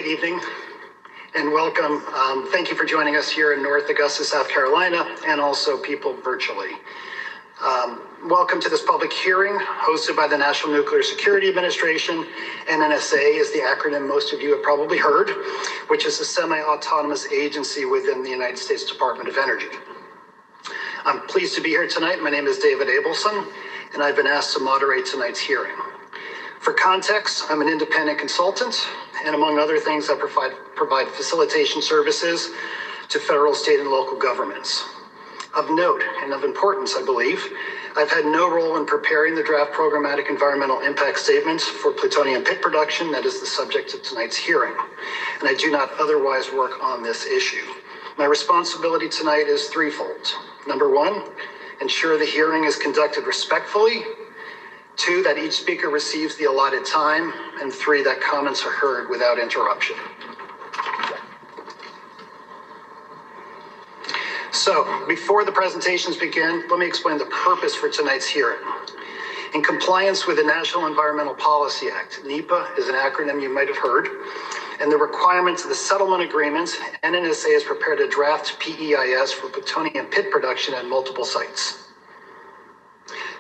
good evening and welcome. Thank you for joining us here in North Augusta, South Carolina, and also people virtually. Welcome to this public hearing hosted by the National Nuclear Security Administration. NNSA is the acronym most of you have probably heard, which is a semi-autonomous agency within the United States Department of Energy. I'm pleased to be here tonight. My name is David Abelson, and I've been asked to moderate tonight's hearing. For context, I'm an independent consultant, and among other things, I provide facilitation services to federal, state, and local governments. Of note and of importance, I believe, I've had no role in preparing the draft programmatic environmental impact statements for plutonium pit production that is the subject of tonight's hearing, and I do not otherwise work on this issue. My responsibility tonight is threefold. Number one, ensure the hearing is conducted respectfully. Two, that each speaker receives the allotted time. And three, that comments are heard without interruption. So, before the presentations begin, let me explain the purpose for tonight's hearing. In compliance with the National Environmental Policy Act, NEPA is an acronym you might have heard, and the requirements of the settlement agreements, NNSA has prepared a draft PEIS for plutonium pit production at multiple sites.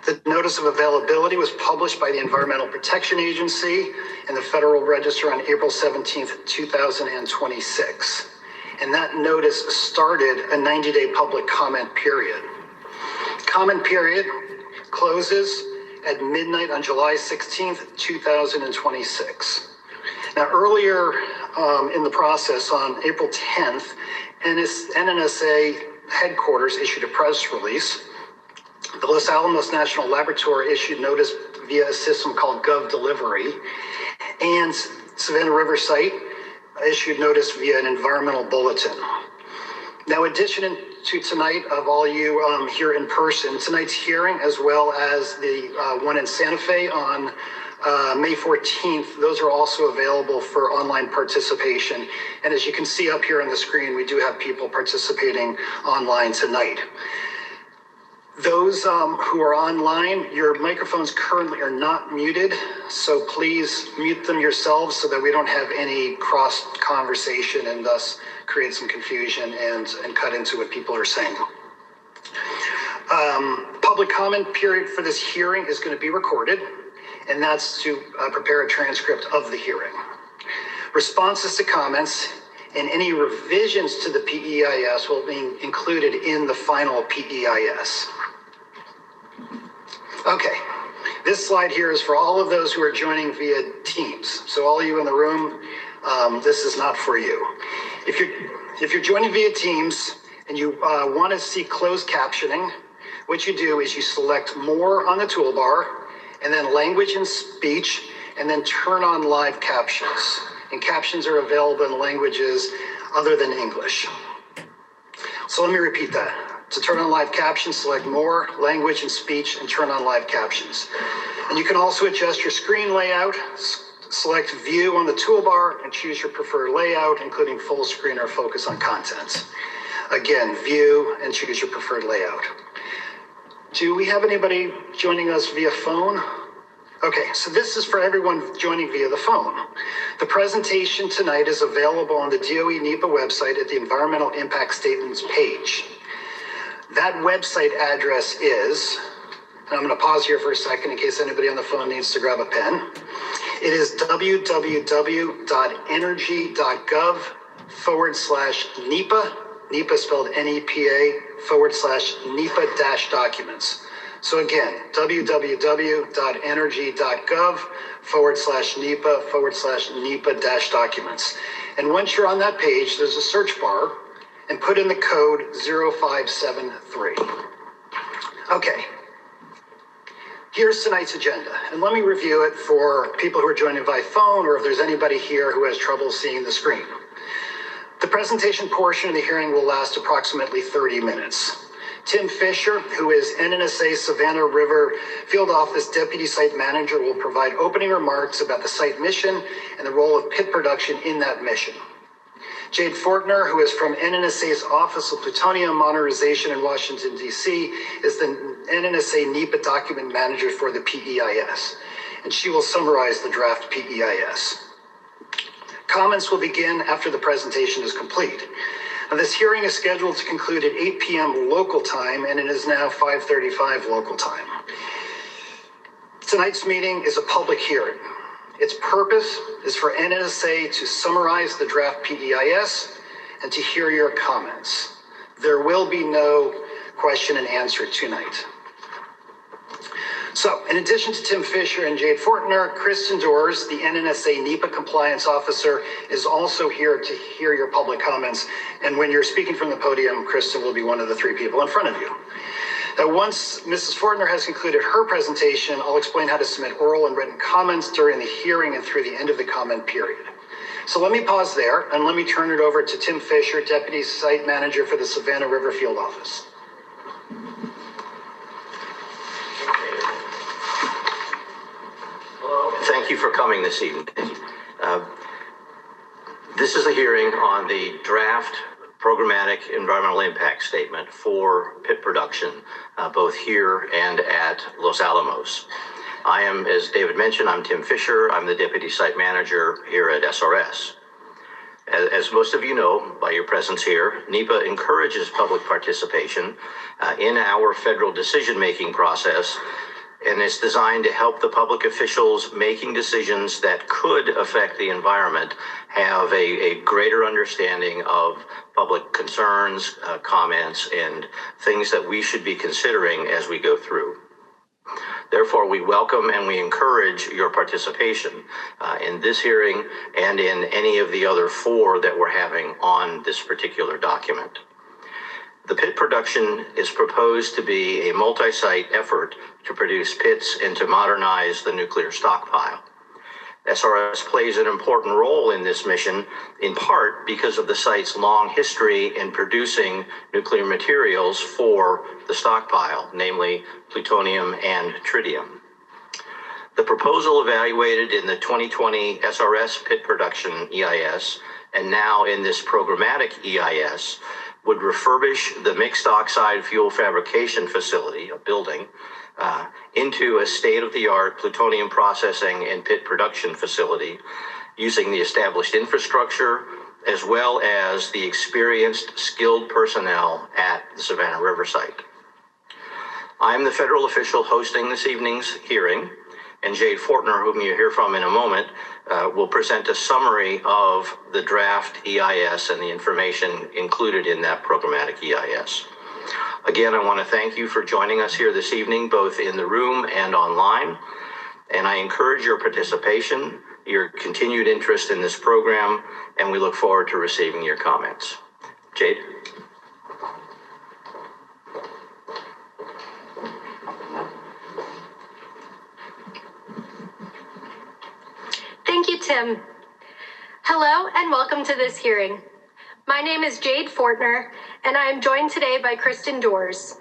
The notice of availability was published by the Environmental Protection Agency in the Federal Register on April 17th, 2026. And that notice started a 90-day public comment period. Comment period closes at midnight on July 16th, 2026. Now, earlier in the process, on April 10th, NNSA headquarters issued a press release. The Los Alamos National Laboratory issued notice via a system called Gov Delivery, and Savannah River Site issued notice via an environmental bulletin. Now, in addition to tonight, of all you here in person, tonight's hearing, as well as the one in Santa Fe on May 14th, those are also available for online participation. And as you can see up here on the screen, we do have people participating online tonight. Those who are online, your microphones currently are not muted, so please mute them yourselves so that we don't have any cross conversation and thus create some confusion and cut into what people are saying. Public comment period for this hearing is going to be recorded, and that's to prepare a transcript of the hearing. Responses to comments and any revisions to the PEIS will be included in the final PEIS. Okay, this slide here is for all of those who are joining via Teams. So all of you in the room, this is not for you. If you're joining via Teams and you want to see closed captioning, what you do is you select More on the toolbar, and then Language and Speech, and then turn on live captions. And captions are available in languages other than English. So let me repeat that. To turn on live captions, select More, Language and Speech, and turn on live captions. And you can also adjust your screen layout, select View on the toolbar, and choose your preferred layout, including full screen or focus on content. Again, View and choose your preferred layout. Do we have anybody joining us via phone? Okay, so this is for everyone joining via the phone. The presentation tonight is available on the DOE NEPA website at the Environmental Impact Statements page. That website address is, and I'm going to pause here for a second in case anybody on the phone needs to grab a pen. It is www.energy.gov/NEPA, NEPA spelled NEPA/NEPA-documents. So again, www.energy.gov/NEPA/NEPA-documents. And once you're on that page, there's a search bar, and put in the code 0573. Okay, here's tonight's agenda, and let me review it for people who are joining by phone, or if there's anybody here who has trouble seeing the screen. The presentation portion of the hearing will last approximately 30 minutes. Tim Fisher, who is NNSA Savannah River Field Office Deputy Site Manager, will provide opening remarks about the site mission and the role of pit production in that mission. Jade Fortner, who is from NNSA's Office of Plutonium Modernization in Washington, D.C., is the NNSA NEPA document manager for the PEIS, and she will summarize the draft PEIS. Comments will begin after the presentation is complete. Now, this hearing is scheduled to conclude at 8 p.m. local time, and it is now 5:35 local time. Tonight's meeting is a public hearing. Its purpose is for NNSA to summarize the draft PEIS and to hear your comments. There will be no question and answer tonight. So, in addition to Tim Fisher and Jade Fortner, Kristen Doors, the NNSA NEPA compliance officer, is also here to hear your public comments. And when you're speaking from the podium, Kristen will be one of the three people in front of you. Now, once Mrs. Fortner has concluded her presentation, I'll explain how to submit oral and written comments during the hearing and through the end of the comment period. So let me pause there and let me turn it over to Tim Fisher, Deputy Site Manager for the Savannah River Field Office. Thank you for coming this evening. This is a hearing on the draft programmatic environmental impact statement for pit production, both here and at Los Alamos. I am, as David mentioned, I'm Tim Fisher. I'm the Deputy Site Manager here at SRS. As most of you know by your presence here, NEPA encourages public participation in our federal decision-making process, and it's designed to help the public officials making decisions that could affect the environment have a greater understanding of public concerns, comments, and things that we should be considering as we go through. Therefore, we welcome and we encourage your participation in this hearing and in any of the other four that we're having on this particular document. The pit production is proposed to be a multi-site effort to produce pits and to modernize the nuclear stockpile. SRS plays an important role in this mission, in part because of the site's long history in producing nuclear materials for the stockpile, namely plutonium and tritium. The proposal evaluated in the 2020 SRS pit production EIS, and now in this programmatic EIS, would refurbish the mixed oxide fuel fabrication facility, a building, into a state-of-the-art plutonium processing and pit production facility using the established infrastructure as well as the experienced, skilled personnel at the Savannah River Site. I'm the federal official hosting this evening's hearing, and Jade Fortner, whom you'll hear from in a moment, will present a summary of the draft EIS and the information included in that programmatic EIS. Again, I want to thank you for joining us here this evening, both in the room and online, and I encourage your participation, your continued interest in this program, and we look forward to receiving your comments. Jade? Thank you, Tim. Hello and welcome to this hearing. My name is Jade Fortner, and I am joined today by Kristen Doors.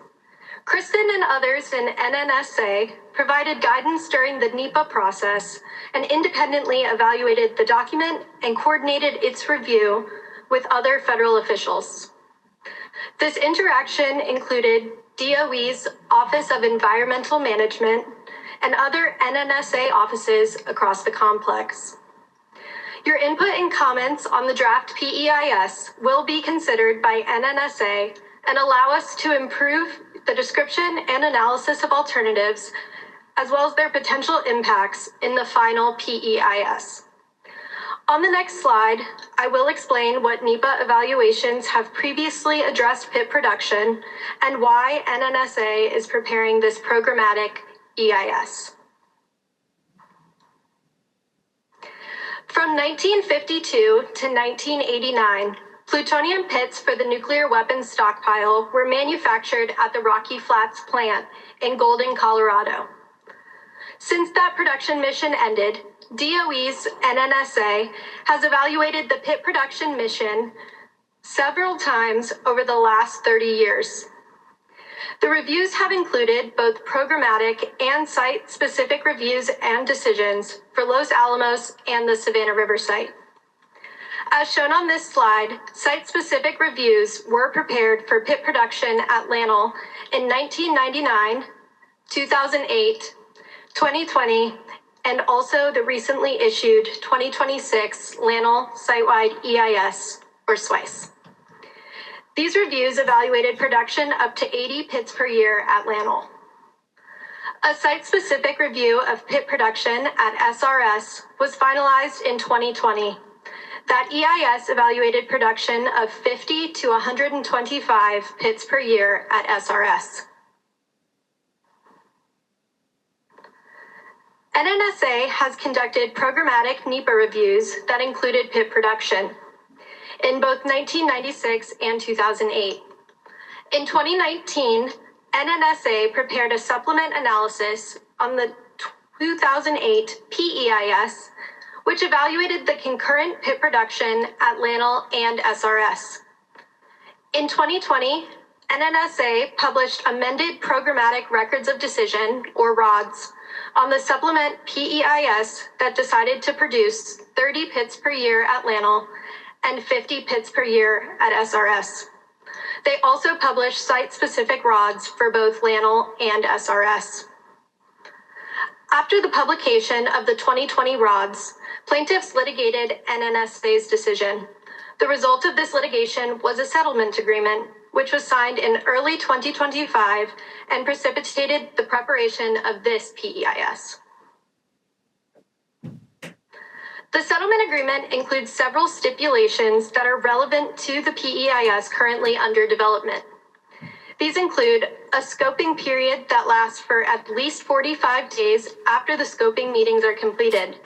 Kristen and others in NNSA provided guidance during the NEPA process and independently evaluated the document and coordinated its review with other federal officials. This interaction included DOE's Office of Environmental Management and other NNSA offices across the complex. Your input and comments on the draft PEIS will be considered by NNSA and allow us to improve the description and analysis of alternatives, as well as their potential impacts in the final PEIS. On the next slide, I will explain what NEPA evaluations have previously addressed pit production and why NNSA is preparing this programmatic EIS. From 1952 to 1989, plutonium pits for the nuclear weapons stockpile were manufactured at the Rocky Flats plant in Golden, Colorado. Since that production mission ended, DOE's NNSA has evaluated the pit production mission several times over the last 30 years. The reviews have included both programmatic and site-specific reviews and decisions for Los Alamos and the Savannah River Site. As shown on this slide, site-specific reviews were prepared for pit production at Lanel in 1999, 2008, 2020, and also the recently issued 2026 LANL Site-Wide EIS, or SWICE. These reviews evaluated production up to 80 pits per year at LANL. A site-specific review of pit production at SRS was finalized in 2020. That EIS evaluated production of 50 to 125 pits per year at SRS. NNSA has conducted programmatic NEPA reviews that included pit production in both 1996 and 2008. In 2019, NNSA prepared a supplement analysis on the 2008 PEIS, which evaluated the concurrent pit production at LANL and SRS. In 2020, NNSA published amended Programmatic Records of Decision, or RODs, on the supplement PEIS that decided to produce 30 pits per year at LANL and 50 pits per year at SRS. They also published site-specific RODs for both LANL and SRS. After the publication of the 2020 RODs, plaintiffs litigated NNSA's decision. The result of this litigation was a settlement agreement, which was signed in early 2025 and precipitated the preparation of this PEIS. The settlement agreement includes several stipulations that are relevant to the PEIS currently under development. These include a scoping period that lasts for at least 45 days after the scoping meetings are completed.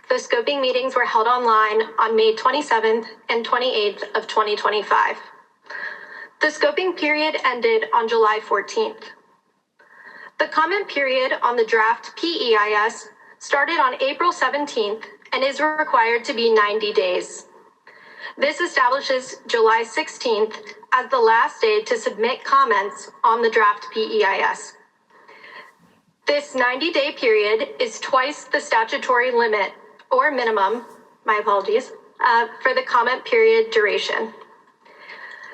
The scoping meetings were held online on May 27th and 28th of 2025. The scoping period ended on July 14th. The comment period on the draft PEIS started on April 17th and is required to be 90 days. This establishes July 16th as the last day to submit comments on the draft PEIS. This 90-day period is twice the statutory limit, or minimum, for the comment period duration.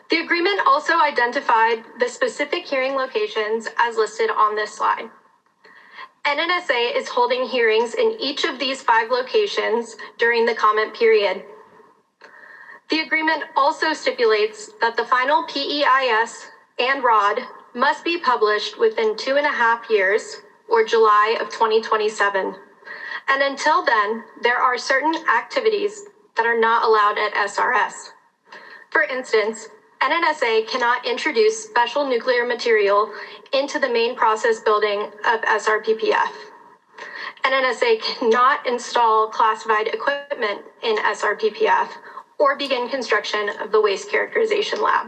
The agreement also identified the specific hearing locations as listed on this slide. NNSA is holding hearings in each of these 5 locations during the comment period. The agreement also stipulates that the final PEIS and ROD must be published within 2.5 years, or July of 2027. And until then, there are certain activities that are not allowed at SRS. For instance, NNSA cannot introduce special nuclear material into the main process building of SRPPF. NNSA cannot install classified equipment in SRPPF or begin construction of the waste characterization lab.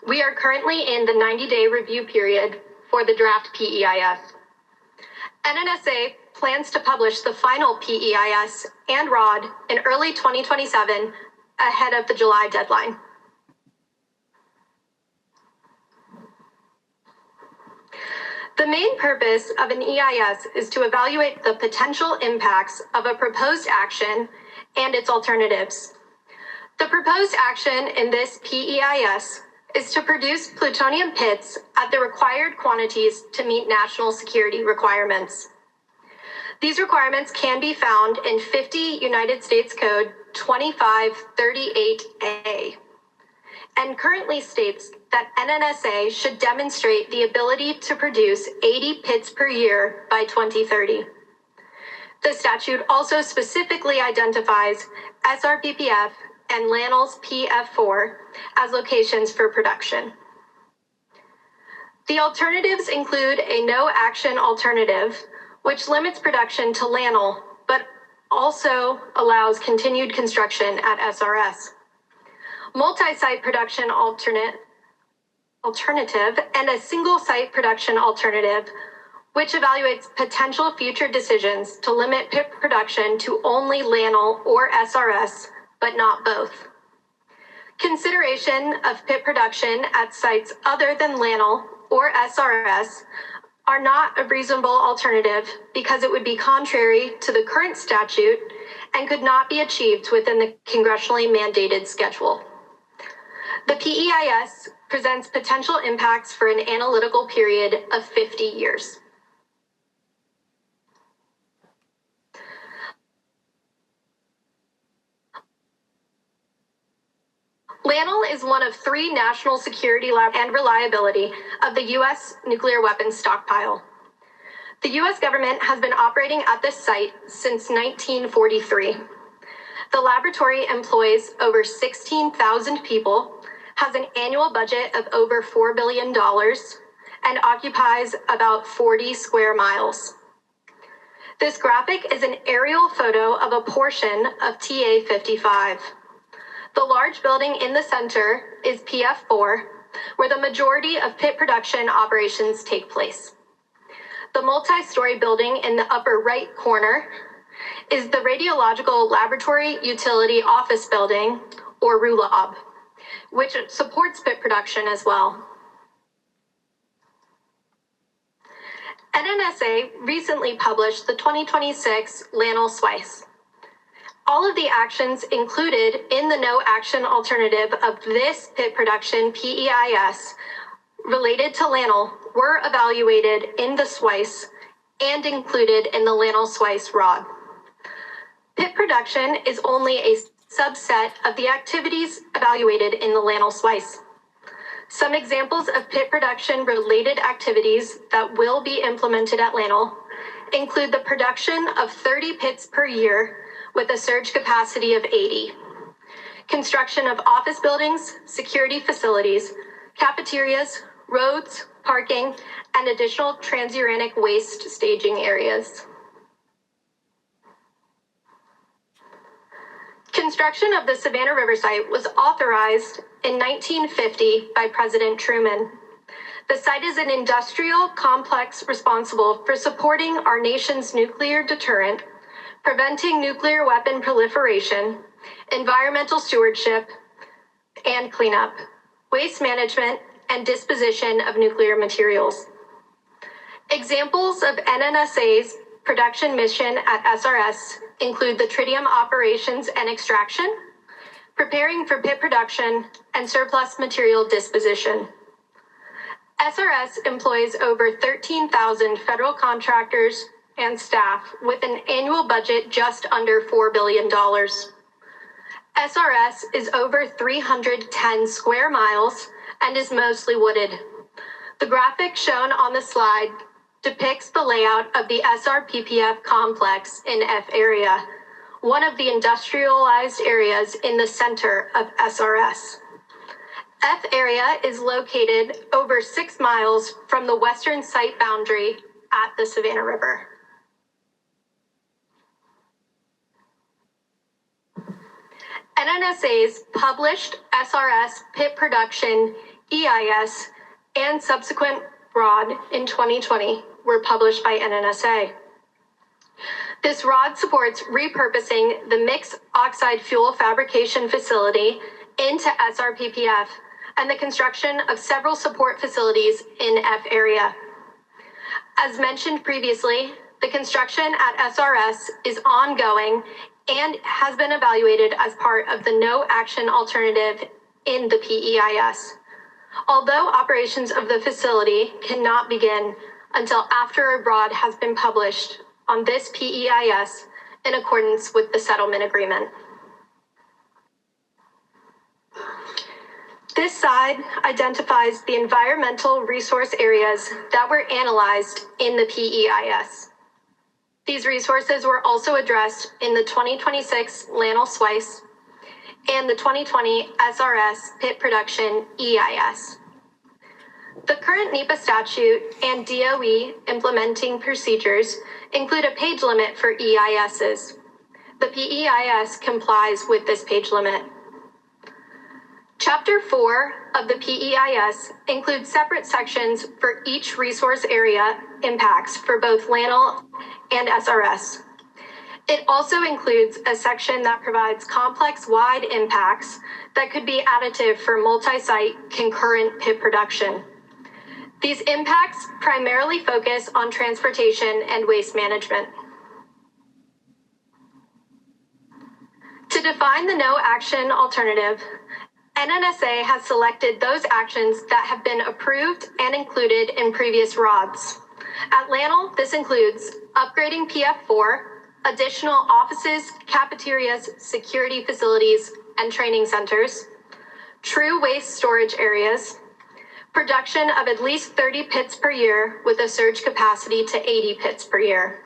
We are currently in the 90-day review period for the draft PEIS. NNSA plans to publish the final PEIS and ROD in early 2027 ahead of the July deadline. The main purpose of an EIS is to evaluate the potential impacts of a proposed action and its alternatives. The proposed action in this PEIS is to produce plutonium pits at the required quantities to meet national security requirements. These requirements can be found in 50 United States Code 2538A, and currently states that NNSA should demonstrate the ability to produce 80 pits per year by 2030. The statute also specifically identifies SRPPF and LANL's PF4 as locations for production. The alternatives include a no-action alternative, which limits production to LANL, but also allows continued construction at SRS. Multi-site production alternative, and a single-site production alternative, which evaluates potential future decisions to limit pit production to only LANL or SRS, but not both. Consideration of pit production at sites other than LANL or SRS are not a reasonable alternative because it would be contrary to the current statute and could not be achieved within the congressionally mandated schedule. The PEIS presents potential impacts for an analytical period of 50 years. LANL is one of 3 national security labs and reliability of the U.S. nuclear weapons stockpile. The U.S. government has been operating at this site since 1943. The laboratory employs over 16,000 people, has an annual budget of over $4 billion, and occupies about 40 square miles. This graphic is an aerial photo of a portion of TA-55. The large building in the center is PF4, where the majority of pit production operations take place. The multi-story building in the upper right corner is the Radiological Laboratory Utility Office Building, or RULAB, which supports pit production as well. NNSA recently published the 2026 LANL SWICE. All of the actions included in the no action alternative of this pit production PEIS related to LANL were evaluated in the SWICE and included in the LANL SWICE ROD. Pit production is only a subset of the activities evaluated in the LANL SWICE. Some examples of pit production related activities that will be implemented at LANL include the production of 30 pits per year with a surge capacity of 80, construction of office buildings, security facilities, cafeterias, roads, parking, and additional transuranic waste staging areas. Construction of the Savannah River Site was authorized in 1950 by President Truman. The site is an industrial complex responsible for supporting our nation's nuclear deterrent, preventing nuclear weapon proliferation, environmental stewardship and cleanup, waste management, and disposition of nuclear materials. Examples of NNSA's production mission at SRS include the tritium operations and extraction, preparing for pit production, and surplus material disposition. SRS employs over 13,000 federal contractors and staff with an annual budget just under $4 billion. SRS is over 310 square miles and is mostly wooded. The graphic shown on the slide depicts the layout of the SRPPF complex in F area, one of the industrialized areas in the center of SRS. F area is located over 6 miles from the western site boundary at the Savannah River. NNSA's published SRS pit production EIS and subsequent ROD in 2020 were published by NNSA. This ROD supports repurposing the mixed oxide fuel fabrication facility into SRPPF and the construction of several support facilities in F area. As mentioned previously, the construction at SRS is ongoing and has been evaluated as part of the no action alternative in the PEIS. Although operations of the facility cannot begin until after a ROD has been published on this PEIS in accordance with the settlement agreement. This slide identifies the environmental resource areas that were analyzed in the PEIS. These resources were also addressed in the 2026 LANL SWICE and the 2020 SRS pit production EIS. The current NEPA statute and DOE implementing procedures include a page limit for EISs. The PEIS complies with this page limit. Chapter 4 of the PEIS includes separate sections for each resource area impacts for both LANL and SRS. It also includes a section that provides complex-wide impacts that could be additive for multi-site concurrent pit production. These impacts primarily focus on transportation and waste management. To define the no action alternative, NNSA has selected those actions that have been approved and included in previous RODs. At LANL, this includes upgrading PF4, additional offices, cafeterias, security facilities, and training centers, true waste storage areas, production of at least 30 pits per year with a surge capacity to 80 pits per year.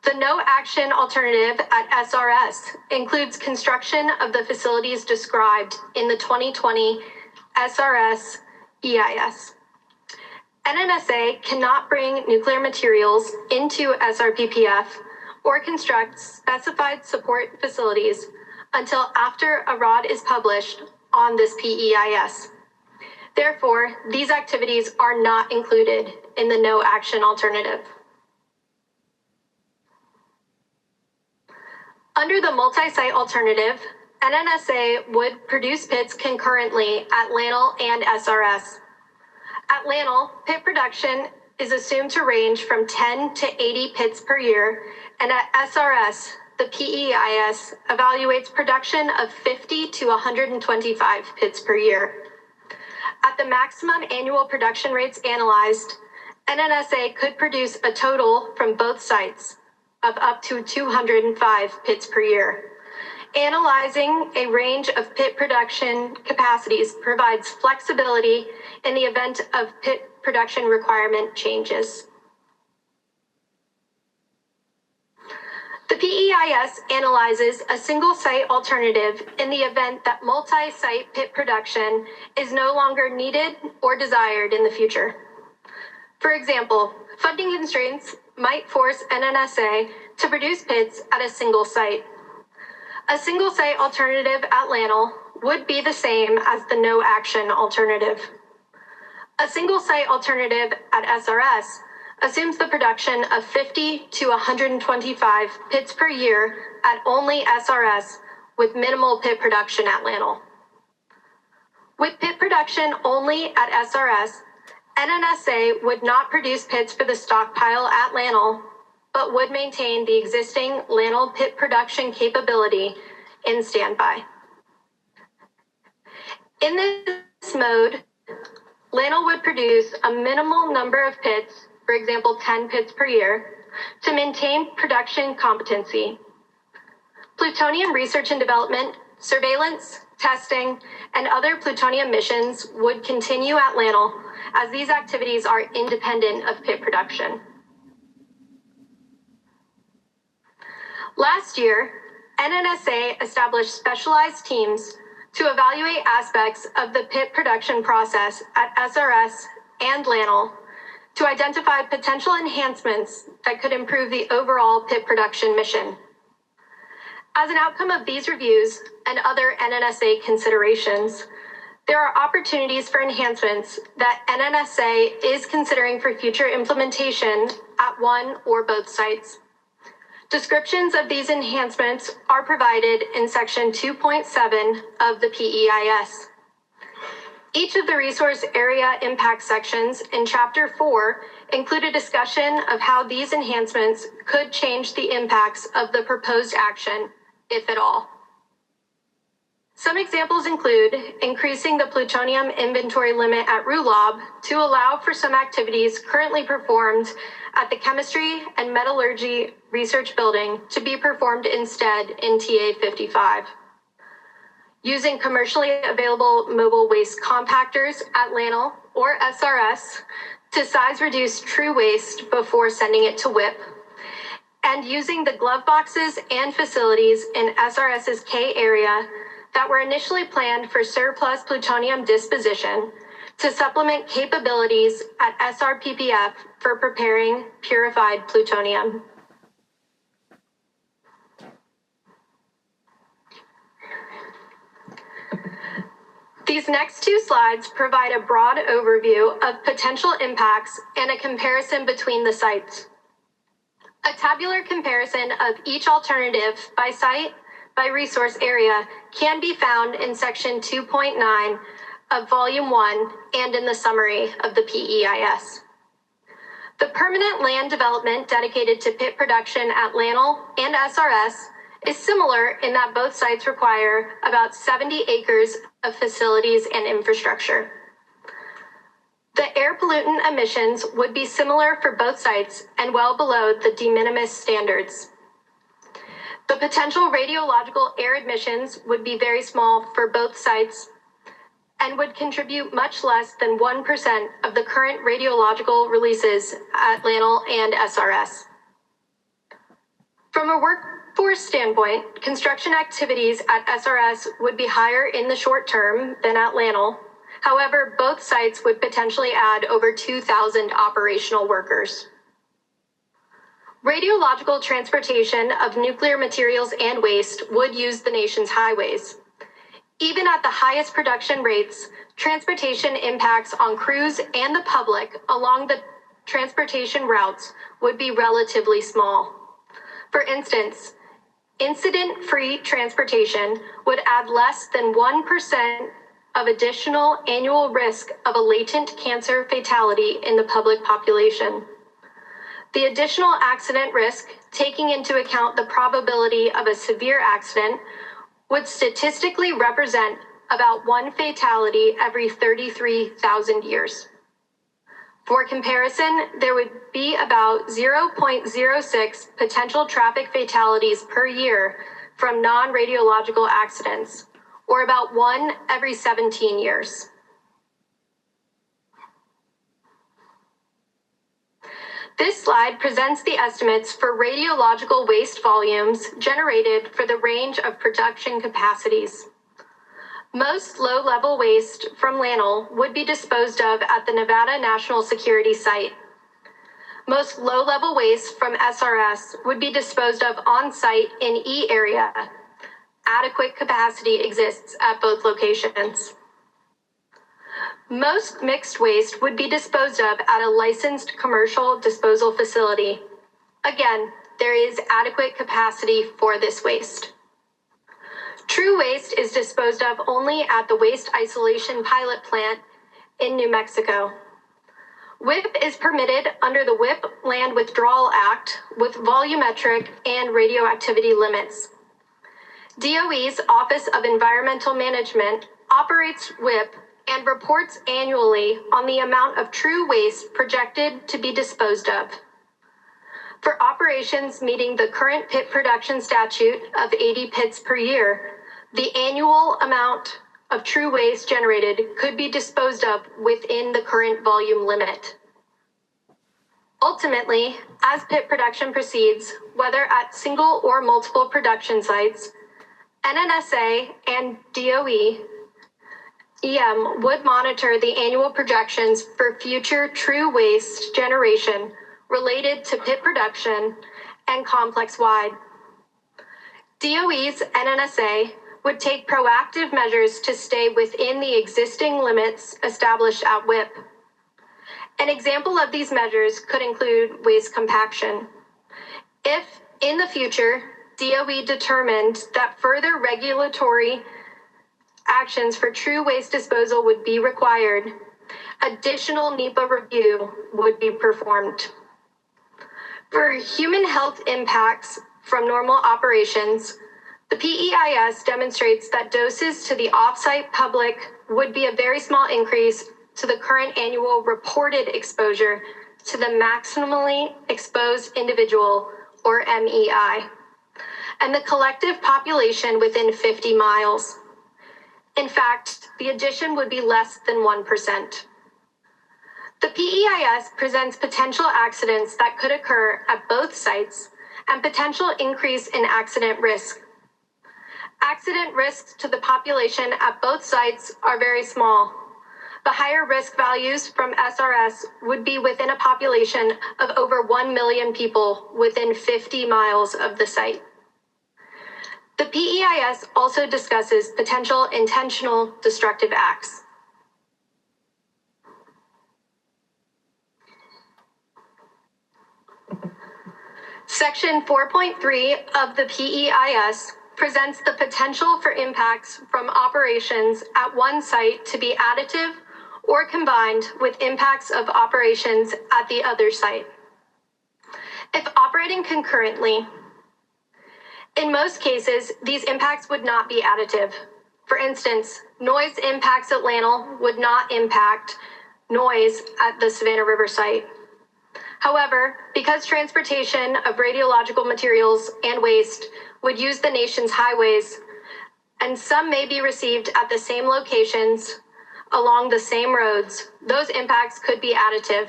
The no action alternative at SRS includes construction of the facilities described in the 2020 SRS EIS. NNSA cannot bring nuclear materials into SRPPF or construct specified support facilities until after a ROD is published on this PEIS. Therefore, these activities are not included in the no action alternative. Under the multi-site alternative, NNSA would produce pits concurrently at LANL and SRS. At LANL, pit production is assumed to range from 10 to 80 pits per year, and at SRS, the PEIS evaluates production of 50 to 125 pits per year. At the maximum annual production rates analyzed, NNSA could produce a total from both sites of up to 205 pits per year. Analyzing a range of pit production capacities provides flexibility in the event of pit production requirement changes. The PEIS analyzes a single site alternative in the event that multi-site pit production is no longer needed or desired in the future. For example, funding constraints might force NNSA to produce pits at a single site. A single site alternative at LANL would be the same as the no action alternative. A single site alternative at SRS assumes the production of 50 to 125 pits per year at only SRS with minimal pit production at LANL. With pit production only at SRS, NNSA would not produce pits for the stockpile at LANL, but would maintain the existing LANL pit production capability in standby. In this mode, LANL would produce a minimal number of pits, for example, 10 pits per year, to maintain production competency. Plutonium research and development, surveillance, testing, and other plutonium missions would continue at LANL, as these activities are independent of pit production. Last year, NNSA established specialized teams to evaluate aspects of the pit production process at SRS and LANL to identify potential enhancements that could improve the overall pit production mission. As an outcome of these reviews and other NNSA considerations, there are opportunities for enhancements that NNSA is considering for future implementation at one or both sites. Descriptions of these enhancements are provided in Section 2.7 of the PEIS. Each of the resource area impact sections in Chapter 4 include a discussion of how these enhancements could change the impacts of the proposed action, if at all. Some examples include increasing the plutonium inventory limit at RULAB to allow for some activities currently performed at the Chemistry and Metallurgy Research Building to be performed instead in TA 55. Using commercially available mobile waste compactors at LANL or SRS to size reduce true waste before sending it to WIP, and using the glove boxes and facilities in SRS's K area that were initially planned for surplus plutonium disposition to supplement capabilities at SRPPF for preparing purified plutonium. These next two slides provide a broad overview of potential impacts and a comparison between the sites. A tabular comparison of each alternative by site by resource area can be found in Section 2.9 of Volume 1 and in the summary of the PEIS. The permanent land development dedicated to pit production at Lannel and SRS is similar in that both sites require about 70 acres of facilities and infrastructure. The air pollutant emissions would be similar for both sites and well below the de minimis standards. The potential radiological air emissions would be very small for both sites and would contribute much less than 1% of the current radiological releases at Lannel and SRS. From a workforce standpoint, construction activities at SRS would be higher in the short term than at Lannel. However, both sites would potentially add over 2,000 operational workers. Radiological transportation of nuclear materials and waste would use the nation's highways. Even at the highest production rates, transportation impacts on crews and the public along the transportation routes would be relatively small. For instance, incident-free transportation would add less than 1% of additional annual risk of a latent cancer fatality in the public population. The additional accident risk, taking into account the probability of a severe accident, would statistically represent about one fatality every 33,000 years. For comparison, there would be about 0.06 potential traffic fatalities per year from non-radiological accidents, or about one every 17 years. This slide presents the estimates for radiological waste volumes generated for the range of production capacities. Most low-level waste from Lannel would be disposed of at the Nevada National Security Site. Most low-level waste from SRS would be disposed of on-site in E area. Adequate capacity exists at both locations. Most mixed waste would be disposed of at a licensed commercial disposal facility. Again, there is adequate capacity for this waste. True waste is disposed of only at the Waste Isolation Pilot Plant in New Mexico. WIP is permitted under the WIP Land Withdrawal Act with volumetric and radioactivity limits. DOE's Office of Environmental Management operates WIP and reports annually on the amount of true waste projected to be disposed of. For operations meeting the current pit production statute of 80 pits per year, the annual amount of true waste generated could be disposed of within the current volume limit. Ultimately, as pit production proceeds, whether at single or multiple production sites, NNSA and DOE EM would monitor the annual projections for future true waste generation related to pit production and complex-wide. DOE's NNSA would take proactive measures to stay within the existing limits established at WIP. An example of these measures could include waste compaction. If, in the future, DOE determined that further regulatory actions for true waste disposal would be required, additional NEPA review would be performed. For human health impacts from normal operations, the PEIS demonstrates that doses to the off-site public would be a very small increase to the current annual reported exposure to the maximally exposed individual, or MEI, and the collective population within 50 miles. In fact, the addition would be less than 1%. The PEIS presents potential accidents that could occur at both sites and potential increase in accident risk. Accident risks to the population at both sites are very small. The higher risk values from SRS would be within a population of over 1 million people within 50 miles of the site. The PEIS also discusses potential intentional destructive acts. Section 4.3 of the PEIS presents the potential for impacts from operations at one site to be additive or combined with impacts of operations at the other site. If operating concurrently, in most cases, these impacts would not be additive. For instance, noise impacts at Lanel would not impact noise at the Savannah River Site. However, because transportation of radiological materials and waste would use the nation's highways, and some may be received at the same locations along the same roads, those impacts could be additive.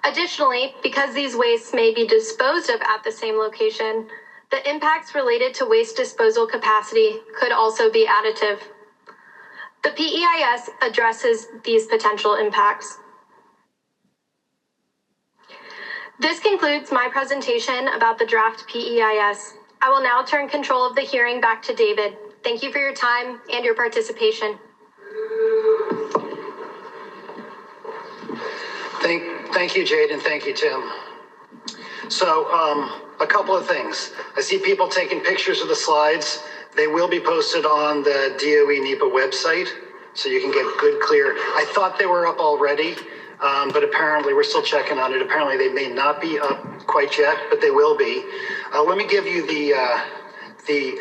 Additionally, because these wastes may be disposed of at the same location, the impacts related to waste disposal capacity could also be additive. The PEIS addresses these potential impacts. This concludes my presentation about the draft PEIS. I will now turn control of the hearing back to David. Thank you for your time and your participation. Thank you, Jade, and thank you, Tim. So, a couple of things. I see people taking pictures of the slides. They will be posted on the DOE NEPA website, so you can get good, clear. I thought they were up already, but apparently we're still checking on it. Apparently they may not be up quite yet, but they will be. Let me give you the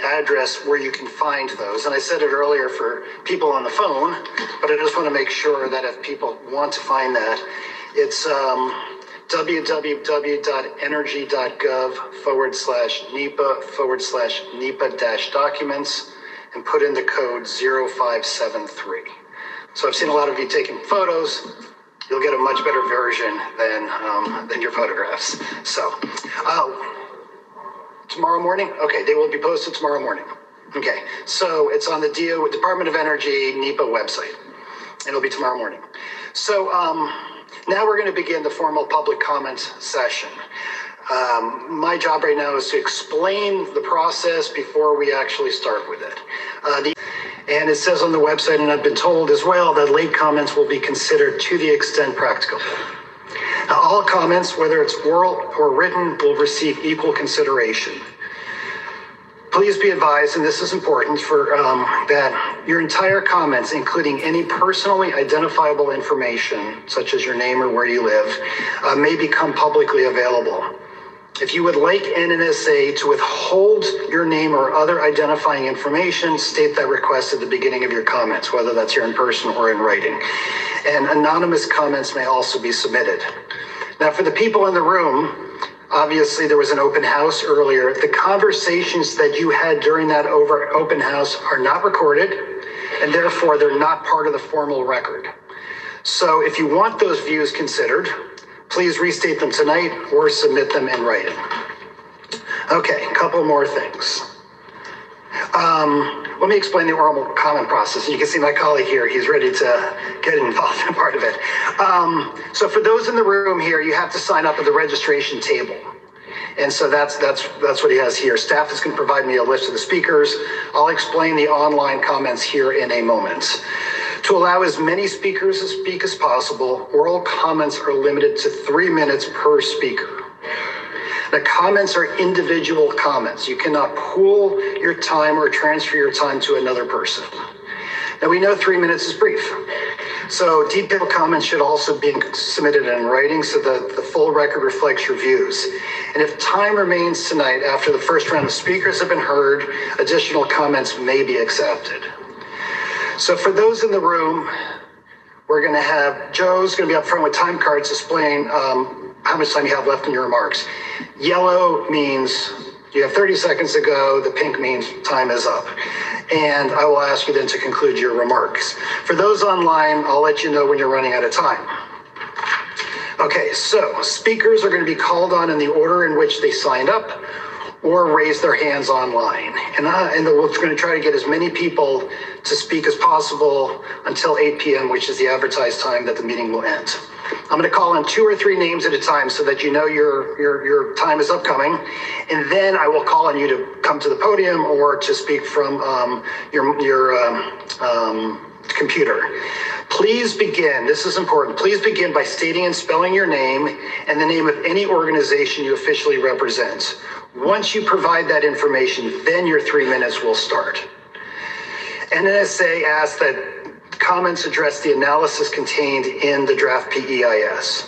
address where you can find those. And I said it earlier for people on the phone, but I just want to make sure that if people want to find that, it's www.energy.gov/NEPA/NEPA-documents and put in the code 0573. So I've seen a lot of you taking photos. You'll get a much better version than your photographs. So, tomorrow morning? Okay, they will be posted tomorrow morning. Okay, so it's on the Department of Energy NEPA website. It'll be tomorrow morning. So now we're going to begin the formal public comment session. My job right now is to explain the process before we actually start with it. And it says on the website, and I've been told as well, that late comments will be considered to the extent practicable. Now, all comments, whether it's oral or written, will receive equal consideration. Please be advised, and this is important, that your entire comments, including any personally identifiable information, such as your name or where you live, may become publicly available. If you would like NNSA to withhold your name or other identifying information, state that request at the beginning of your comments, whether that's here in person or in writing. And anonymous comments may also be submitted. Now, for the people in the room, obviously there was an open house earlier. The conversations that you had during that open house are not recorded, and therefore they're not part of the formal record. So if you want those views considered, please restate them tonight or submit them in writing. Okay, a couple more things. Let me explain the oral comment process. You can see my colleague here, he's ready to get involved in part of it. So for those in the room here, you have to sign up at the registration table. And so that's what he has here. Staff is going to provide me a list of the speakers. I'll explain the online comments here in a moment. To allow as many speakers to speak as possible, oral comments are limited to 3 minutes per speaker. The comments are individual comments. You cannot pool your time or transfer your time to another person. Now, we know 3 minutes is brief. So detailed comments should also be submitted in writing so that the full record reflects your views. And if time remains tonight after the first round of speakers have been heard, additional comments may be accepted. So for those in the room, we're going to have, Joe's going to be up front with time cards displaying how much time you have left in your remarks. Yellow means you have 30 seconds to go. The pink means time is up. And I will ask you then to conclude your remarks. For those online, I'll let you know when you're running out of time. Okay, so speakers are going to be called on in the order in which they signed up or raise their hands online. And we're going to try to get as many people to speak as possible until 8 p.m., which is the advertised time that the meeting will end. I'm going to call on 2 or 3 names at a time so that you know your time is upcoming. And then I will call on you to come to the podium or to speak from your computer. Please begin, this is important, please begin by stating and spelling your name and the name of any organization you officially represent. Once you provide that information, then your 3 minutes will start. NNSA asks that comments address the analysis contained in the draft PEIS.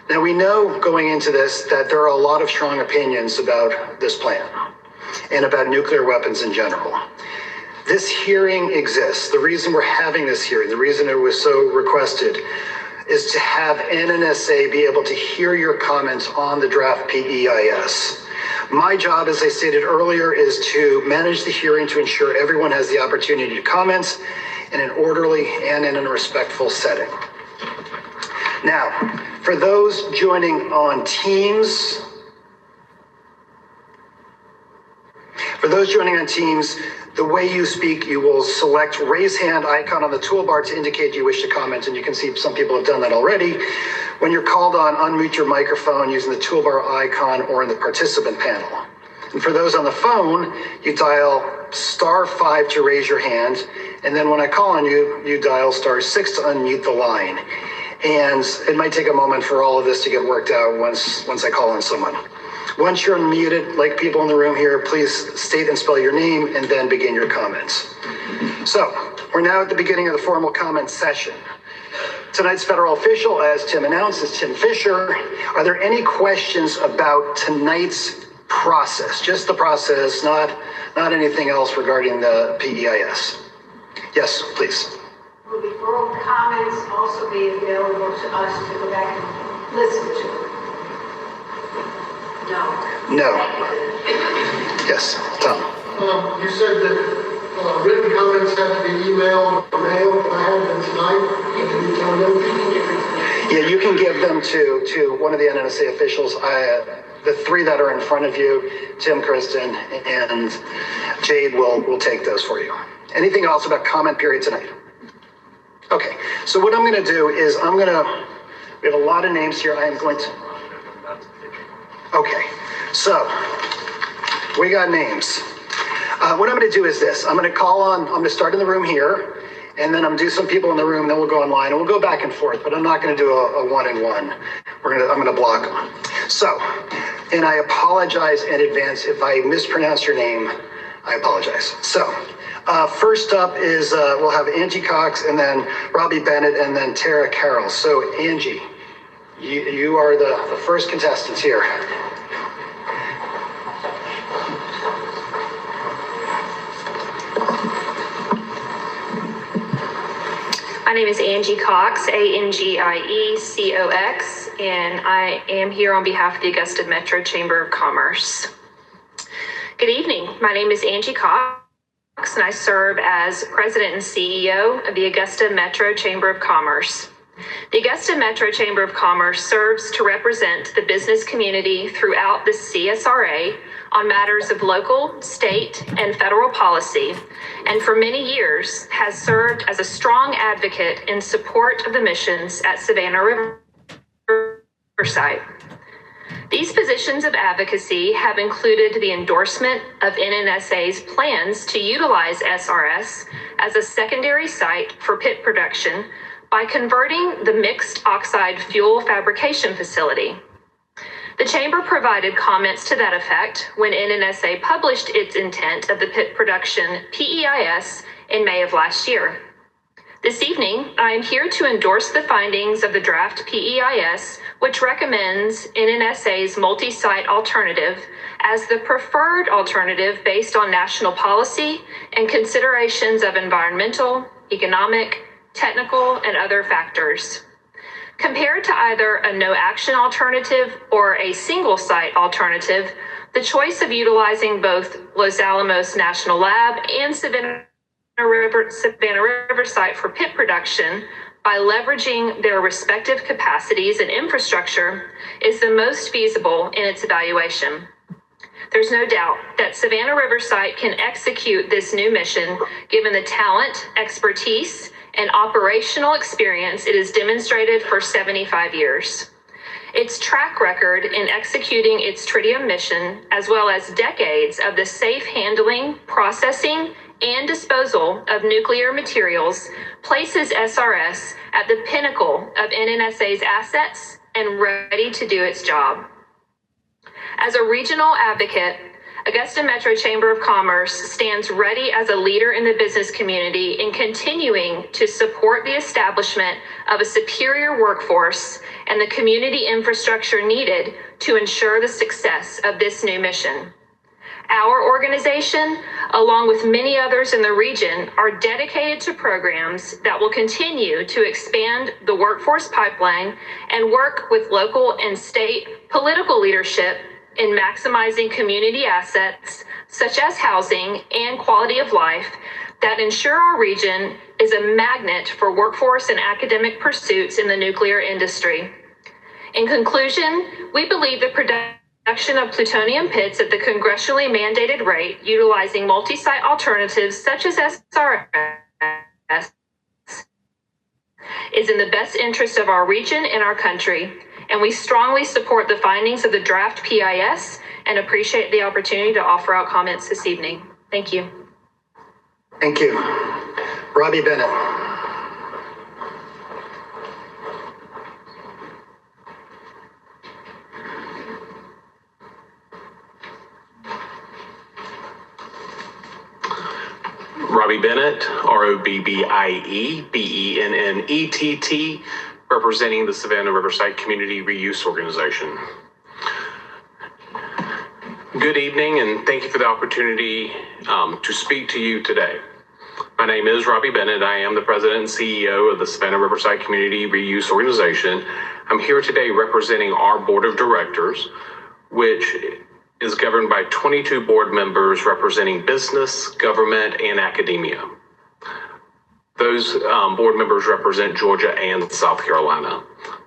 Now, we know going into this that there are a lot of strong opinions about this plan and about nuclear weapons in general. This hearing exists. The reason we're having this hearing, the reason it was so requested, is to have NNSA be able to hear your comments on the draft PEIS. My job, as I stated earlier, is to manage the hearing to ensure everyone has the opportunity to comment in an orderly and in a respectful setting. Now, for those joining on Teams, the way you speak, you will select raise hand icon on the toolbar to indicate you wish to comment, and you can see some people have done that already. When you're called on, unmute your microphone using the toolbar icon or in the participant panel. And for those on the phone, you dial *5 to raise your hand, and then when I call on you, you dial *6 to unmute the line. And it might take a moment for all of this to get worked out once I call on someone. Once you're unmuted, like people in the room here, please state and spell your name and then begin your comments. So, we're now at the beginning of the formal comment session. Tonight's federal official, as Tim announced, is Tim Fisher. Are there any questions about tonight's process? Just the process, not anything else regarding the PEIS. Yes, please. Will the oral comments also be available to us to go back and listen to? No. Yes, Tom. You said that written comments have to be emailed or mailed. I have them tonight. Can you tell them? Yeah, you can give them to one of the NNSA officials. The three that are in front of you, Tim, Kristen, and Jade will take those for you. Anything else about comment period tonight? Okay, so what I'm going to do is we have a lot of names here. I am going to... Okay, so we got names. What I'm going to do is this. I'm going to I'm going to start in the room here, and then I'm going to do some people in the room, then we'll go online, and we'll go back and forth, but I'm not going to do a one-on-one. I'm going to block them. So, and I apologize in advance if I mispronounce your name. I apologize. So, first up is we'll have Angie Cox, and then Robbie Bennett, and then Tara Carroll. So, Angie, you are the first contestant here. My name is Angie Cox, ANGIECOX, and I am here on behalf of the Augusta Metro Chamber of Commerce. Good evening. My name is Angie Cox, and I serve as President and CEO of the Augusta Metro Chamber of Commerce. The Augusta Metro Chamber of Commerce serves to represent the business community throughout the CSRA on matters of local, state, and federal policy, and for many years has served as a strong advocate in support of the missions at Savannah River Site. These positions of advocacy have included the endorsement of NNSA's plans to utilize SRS as a secondary site for pit production by converting the mixed oxide fuel fabrication facility. The Chamber provided comments to that effect when NNSA published its intent of the pit production PEIS in May of last year. This evening, I am here to endorse the findings of the draft PEIS, which recommends NNSA's multi-site alternative as the preferred alternative based on national policy and considerations of environmental, economic, technical, and other factors. Compared to either a no-action alternative or a single-site alternative, the choice of utilizing both Los Alamos National Lab and Savannah River Site for pit production by leveraging their respective capacities and infrastructure is the most feasible in its evaluation. There's no doubt that Savannah River Site can execute this new mission given the talent, expertise, and operational experience it has demonstrated for 75 years. Its track record in executing its tritium mission, as well as decades of the safe handling, processing, and disposal of nuclear materials, places SRS at the pinnacle of NNSA's assets and ready to do its job. As a regional advocate, Augusta Metro Chamber of Commerce stands ready as a leader in the business community in continuing to support the establishment of a superior workforce and the community infrastructure needed to ensure the success of this new mission. Our organization, along with many others in the region, are dedicated to programs that will continue to expand the workforce pipeline and work with local and state political leadership in maximizing community assets, such as housing and quality of life, that ensure our region is a magnet for workforce and academic pursuits in the nuclear industry. In conclusion, we believe the production of plutonium pits at the congressionally mandated rate, utilizing multi-site alternatives such as SRS, is in the best interest of our region and our country, and we strongly support the findings of the draft PEIS and appreciate the opportunity to offer out comments this evening. Thank you. Thank you. Robbie Bennett. Robbie Bennett, R-O-B-B-I-E, B-E-N-N-E-T-T, representing the Savannah River Site Community Reuse Organization. Good evening, and thank you for the opportunity to speak to you today. My name is Robbie Bennett. I am the President and CEO of the Savannah River Site Community Reuse Organization. I'm here today representing our Board of Directors, which is governed by 22 board members representing business, government, and academia. Those board members represent Georgia and South Carolina.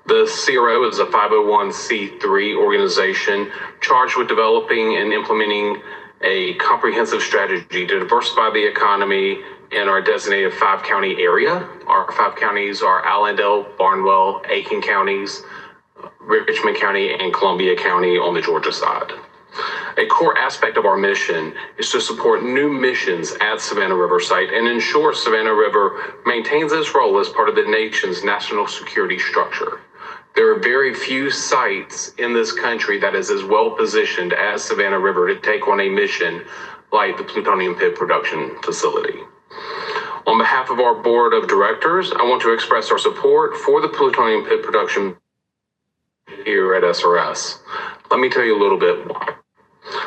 The CRO is a 501c3 organization charged with developing and implementing a comprehensive strategy to diversify the economy in our designated 5-county area. Our 5 counties are Allendale, Barnwell, Aiken counties, Richmond County, and Columbia County on the Georgia side. A core aspect of our mission is to support new missions at Savannah River Site and ensure Savannah River maintains its role as part of the nation's national security structure. There are very few sites in this country that is as well positioned as Savannah River to take on a mission like the plutonium pit production facility. On behalf of our board of directors, I want to express our support for the plutonium pit production here at SRS. Let me tell you a little bit why.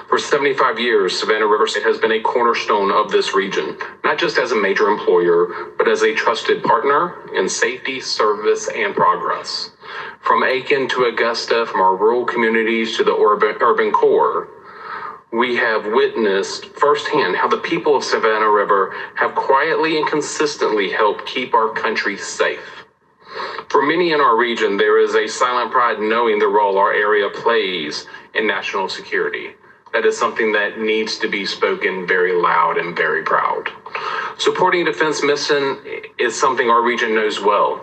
For 75 years, Savannah River Site has been a cornerstone of this region, not just as a major employer, but as a trusted partner in safety, service, and progress. From Aiken to Augusta, from our rural communities to the urban core, we have witnessed firsthand how the people of Savannah River have quietly and consistently helped keep our country safe. For many in our region, there is a silent pride knowing the role our area plays in national security. That is something that needs to be spoken very loud and very proud. Supporting defense mission is something our region knows well.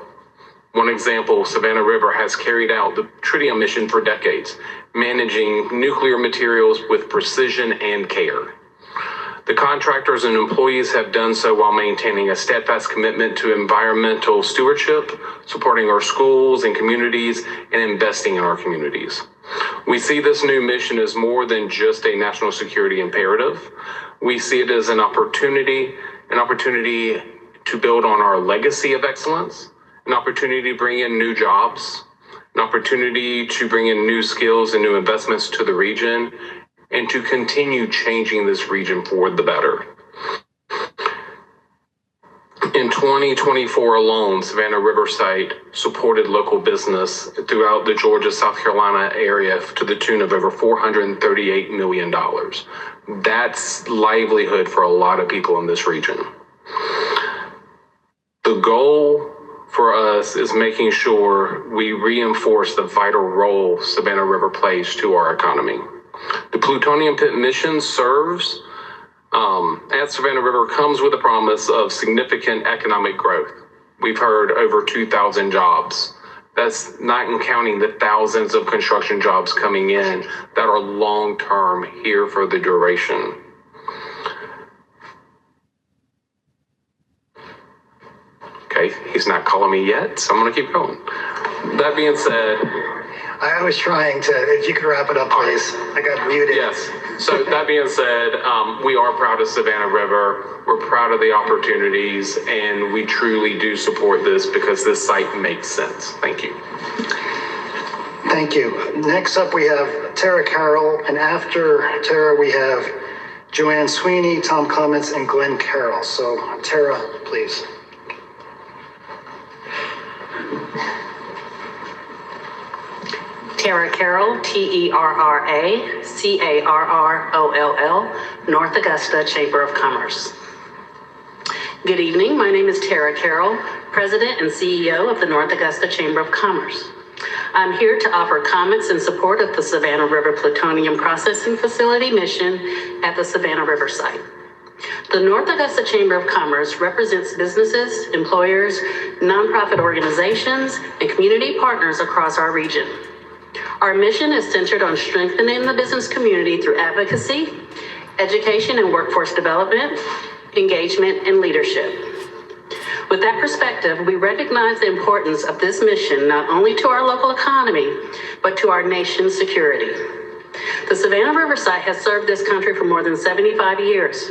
One example, Savannah River has carried out the tritium mission for decades, managing nuclear materials with precision and care. The contractors and employees have done so while maintaining a steadfast commitment to environmental stewardship, supporting our schools and communities, and investing in our communities. We see this new mission as more than just a national security imperative. We see it as an opportunity to build on our legacy of excellence, an opportunity to bring in new jobs, an opportunity to bring in new skills and new investments to the region, and to continue changing this region for the better. In 2024 alone, Savannah River Site supported local business throughout the Georgia, South Carolina area to the tune of over $438 million. That's livelihood for a lot of people in this region. The goal for us is making sure we reinforce the vital role Savannah River plays to our economy. The plutonium pit mission serves at Savannah River comes with a promise of significant economic growth. We've heard over 2,000 jobs. That's not counting the thousands of construction jobs coming in that are long-term here for the duration. Okay, he's not calling me yet, so I'm gonna keep going. That being said, I was trying to, if you could wrap it up, please. I got muted. Yes. So that being said, we are proud of Savannah River. We're proud of the opportunities, and we truly do support this because this site makes sense. Thank you. Thank you. Next up, we have Tara Carroll, and after Tara, we have Joanne Sweeney, Tom Clements, and Glenn Carroll. So Tara, please. Tara Carroll, TERRACARROLL, North Augusta Chamber of Commerce. Good evening. My name is Tara Carroll, President and CEO of the North Augusta Chamber of Commerce. I'm here to offer comments in support of the Savannah River Plutonium Processing Facility mission at the Savannah River Site. The North Augusta Chamber of Commerce represents businesses, employers, nonprofit organizations, and community partners across our region. Our mission is centered on strengthening the business community through advocacy, education and workforce development, engagement, and leadership. With that perspective, we recognize the importance of this mission not only to our local economy, but to our nation's security. The Savannah River Site has served this country for more than 75 years.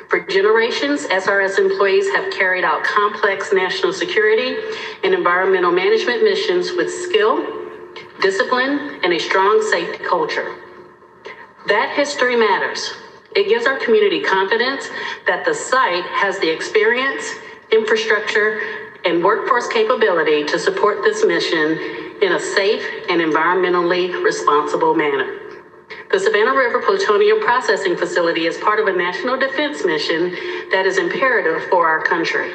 For generations, SRS employees have carried out complex national security and environmental management missions with skill, discipline, and a strong safety culture. That history matters. It gives our community confidence that the site has the experience, infrastructure, and workforce capability to support this mission in a safe and environmentally responsible manner. The Savannah River Plutonium Processing Facility is part of a national defense mission that is imperative for our country.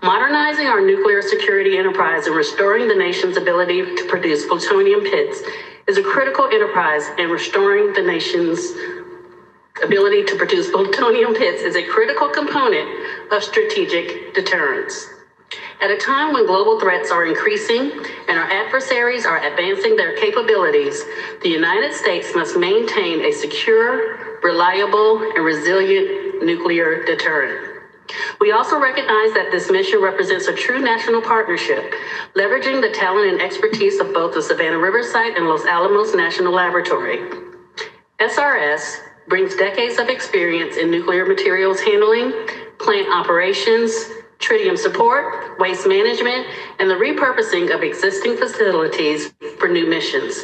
Modernizing our nuclear security enterprise and restoring the nation's ability to produce plutonium pits is a critical enterprise, and restoring the nation's ability to produce plutonium pits is a critical component of strategic deterrence. At a time when global threats are increasing and our adversaries are advancing their capabilities, the United States must maintain a secure, reliable, and resilient nuclear deterrent. We also recognize that this mission represents a true national partnership, leveraging the talent and expertise of both the Savannah River Site and Los Alamos National Laboratory. SRS brings decades of experience in nuclear materials handling, plant operations, tritium support, waste management, and the repurposing of existing facilities for new missions.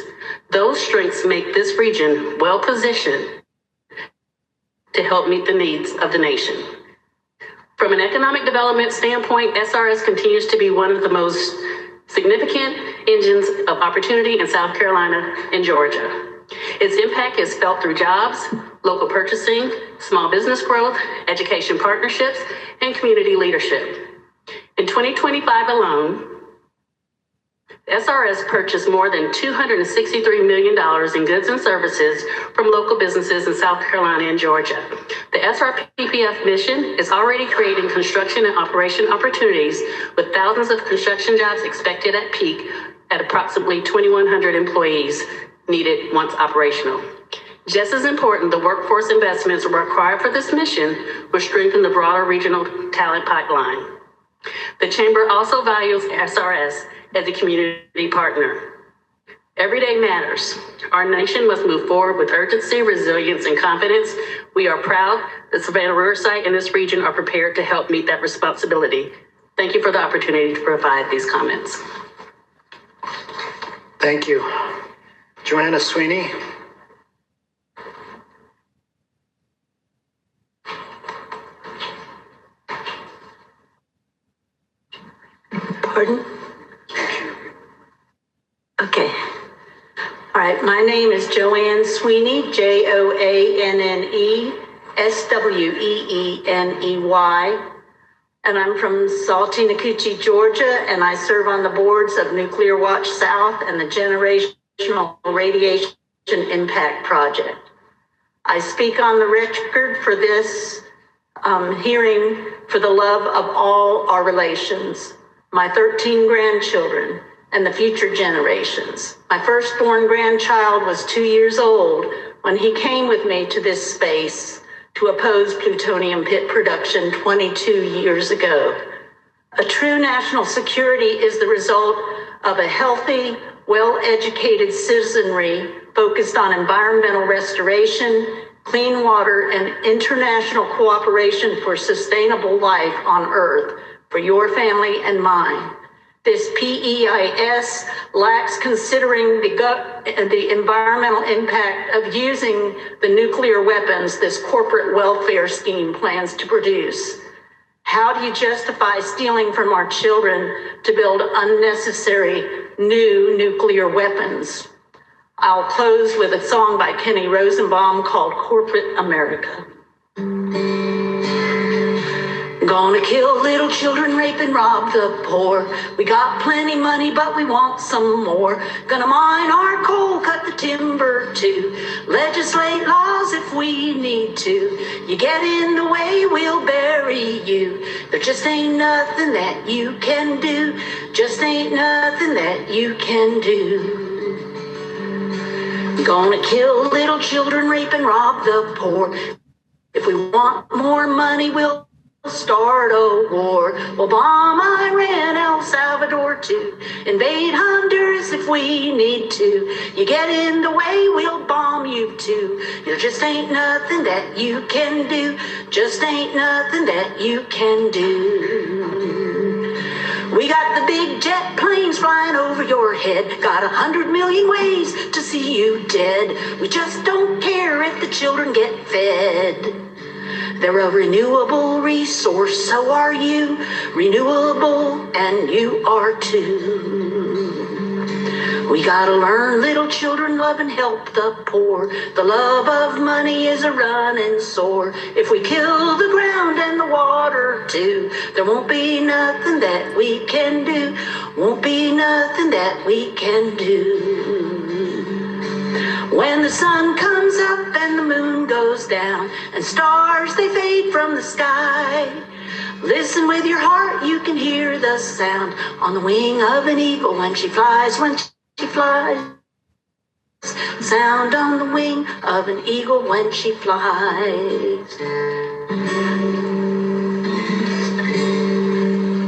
Those strengths make this region well-positioned to help meet the needs of the nation. From an economic development standpoint, SRS continues to be one of the most significant engines of opportunity in South Carolina and Georgia. Its impact is felt through jobs, local purchasing, small business growth, education partnerships, and community leadership. In 2025 alone, SRS purchased more than $263 million in goods and services from local businesses in South Carolina and Georgia. The SRPPF mission is already creating construction and operation opportunities, with thousands of construction jobs expected at peak at approximately 2,100 employees needed once operational. Just as important, the workforce investments required for this mission will strengthen the broader regional talent pipeline. The Chamber also values SRS as a community partner. Every day matters. Our nation must move forward with urgency, resilience, and confidence. We are proud that Savannah River Site and this region are prepared to help meet that responsibility. Thank you for the opportunity to provide these comments. Thank you. Joanna Sweeney. Pardon? Okay. All right, my name is Joanne Sweeney, JoanneSweeny, and I'm from Salty Nacoochee, Georgia, and I serve on the boards of Nuclear Watch South and the Generational Radiation Impact Project. I speak on the record for this hearing for the love of all our relations, my 13 grandchildren, and the future generations. My firstborn grandchild was 2 years old when he came with me to this space to oppose plutonium pit production 22 years ago. A true national security is the result of a healthy, well-educated citizenry focused on environmental restoration, clean water, and international cooperation for sustainable life on Earth for your family and mine. This PEIS lacks considering the environmental impact of using the nuclear weapons this corporate welfare scheme plans to produce. How do you justify stealing from our children to build unnecessary new nuclear weapons? I'll close with a song by Kenny Rosenbaum called Corporate America. Gonna kill little children, rape and rob the poor. We got plenty money, but we want some more. Gonna mine our coal, cut the timber too. Legislate laws if we need to. You get in the way, we'll bury you. There just ain't nothing that you can do. Just ain't nothing that you can do. Gonna kill little children, rape and rob the poor. If we want more money, we'll start a war. We'll bomb Iran, El Salvador too. Invade Honduras if we need to. You get in the way, we'll bomb you too. There just ain't nothing that you can do. Just ain't nothing that you can do. We got the big jet planes flying over your head. Got 100 million ways to see you dead. We just don't care if the children get fed. They're a renewable resource, so are you. Renewable, and you are too. We gotta learn, little children, love and help the poor. The love of money is a running sore. If we kill the ground and the water too, there won't be nothing that we can do. Won't be nothing that we can do. When the sun comes up and the moon goes down and stars they fade from the sky, listen with your heart, you can hear the sound on the wing of an eagle when she flies, when she flies. Sound on the wing of an eagle when she flies.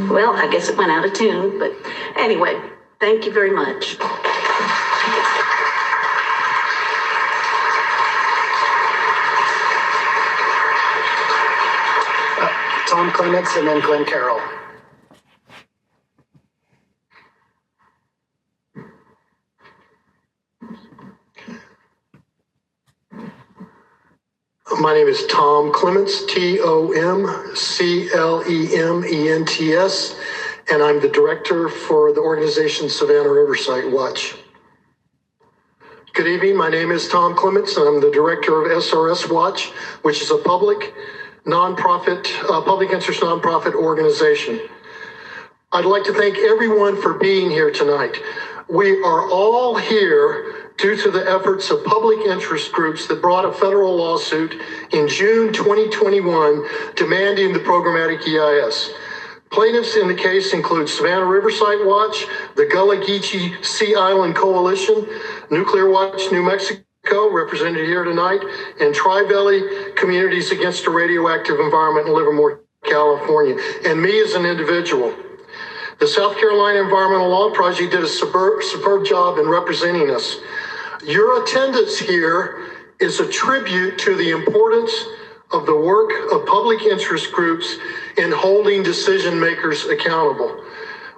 Well, I guess it went out of tune, but anyway, thank you very much. Tom Clements and then Glenn Carroll. My name is Tom Clements, TomClements, and I'm the director for the organization Savannah River Site Watch. Good evening, my name is Tom Clements, and I'm the director of SRS Watch, which is a public interest nonprofit organization. I'd like to thank everyone for being here tonight. We are all here due to the efforts of public interest groups that brought a federal lawsuit in June 2021 demanding the programmatic EIS. Plaintiffs in the case include Savannah River Site Watch, the Gullah Geechee Sea Island Coalition, Nuclear Watch New Mexico, represented here tonight, and Tri-Valley Communities Against a Radioactive Environment in Livermore, California, and me as an individual. The South Carolina Environmental Law Project did a superb job in representing us. Your attendance here is a tribute to the importance of the work of public interest groups in holding decision makers accountable.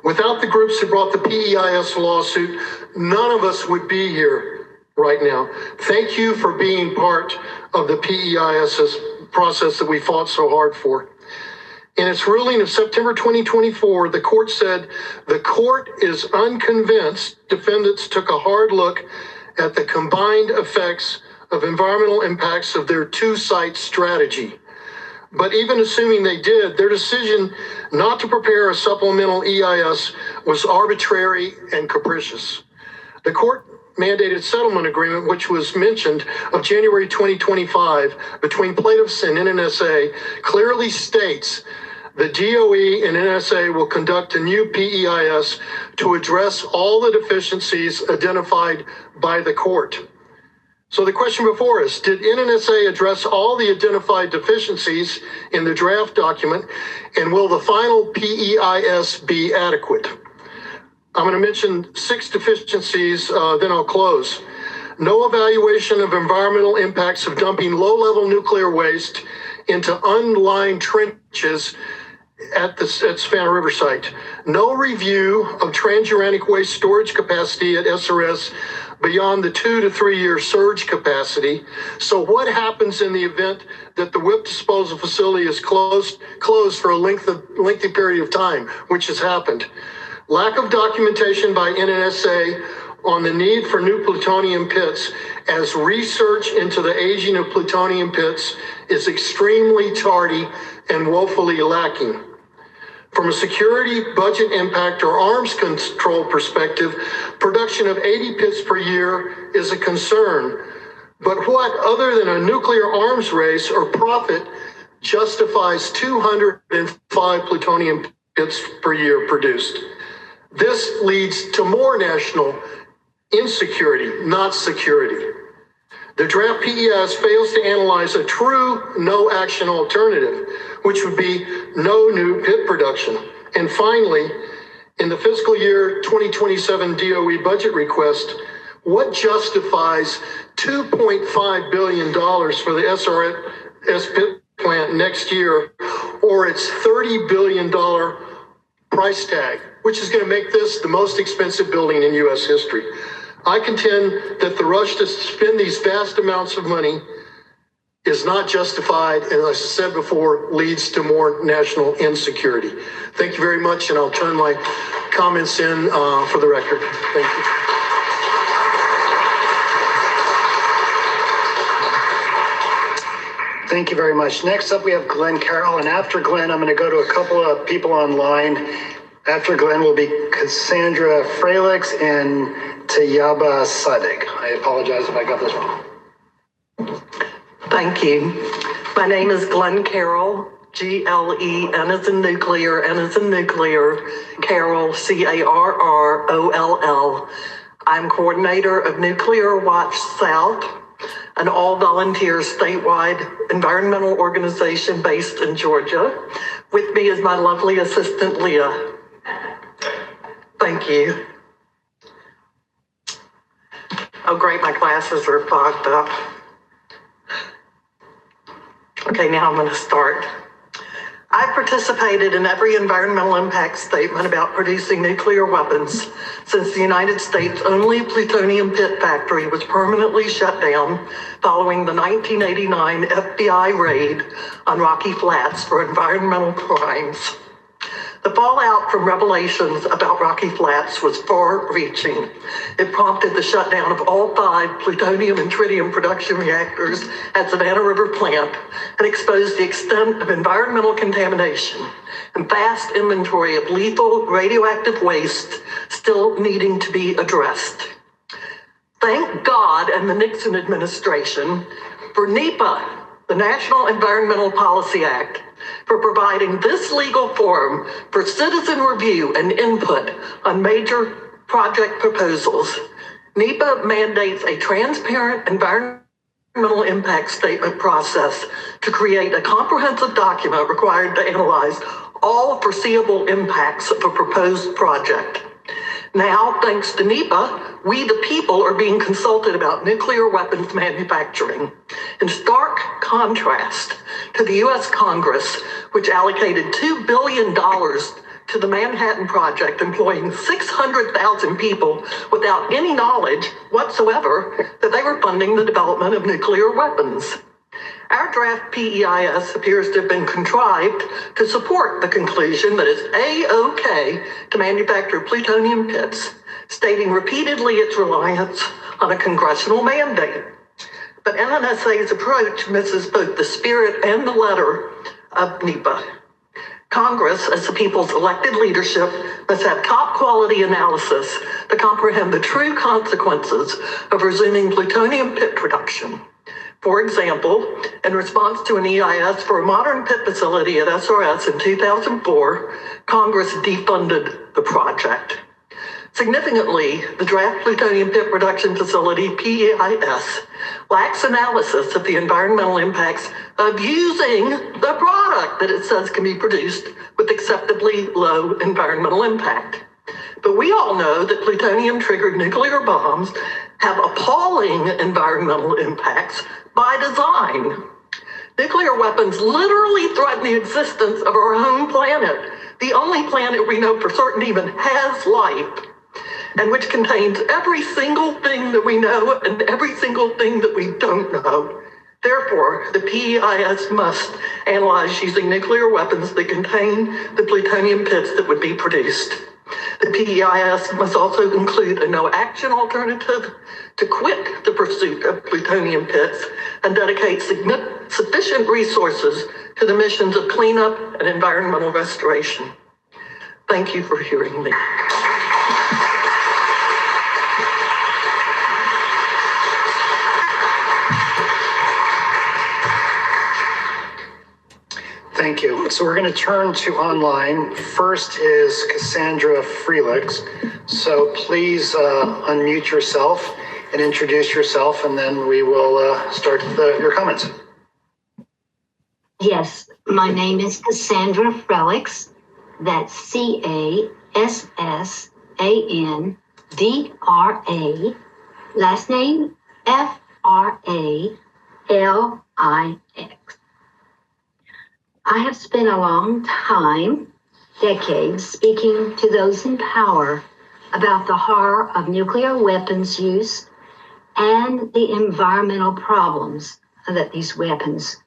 Without the groups who brought the PEIS lawsuit, none of us would be here right now. Thank you for being part of the PEIS process that we fought so hard for. In its ruling of September 2024, the court said the court is unconvinced defendants took a hard look at the combined effects of environmental impacts of their two-site strategy. But even assuming they did, their decision not to prepare a supplemental EIS was arbitrary and capricious. The court mandated settlement agreement, which was mentioned, of January 2025 between plaintiffs and NNSA, clearly states the DOE and NNSA will conduct a new PEIS to address all the deficiencies identified by the court. So the question before us, did NNSA address all the identified deficiencies in the draft document, and will the final PEIS be adequate? I'm going to mention 6 deficiencies, then I'll close. No evaluation of environmental impacts of dumping low-level nuclear waste into unlined trenches at Savannah River Site. No review of transuranic waste storage capacity at SRS beyond the 2 to 3 year surge capacity. So what happens in the event that the WIP disposal facility is closed for a lengthy period of time, which has happened? Lack of documentation by NNSA on the need for new plutonium pits, as research into the aging of plutonium pits is extremely tardy and woefully lacking. From a security, budget impact, or arms control perspective, production of 80 pits per year is a concern. But what, other than a nuclear arms race or profit, justifies 205 plutonium pits per year produced? This leads to more national insecurity, not security. The draft PEIS fails to analyze a true no-action alternative, which would be no new pit production. And finally, in the fiscal year 2027 DOE budget request, what justifies $2.5 billion for the SRS pit plant next year, or its $30 billion price tag, which is going to make this the most expensive building in U.S. history? I contend that the rush to spend these vast amounts of money is not justified, and as I said before, leads to more national insecurity. Thank you very much, and I'll turn my comments in for the record. Thank you. Thank you very much. Next up, we have Glenn Carroll, and after Glenn, I'm going to go to a couple of people online. After Glenn will be Cassandra Fralix and Tayaba Sadig. I apologize if I got this wrong. Thank you. My name is Glenn Carroll, G-L-E, N as in nuclear, N as in nuclear, Carroll, C-A-R-R-O-L-L. I'm coordinator of Nuclear Watch South, an all-volunteer statewide environmental organization based in Georgia. With me is my lovely assistant, Leah. Thank you. Oh, great, my glasses are fogged up. Okay, now I'm going to start. I've participated in every environmental impact statement about producing nuclear weapons since the United States' only plutonium pit factory was permanently shut down following the 1989 FBI raid on Rocky Flats for environmental crimes. The fallout from revelations about Rocky Flats was far-reaching. It prompted the shutdown of all 5 plutonium and tritium production reactors at Savannah River plant and exposed the extent of environmental contamination and vast inventory of lethal radioactive waste still needing to be addressed. Thank God and the Nixon administration for NEPA, the National Environmental Policy Act, for providing this legal forum for citizen review and input on major project proposals. NEPA mandates a transparent environmental impact statement process to create a comprehensive document required to analyze all foreseeable impacts of a proposed project. Now, thanks to NEPA, we the people are being consulted about nuclear weapons manufacturing. In stark contrast to the U.S. Congress, which allocated $2 billion to the Manhattan Project, employing 600,000 people without any knowledge whatsoever that they were funding the development of nuclear weapons. Our draft PEIS appears to have been contrived to support the conclusion that it's A-OK to manufacture plutonium pits, stating repeatedly its reliance on a congressional mandate. But NNSA's approach misses both the spirit and the letter of NEPA. Congress, as the people's elected leadership, must have top quality analysis to comprehend the true consequences of resuming plutonium pit production. For example, in response to an EIS for a modern pit facility at SRS in 2004, Congress defunded the project. Significantly, the draft plutonium pit production facility, PEIS, lacks analysis of the environmental impacts of using the product that it says can be produced with acceptably low environmental impact. But we all know that plutonium-triggered nuclear bombs have appalling environmental impacts by design. Nuclear weapons literally threaten the existence of our home planet, the only planet we know for certain even has life, and which contains every single thing that we know and every single thing that we don't know. Therefore, the PEIS must analyze using nuclear weapons that contain the plutonium pits that would be produced. The PEIS must also include a no-action alternative to quit the pursuit of plutonium pits and dedicate sufficient resources to the missions of cleanup and environmental restoration. Thank you for hearing me. Thank you. So we're going to turn to online. First is Cassandra Freelix. So please unmute yourself and introduce yourself, and then we will start your comments. Yes, my name is Cassandra Freelix. That's Cassandra. Last name Fralix. I have spent a long time, decades, speaking to those in power about the horror of nuclear weapons use and the environmental problems that these weapons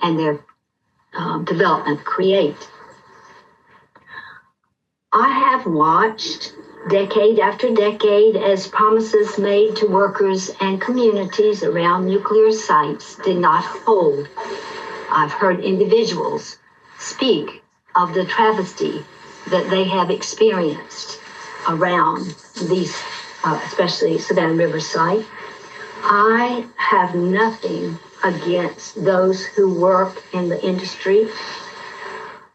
and their development create. I have watched decade after decade as promises made to workers and communities around nuclear sites did not hold. I've heard individuals speak of the travesty that they have experienced around these, especially Savannah River Site. I have nothing against those who work in the industry.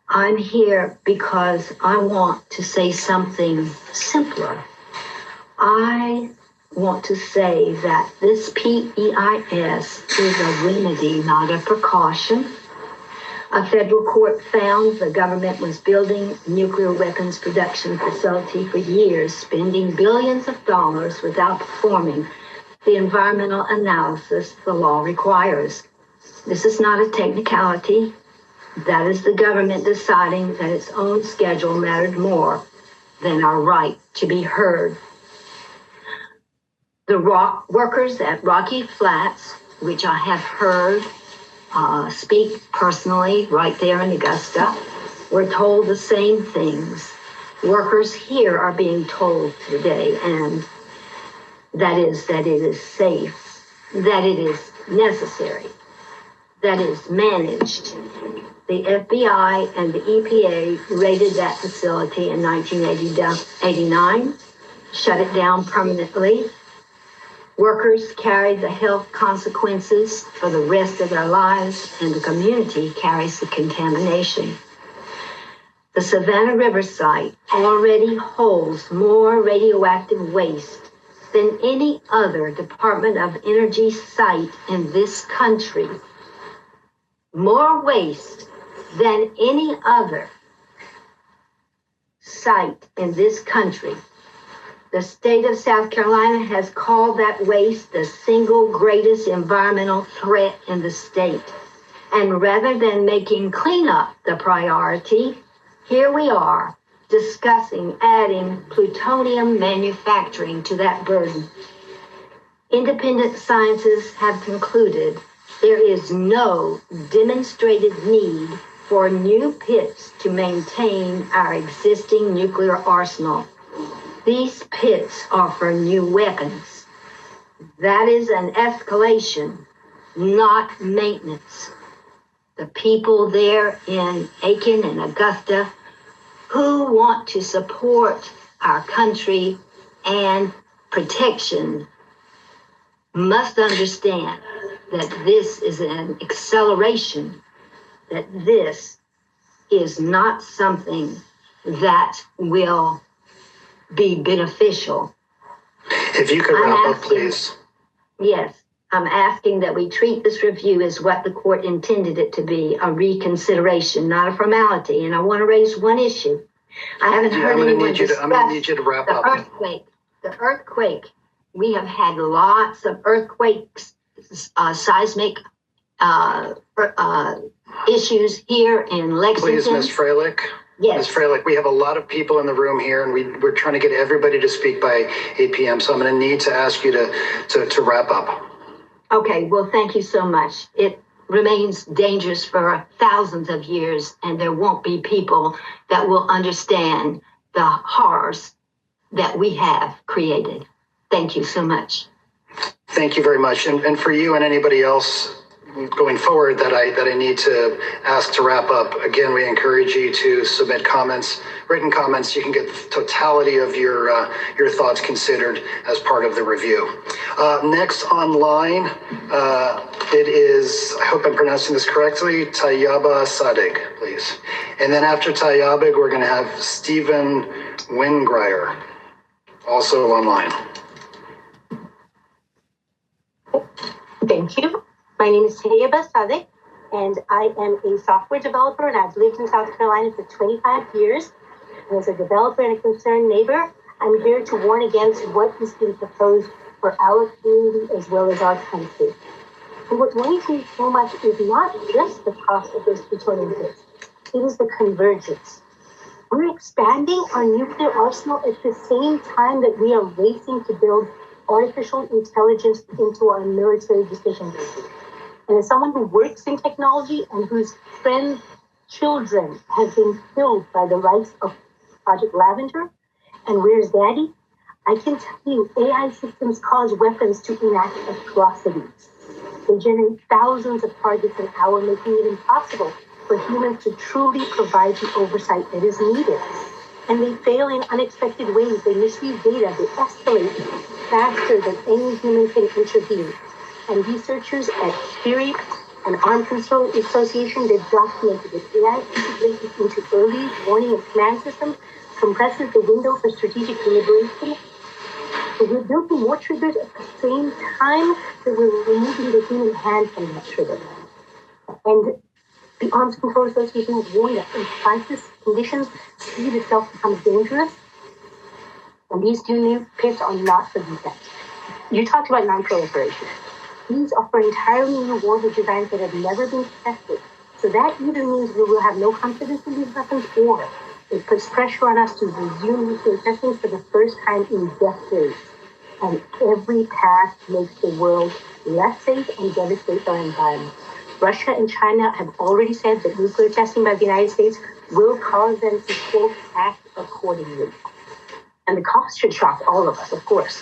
I'm here because I want to say something simpler. I want to say that this PEIS is a remedy, not a precaution. A federal court found the government was building a nuclear weapons production facility for years, spending billions of dollars without performing the environmental analysis the law requires. This is not a technicality. That is the government deciding that its own schedule mattered more than our right to be heard. The workers at Rocky Flats, which I have heard speak personally right there in Augusta, were told the same things. Workers here are being told today, and that is that it is safe, that it is necessary, that is managed. The FBI and the EPA raided that facility in 1989, shut it down permanently. Workers carried the health consequences for the rest of their lives, and the community carries the contamination. The Savannah River Site already holds more radioactive waste than any other Department of Energy site in this country. More waste than any other site in this country. The state of South Carolina has called that waste the single greatest environmental threat in the state. And rather than making cleanup the priority, here we are discussing adding plutonium manufacturing to that burden. Independent scientists have concluded there is no demonstrated need for new pits to maintain our existing nuclear arsenal. These pits are for new weapons. That is an escalation, not maintenance. The people there in Aiken and Augusta who want to support our country and protection must understand that this is an acceleration, that this is not something that will be beneficial. If you could wrap up, please. Yes, I'm asking that we treat this review as what the court intended it to be, a reconsideration, not a formality. And I want to raise one issue. I haven't heard I'm anyone gonna discuss need you to wrap the up. earthquake. The earthquake. We have had lots of earthquakes, seismic issues here in Lexington. Please, Ms. Freilich. Yes. Ms. Freilich, we have a lot of people in the room here, and we're trying to get everybody to speak by 8 p.m. So I'm going to need to ask you to wrap up. Okay. Well, thank you so much. It remains dangerous for thousands of years, and there won't be people that will understand the horrors that we have created. Thank you so much. Thank you very much. And for you and anybody else going forward that I need to ask to wrap up, again, we encourage you to submit comments, written comments. You can get the totality of your thoughts considered as part of the review. Next online, it is, I hope I'm pronouncing this correctly, Tayyaba Sadig, please. And then after Tayyabig, we're going to have Stephen Wingreier, also online. Thank you. My name is Tayyaba Sadik, and I am a software developer, and I've lived in South Carolina for 25 years. And as a developer and a concerned neighbor, I'm here to warn against what is being proposed for our community as well as our country. And what worries me so much is not just the cost of those plutonium hits, it is the convergence. We're expanding our nuclear arsenal at the same time that we are racing to build artificial intelligence into our military decision making. And as someone who works in technology and whose friends' children have been killed by the likes of Project Lavender and Where's Daddy, I can tell you AI systems cause weapons to enact atrocities. They generate thousands of targets an hour, making it impossible for humans to truly provide the oversight that is needed. And they fail in unexpected ways. They misuse data. They escalate faster than any human can intervene. And researchers at PEIS and Armed Control Association, they've documented that AI integrated into early warning and command systems compresses the window for strategic deliberation. So we're building more triggers at the same time that we're removing the human hand from that trigger. And the Arms Control Association has warned that in crisis conditions, speed itself becomes dangerous. And these two new pits are not for defense. You talked about non-proliferation. These are for entirely new warhead designs that have never been tested. So that either means we will have no confidence in these weapons, or it puts pressure on us to resume nuclear testing for the first time in decades. And every path makes the world less safe and devastates our environment. Russia and China have already said that nuclear testing by the United States will cause them to, quote, act accordingly. And the cost should shock all of us, of course.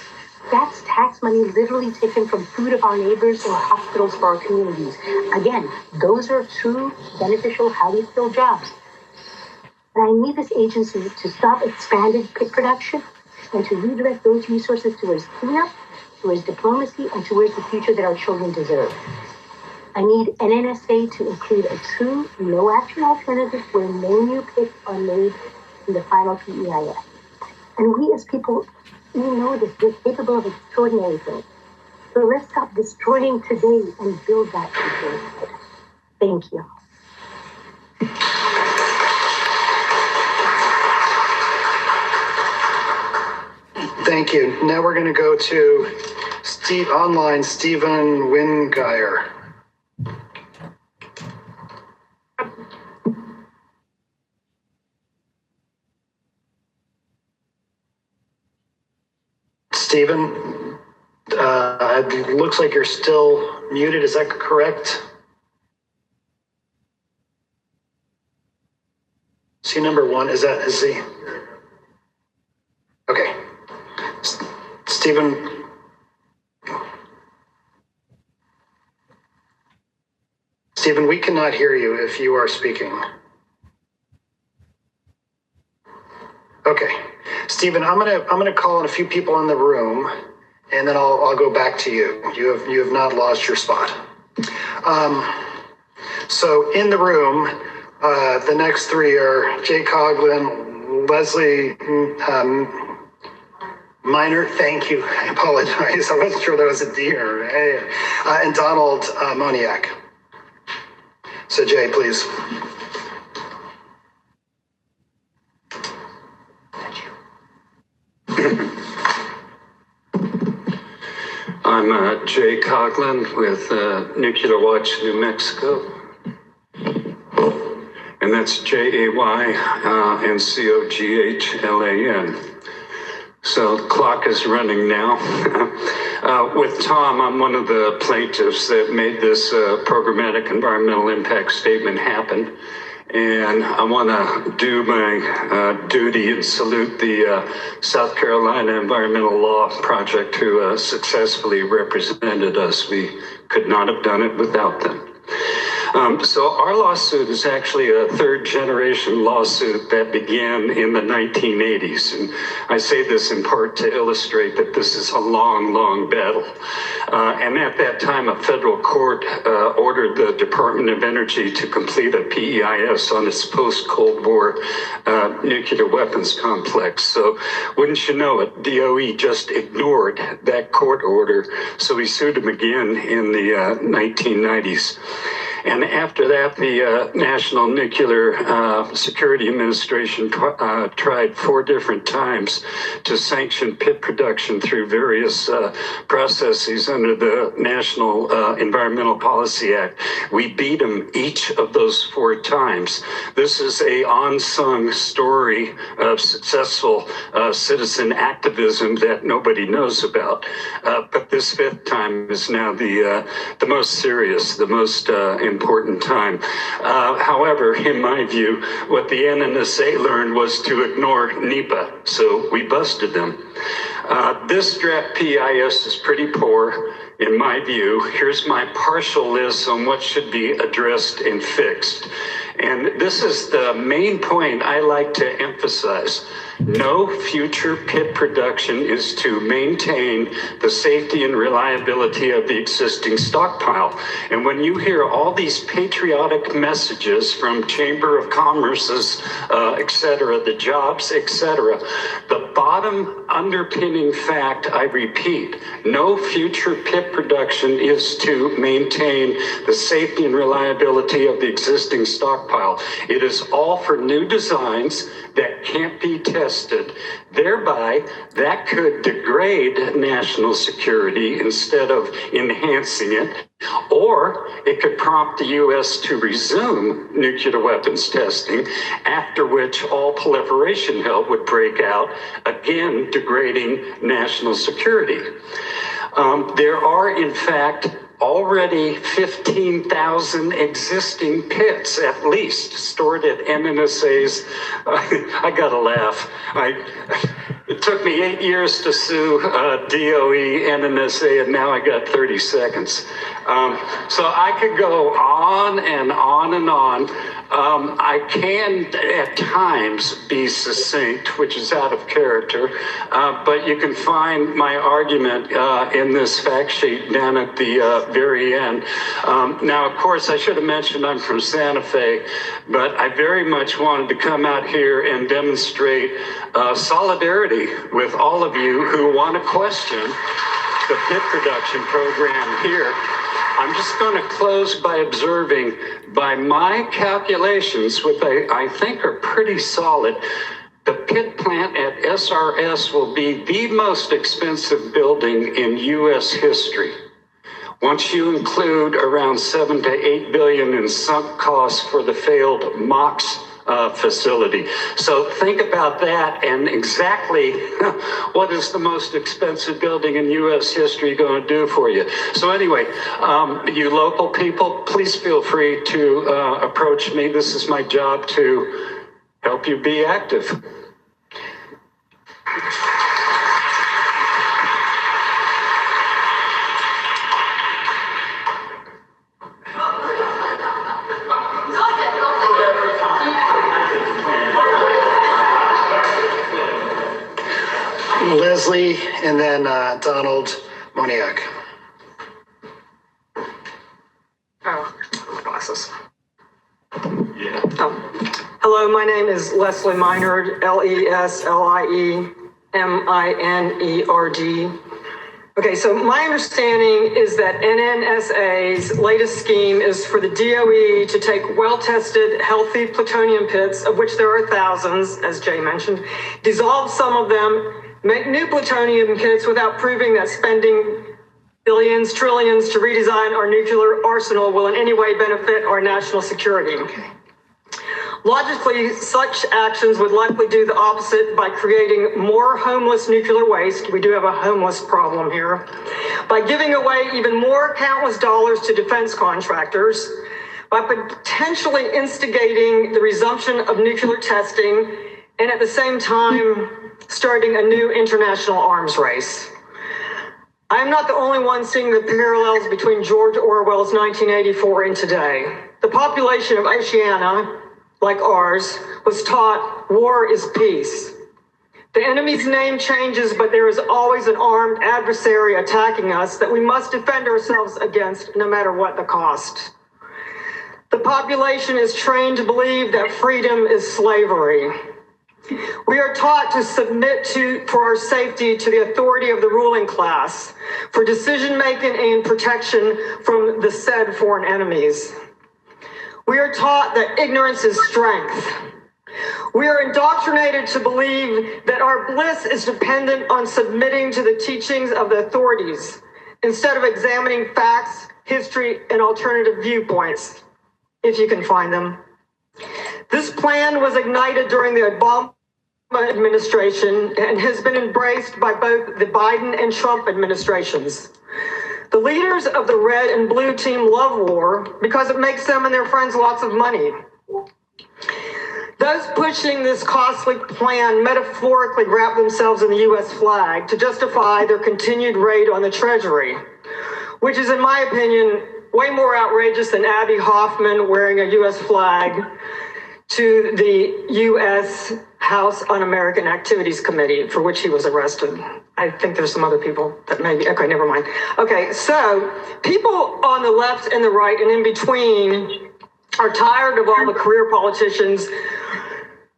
That's tax money literally taken from food of our neighbors or hospitals for our communities. Again, those are true, beneficial, highly skilled jobs. And I need this agency to stop expanded pit production and to redirect those resources towards cleanup, towards diplomacy, and towards the future that our children deserve. I need NNSA to include a true no-action alternative where no new pits are made in the final PEIS. And we as people, we know that we're capable of extraordinary things. So let's stop destroying today and build that future. Thank you. Thank you. Now we're going to go to Stephen Wingreier. Stephen, it looks like you're still muted. Is that correct? See number one, is he? Okay. Stephen. Stephen, we cannot hear you if you are speaking. Okay. Stephen, I'm gonna call on a few people in the room, and then I'll go back to you. You have not lost your spot. So in the room, the next three are Jay Coughlin, Leslie Minor. Thank you. I apologize. I wasn't sure that was a D or an A. And Donald Moniak. So Jay, please. I'm Jay Coughlin with Nuclear Watch New Mexico. And that's JAYNCOGHLAN. So the clock is running now. With Tom, I'm one of the plaintiffs that made this programmatic environmental impact statement happen. And I want to do my duty and salute the South Carolina Environmental Law Project who successfully represented us. We could not have done it without them. So our lawsuit is actually a third generation lawsuit that began in the 1980s. And I say this in part to illustrate that this is a long, long battle. And at that time, a federal court ordered the Department of Energy to complete a PEIS on its post-Cold War nuclear weapons complex. So wouldn't you know it, DOE just ignored that court order. So we sued them again in the 1990s. And after that, the National Nuclear Security Administration tried 4 different times to sanction pit production through various processes under the National Environmental Policy Act. We beat them each of those 4 times. This is a unsung story of successful citizen activism that nobody knows about. But this 5th time is now the most serious, the most important time. However, in my view, what the NNSA learned was to ignore NEPA, so we busted them. This draft PEIS is pretty poor, in my view. Here's my partial list on what should be addressed and fixed. And this is the main point I like to emphasize. No future pit production is to maintain the safety and reliability of the existing stockpile. And when you hear all these patriotic messages from Chamber of Commerce's, et cetera, the jobs, et cetera, the bottom underpinning fact, I repeat, no future pit production is to maintain the safety and reliability of the existing stockpile. It is all for new designs that can't be tested. Thereby, that could degrade national security instead of enhancing it, or it could prompt the U.S. to resume nuclear weapons testing, after which all proliferation hell would break out, again degrading national security. There are, in fact, already 15,000 existing pits, at least, stored at NNSA's. I gotta laugh. It took me 8 years to sue DOE, NNSA, and now I got 30 seconds. So I could go on and on and on. I can at times be succinct, which is out of character, but you can find my argument in this fact sheet down at the very end. Now, of course, I should have mentioned I'm from Santa Fe, but I very much wanted to come out here and demonstrate solidarity with all of you who want to question the pit production program here. I'm just going to close by observing, by my calculations, which I think are pretty solid, the pit plant at SRS will be the most expensive building in U.S. history. Once you include around $7 to $8 billion in sunk costs for the failed MOX facility. So think about that and exactly what is the most expensive building in U.S. history going to do for you. So anyway, you local people, please feel free to approach me. This is my job to help you be active. Leslie, and then Donald Moniak. Oh, my glasses. Oh. Hello, my name is Leslie Minard, Leslie-Minerd. Okay, so my understanding is that NNSA's latest scheme is for the DOE to take well-tested, healthy plutonium pits, of which there are thousands, as Jay mentioned, dissolve some of them, make new plutonium kits without proving that spending billions, trillions to redesign our nuclear arsenal will in any way benefit our national security. Logically, such actions would likely do the opposite by creating more homeless nuclear waste. We do have a homeless problem here. By giving away even more countless dollars to defense contractors, by potentially instigating the resumption of nuclear testing, and at the same time, starting a new international arms race. I am not the only one seeing the parallels between George Orwell's 1984 and today. The population of Oceania, like ours, was taught war is peace. The enemy's name changes, but there is always an armed adversary attacking us that we must defend ourselves against no matter what the cost. The population is trained to believe that freedom is slavery. We are taught to submit for our safety to the authority of the ruling class, for decision-making and protection from the said foreign enemies. We are taught that ignorance is strength. We are indoctrinated to believe that our bliss is dependent on submitting to the teachings of the authorities, instead of examining facts, history, and alternative viewpoints, if you can find them. This plan was ignited during the Obama administration and has been embraced by both the Biden and Trump administrations. The leaders of the red and blue team love war because it makes them and their friends lots of money. Those pushing this costly plan metaphorically wrap themselves in the U.S. flag to justify their continued raid on the Treasury, which is, in my opinion, way more outrageous than Abby Hoffman wearing a U.S. flag to the U.S. House Un-American Activities Committee, for which he was arrested. I think there's some other people that maybe, okay, never mind. Okay, so people on the left and the right and in between are tired of all the career politicians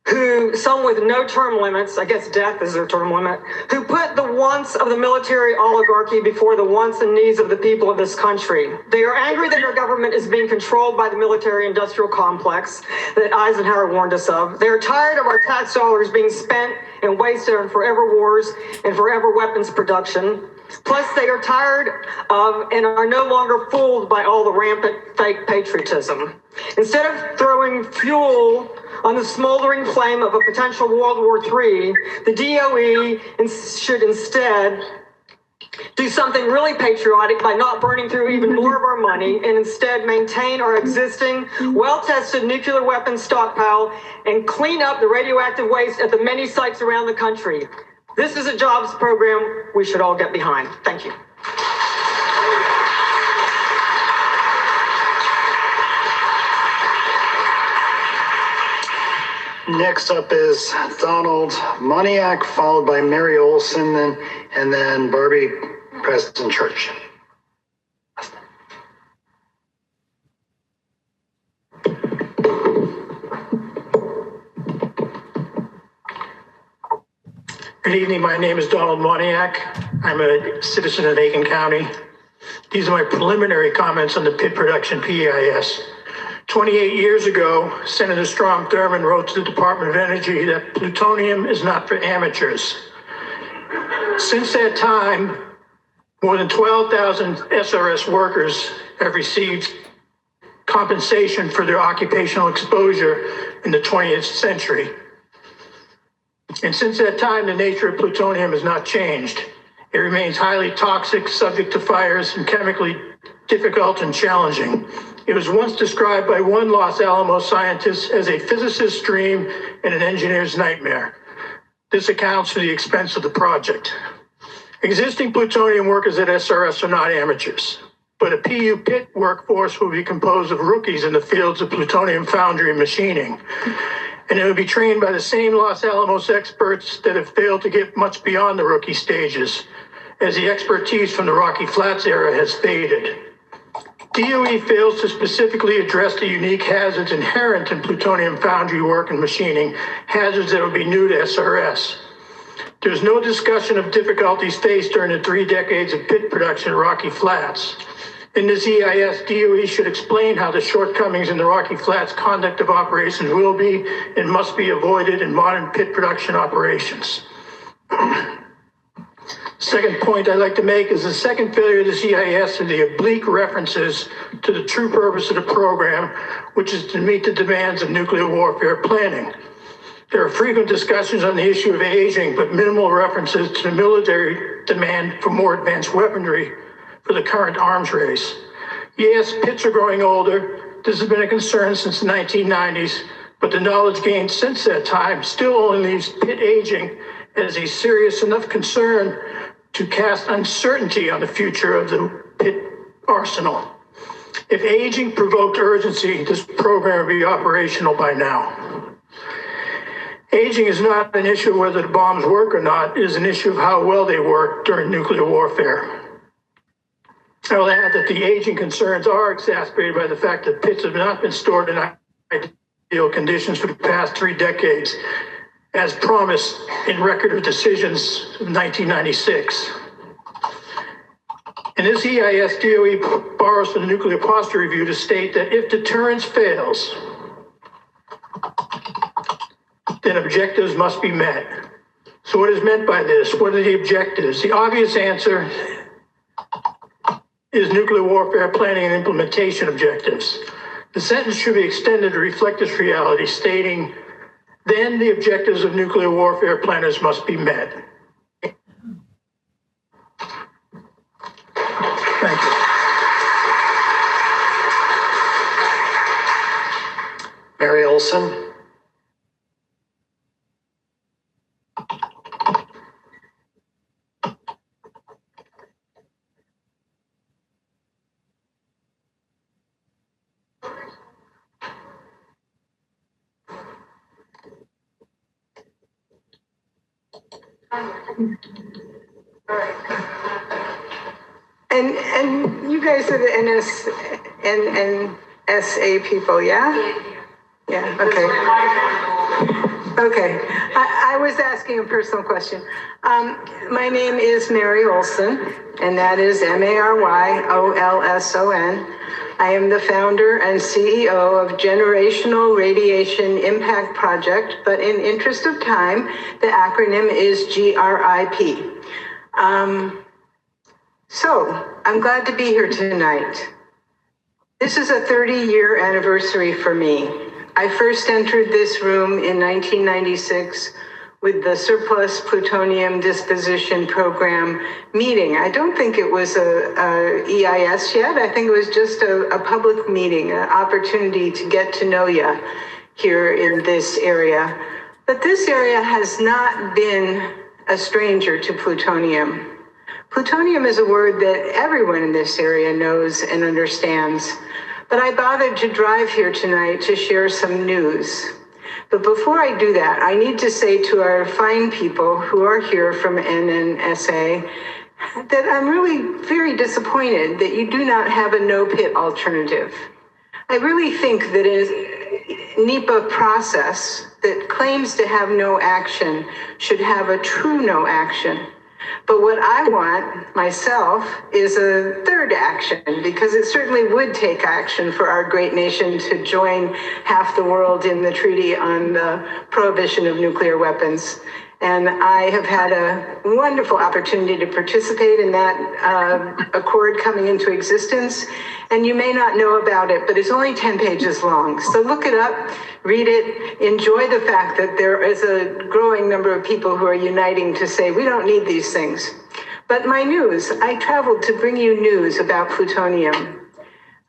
who, some with no term limits, I guess death is their term limit, who put the wants of the military oligarchy before the wants and needs of the people of this country. They are angry that our government is being controlled by the military-industrial complex that Eisenhower warned us of. They are tired of our tax dollars being spent and wasted on forever wars and forever weapons production. Plus, they are tired of and are no longer fooled by all the rampant fake patriotism. Instead of throwing fuel on the smoldering flame of a potential World War III, the DOE should instead do something really patriotic by not burning through even more of our money and instead maintain our existing well-tested nuclear weapons stockpile and clean up the radioactive waste at the many sites around the country. This is a jobs program we should all get behind. Thank you. Next up is Donald Moniak, followed by Mary Olson, and then Barbie Preston Church. Good evening. My name is Donald Moniak. I'm a citizen of Aiken County. These are my preliminary comments on the pit production PEIS. 28 years ago, Senator Strom Thurmond wrote to the Department of Energy that plutonium is not for amateurs. Since that time, more than 12,000 SRS workers have received compensation for their occupational exposure in the 20th century. And since that time, the nature of plutonium has not changed. It remains highly toxic, subject to fires, and chemically difficult and challenging. It was once described by one Los Alamos scientist as a physicist's dream and an engineer's nightmare. This accounts for the expense of the project. Existing plutonium workers at SRS are not amateurs, but a PU pit workforce will be composed of rookies in the fields of plutonium foundry and machining. And it will be trained by the same Los Alamos experts that have failed to get much beyond the rookie stages, as the expertise from the Rocky Flats era has faded. DOE fails to specifically address the unique hazards inherent in plutonium foundry work and machining, hazards that would be new to SRS. There's no discussion of difficulties faced during the 3 decades of pit production at Rocky Flats. In this EIS, DOE should explain how the shortcomings in the Rocky Flats conduct of operations will be and must be avoided in modern pit production operations. Second point I'd like to make is the second failure of the CIS are the oblique references to the true purpose of the program, which is to meet the demands of nuclear warfare planning. There are frequent discussions on the issue of aging, but minimal references to the military demand for more advanced weaponry for the current arms race. Yes, pits are growing older. This has been a concern since the 1990s, but the knowledge gained since that time still only leaves pit aging as a serious enough concern to cast uncertainty on the future of the pit arsenal. If aging provoked urgency, this program would be operational by now. Aging is not an issue of whether the bombs work or not, it is an issue of how well they work during nuclear warfare. I will add that the aging concerns are exacerbated by the fact that pits have not been stored in ideal conditions for the past 3 decades, as promised in Record of Decisions of 1996. And this EIS DOE borrows from the Nuclear Posture Review to state that if deterrence fails, then objectives must be met. So what is meant by this? What are the objectives? The obvious answer is nuclear warfare planning and implementation objectives. The sentence should be extended to reflect this reality, stating, then the objectives of nuclear warfare planners must be met. Thank you. Mary Olson. And you guys are the NNSA people, yeah? Yeah, okay. Okay, I was asking a personal question. My name is Mary Olson, and that is MaryOlson. I am the founder and CEO of Generational Radiation Impact Project, but in interest of time, the acronym is GRIP. So I'm glad to be here tonight. This is a 30-year anniversary for me. I first entered this room in 1996 with the Surplus Plutonium Disposition Program meeting. I don't think it was a EIS yet. I think it was just a public meeting, an opportunity to get to know you here in this area. But this area has not been a stranger to plutonium. Plutonium is a word that everyone in this area knows and understands. But I bothered to drive here tonight to share some news. But before I do that, I need to say to our fine people who are here from NNSA that I'm really very disappointed that you do not have a no-pit alternative. I really think that a NEPA process that claims to have no action should have a true no action. But what I want myself is a third action, because it certainly would take action for our great nation to join half the world in the Treaty on the Prohibition of Nuclear Weapons. And I have had a wonderful opportunity to participate in that accord coming into existence. And you may not know about it, but it's only 10 pages long. So look it up, read it, enjoy the fact that there is a growing number of people who are uniting to say, we don't need these things. But my news, I traveled to bring you news about plutonium.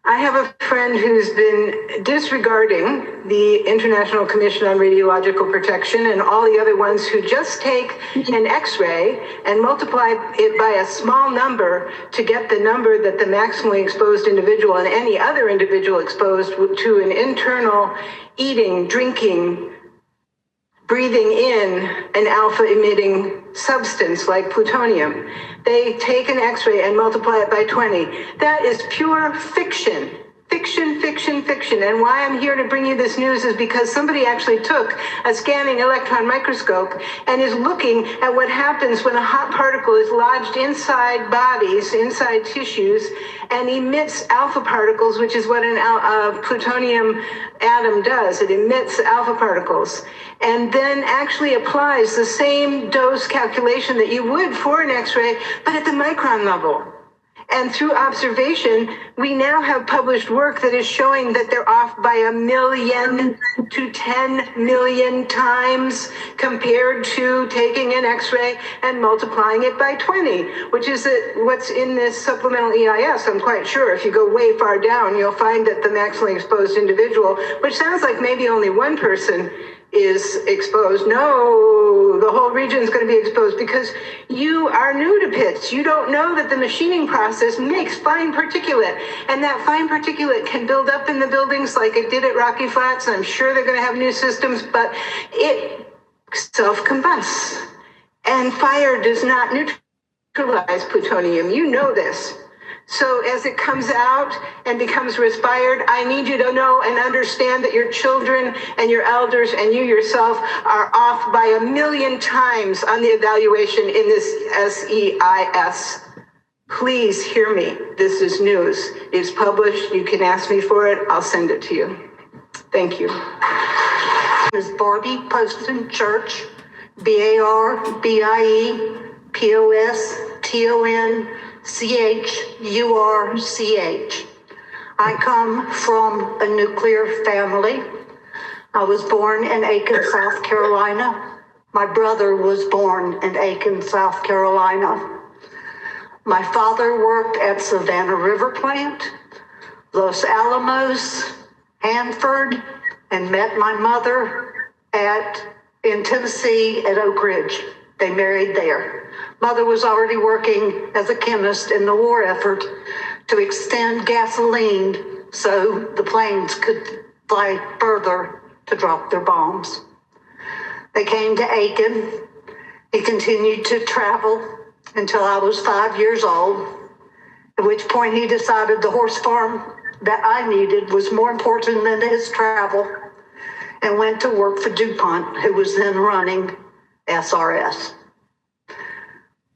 I have a friend who's been disregarding the International Commission on Radiological Protection and all the other ones who just take an X-ray and multiply it by a small number to get the number that the maximally exposed individual and any other individual exposed to an internal eating, drinking, breathing in an alpha-emitting substance like plutonium. They take an X-ray and multiply it by 20. That is pure fiction. Fiction, fiction, fiction. And why I'm here to bring you this news is because somebody actually took a scanning electron microscope and is looking at what happens when a hot particle is lodged inside bodies, inside tissues, and emits alpha particles, which is what a plutonium atom does. It emits alpha particles, and then actually applies the same dose calculation that you would for an X-ray, but at the micron level. And through observation, we now have published work that is showing that they're off by 1 million to 10 million times compared to taking an X-ray and multiplying it by 20, which is what's in this supplemental EIS. I'm quite sure if you go way far down, you'll find that the maximally exposed individual, which sounds like maybe only one person is exposed. No, the whole region is going to be exposed because you are new to pits. You don't know that the machining process makes fine particulate, and that fine particulate can build up in the buildings like it did at Rocky Flats. I'm sure they're going to have new systems, but it self-combusts, and fire does not neutralize plutonium. You know this. So as it comes out and becomes respired, I need you to know and understand that your children and your elders and you yourself are off by 1 million times on the evaluation in this SEIS. Please hear me. This is news. It's published. You can ask me for it. I'll send it to you. Thank you. Is Barbie Poston Church, BARBIEPOSTONCHURCH. I come from a nuclear family. I was born in Aiken, South Carolina. My brother was born in Aiken, South Carolina. My father worked at Savannah River Plant, Los Alamos, Hanford, and met my mother in Tennessee at Oak Ridge. They married there. Mother was already working as a chemist in the war effort to extend gasoline so the planes could fly further to drop their bombs. They came to Aiken. He continued to travel until I was 5 years old, at which point he decided the horse farm that I needed was more important than his travel, and went to work for DuPont, who was then running SRS.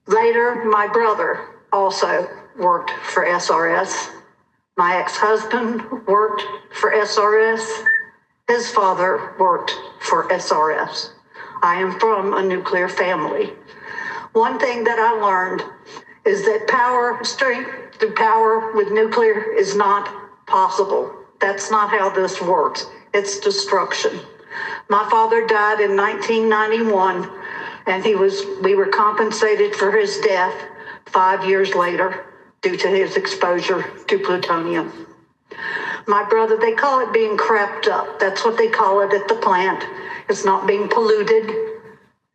Later, my brother also worked for SRS. My ex-husband worked for SRS. His father worked for SRS. I am from a nuclear family. One thing that I learned is that strength through power with nuclear is not possible. That's not how this works. It's destruction. My father died in 1991, and we were compensated for his death 5 years later due to his exposure to plutonium. My brother, they call it being crapped up. That's what they call it at the plant. It's not being polluted.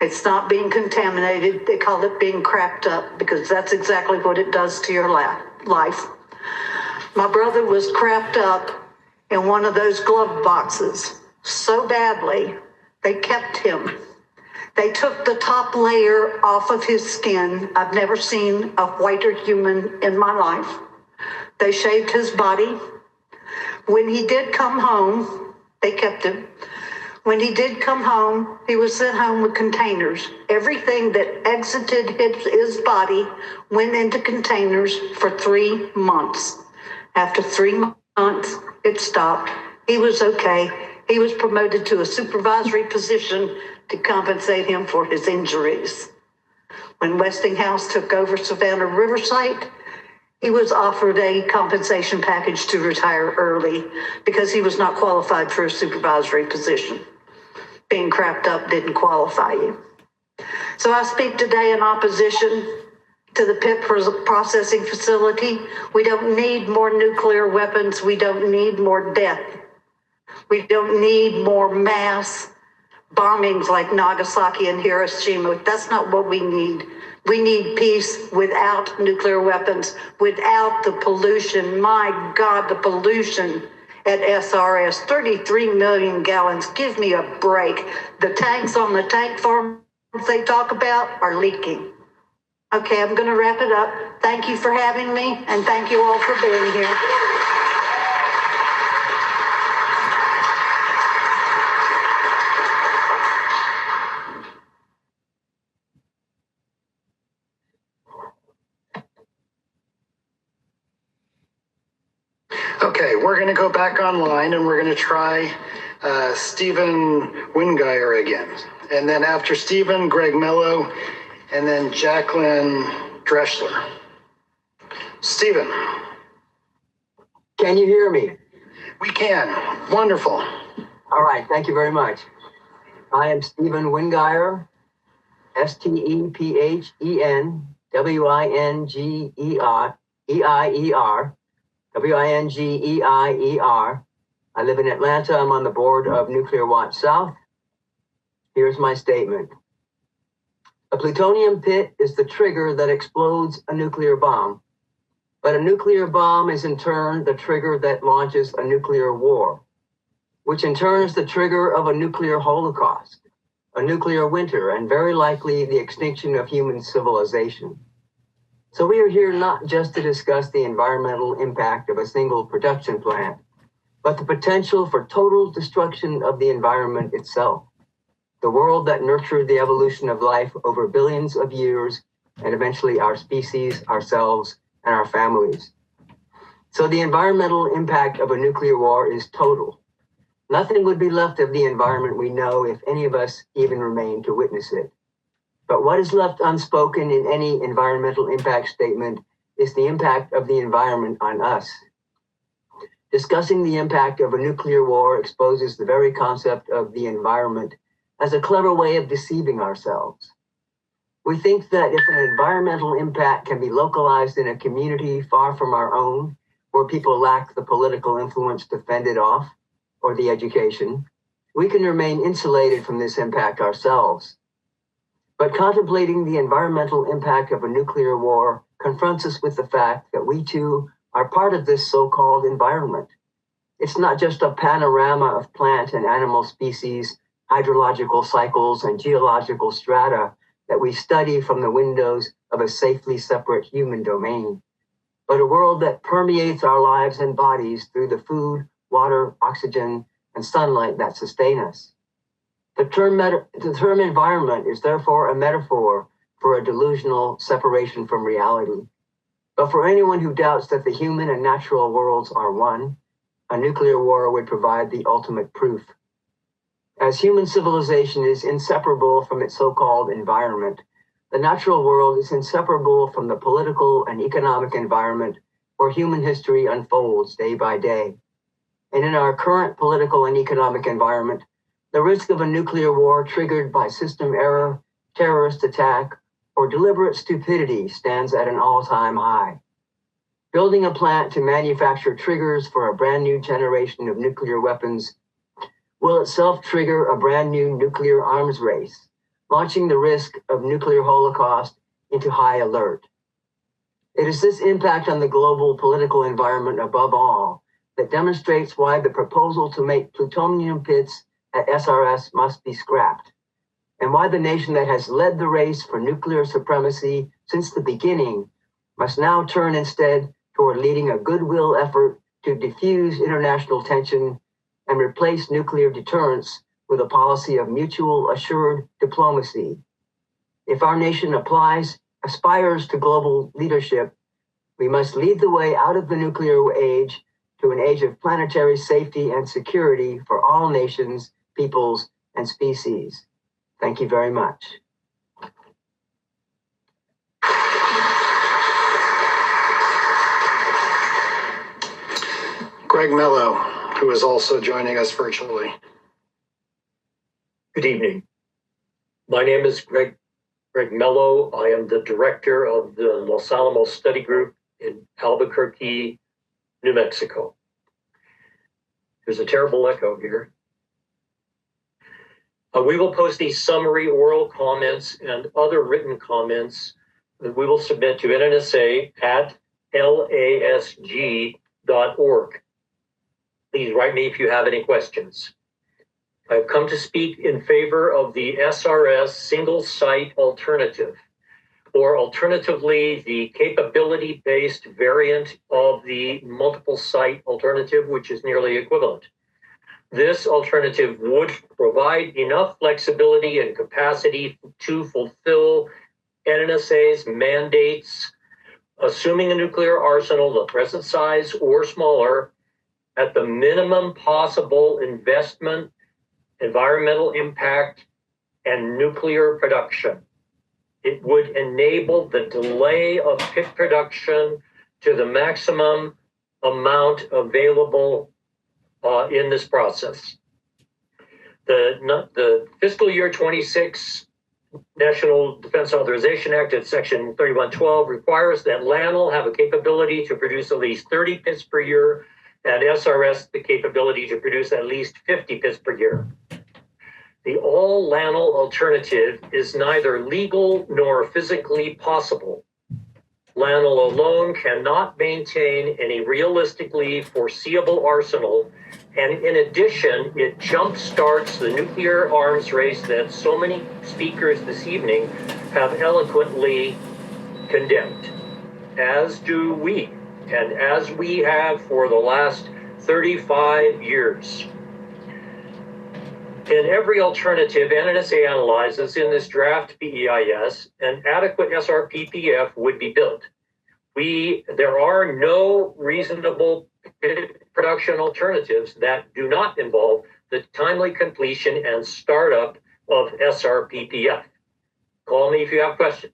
It's not being contaminated. They call it being crapped up because that's exactly what it does to your life. My brother was crapped up in one of those glove boxes so badly, they kept him. They took the top layer off of his skin. I've never seen a whiter human in my life. They shaved his body. When he did come home, they kept him. When he did come home, he was sent home with containers. Everything that exited his body went into containers for 3 months. After 3 months, it stopped. He was okay. He was promoted to a supervisory position to compensate him for his injuries. When Westinghouse took over Savannah River Site, he was offered a compensation package to retire early because he was not qualified for a supervisory position. Being crapped up didn't qualify you. So I speak today in opposition to the pit processing facility. We don't need more nuclear weapons. We don't need more death. We don't need more mass bombings like Nagasaki and Hiroshima. That's not what we need. We need peace without nuclear weapons, without the pollution. My God, the pollution at SRS, 33 million gallons. Give me a break. The tanks on the tank farms they talk about are leaking. Okay, I'm going to wrap it up. Thank you for having me, and thank you all for being here. Okay, we're going to go back online and we're going to try Stephen Wingeier again. And then after Stephen, Greg Mello, and then Jacqueline Dreschler. Stephen. Can you hear me? We can. Wonderful. All right, thank you very much. I am Stephen Wingeier, STEPHEN WINGEIER, WINGEIER. I live in Atlanta. I'm on the board of Nuclear Watch South. Here's my statement. A plutonium pit is the trigger that explodes a nuclear bomb. But a nuclear bomb is in turn the trigger that launches a nuclear war, which in turn is the trigger of a nuclear holocaust, a nuclear winter, and very likely the extinction of human civilization. So we are here not just to discuss the environmental impact of a single production plant, but the potential for total destruction of the environment itself, the world that nurtured the evolution of life over billions of years, and eventually our species, ourselves, and our families. So the environmental impact of a nuclear war is total. Nothing would be left of the environment we know if any of us even remain to witness it. But what is left unspoken in any environmental impact statement is the impact of the environment on us. Discussing the impact of a nuclear war exposes the very concept of the environment as a clever way of deceiving ourselves. We think that if an environmental impact can be localized in a community far from our own, where people lack the political influence to fend it off, or the education, we can remain insulated from this impact ourselves. But contemplating the environmental impact of a nuclear war confronts us with the fact that we too are part of this so-called environment. It's not just a panorama of plant and animal species, hydrological cycles, and geological strata that we study from the windows of a safely separate human domain, but a world that permeates our lives and bodies through the food, water, oxygen, and sunlight that sustain us. The term environment is therefore a metaphor for a delusional separation from reality. But for anyone who doubts that the human and natural worlds are one, a nuclear war would provide the ultimate proof. As human civilization is inseparable from its so-called environment, the natural world is inseparable from the political and economic environment where human history unfolds day by day. And in our current political and economic environment, the risk of a nuclear war triggered by system error, terrorist attack, or deliberate stupidity stands at an all-time high. Building a plant to manufacture triggers for a brand new generation of nuclear weapons will itself trigger a brand new nuclear arms race, launching the risk of nuclear holocaust into high alert. It is this impact on the global political environment above all that demonstrates why the proposal to make plutonium pits at SRS must be scrapped, and why the nation that has led the race for nuclear supremacy since the beginning must now turn instead toward leading a goodwill effort to diffuse international tension and replace nuclear deterrence with a policy of mutual assured diplomacy. If our nation aspires to global leadership, we must lead the way out of the nuclear age to an age of planetary safety and security for all nations, peoples, and species. Thank you very much. Greg Mello, who is also joining us virtually. Good evening. My name is Greg Mello. I am the director of the Los Alamos Study Group in Albuquerque, New Mexico. There's a terrible echo here. We will post these summary oral comments and other written comments that we will submit to NNSA at lasg.org. Please write me if you have any questions. I've come to speak in favor of the SRS single site alternative, or alternatively, the capability-based variant of the multiple site alternative, which is nearly equivalent. This alternative would provide enough flexibility and capacity to fulfill NNSA's mandates, assuming a nuclear arsenal the present size or smaller, at the minimum possible investment, environmental impact, and nuclear production. It would enable the delay of pit production to the maximum amount available in this process. The fiscal year 26 National Defense Authorization Act at Section 3112 requires that LANL have a capability to produce at least 30 pits per year, and SRS the capability to produce at least 50 pits per year. The all LANL alternative is neither legal nor physically possible. LANL alone cannot maintain any realistically foreseeable arsenal, and in addition, it jumpstarts the nuclear arms race that so many speakers this evening have eloquently condemned, as do we, and as we have for the last 35 years. In every alternative NNSA analyzes in this draft PEIS, an adequate SRPPF would be built. There are no reasonable production alternatives that do not involve the timely completion and startup of SRPPF. Call me if you have questions.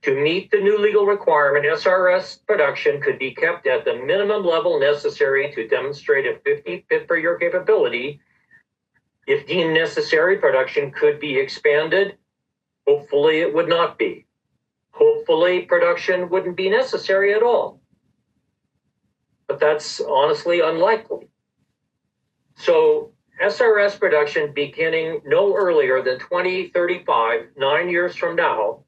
To meet the new legal requirement, SRS production could be kept at the minimum level necessary to demonstrate a 50 pit per year capability. If deemed necessary, production could be expanded. Hopefully it would not be. Hopefully production wouldn't be necessary at all. But that's honestly unlikely. So SRS production beginning no earlier than 2035, 9 years from now,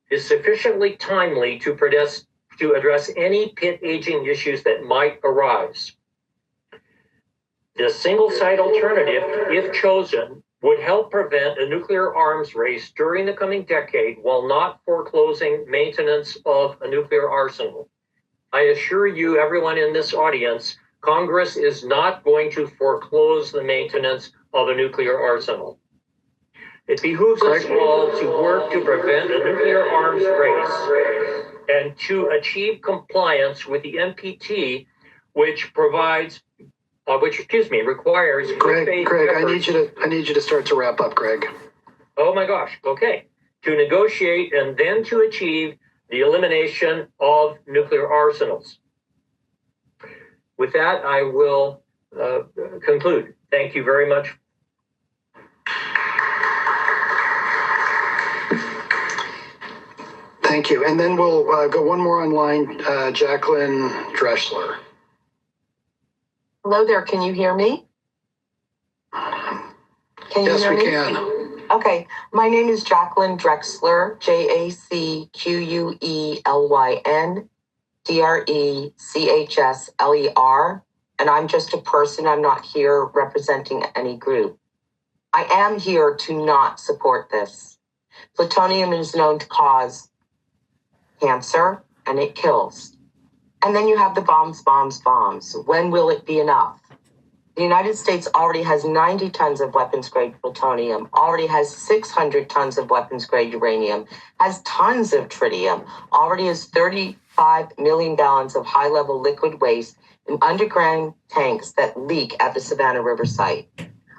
is sufficiently timely to address any pit aging issues that might arise. The single site alternative, if chosen, would help prevent a nuclear arms race during the coming decade while not foreclosing maintenance of a nuclear arsenal. I assure you, everyone in this audience, Congress is not going to foreclose the maintenance of a nuclear arsenal. It behooves us all to work to prevent a nuclear arms race and to achieve compliance with the NPT, which requires Greg, I need you to start to wrap up, Greg. Oh my gosh, okay. To negotiate and then to achieve the elimination of nuclear arsenals. With that, I will conclude. Thank you very much. Thank you. And then we'll go one more online, Jacqueline Dressler. Hello there, can you hear me? Yes, we can. Okay, my name is Jacqueline Drexler, JACQUELYN DRECHSLER, and I'm just a person. I'm not here representing any group. I am here to not support this. Plutonium is known to cause cancer, and it kills. And then you have the bombs. When will it be enough? The United States already has 90 tons of weapons-grade plutonium, already has 600 tons of weapons-grade uranium, has tons of tritium, already has 35 million gallons of high-level liquid waste in underground tanks that leak at the Savannah River Site.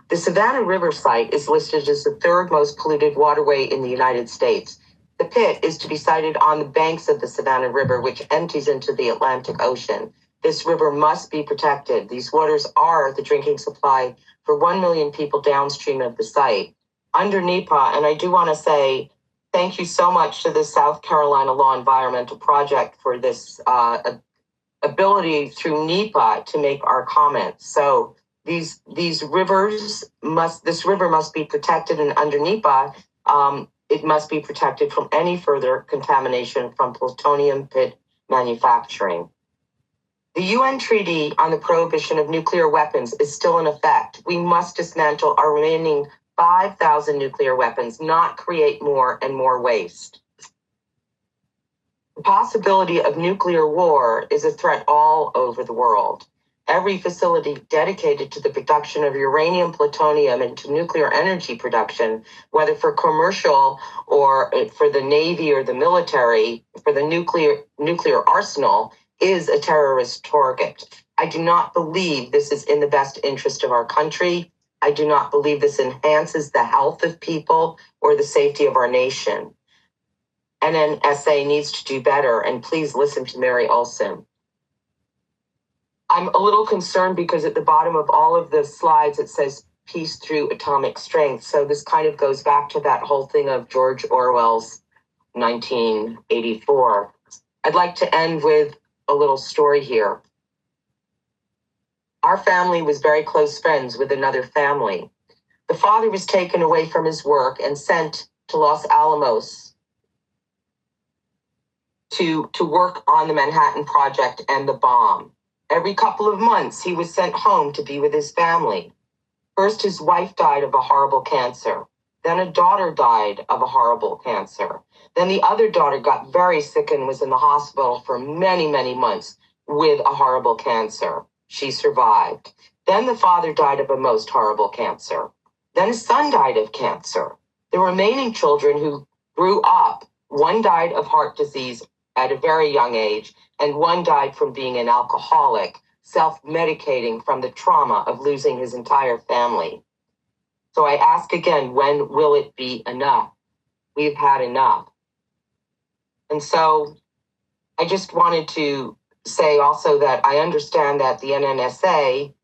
The Savannah River Site is listed as the third most polluted waterway in the United States. The pit is to be sited on the banks of the Savannah River, which empties into the Atlantic Ocean. This river must be protected. These waters are the drinking supply for 1 million people downstream of the site. Under NEPA, and I do want to say thank you so much to the South Carolina Law Environmental Project for this ability through NEPA to make our comments. So this river must be protected, and under NEPA, it must be protected from any further contamination from plutonium pit manufacturing. The UN Treaty on the Prohibition of Nuclear Weapons is still in effect. We must dismantle our remaining 5,000 nuclear weapons, not create more and more waste. The possibility of nuclear war is a threat all over the world. Every facility dedicated to the production of uranium, plutonium, and to nuclear energy production, whether for commercial or for the Navy or the military, for the nuclear arsenal, is a terrorist target. I do not believe this is in the best interest of our country. I do not believe this enhances the health of people or the safety of our nation. NNSA needs to do better, and please listen to Mary Olson. I'm a little concerned because at the bottom of all of the slides, it says peace through atomic strength. So this kind of goes back to that whole thing of George Orwell's 1984. I'd like to end with a little story here. Our family was very close friends with another family. The father was taken away from his work and sent to Los Alamos to work on the Manhattan Project and the bomb. Every couple of months, he was sent home to be with his family. First, his wife died of a horrible cancer. Then a daughter died of a horrible cancer. Then the other daughter got very sick and was in the hospital for many, many months with a horrible cancer. She survived. Then the father died of a most horrible cancer. Then his son died of cancer. The remaining children who grew up, one died of heart disease at a very young age, and one died from being an alcoholic, self-medicating from the trauma of losing his entire family. So I ask again, when will it be enough? We've had enough. And so I just wanted to say also that I understand that the NNSA,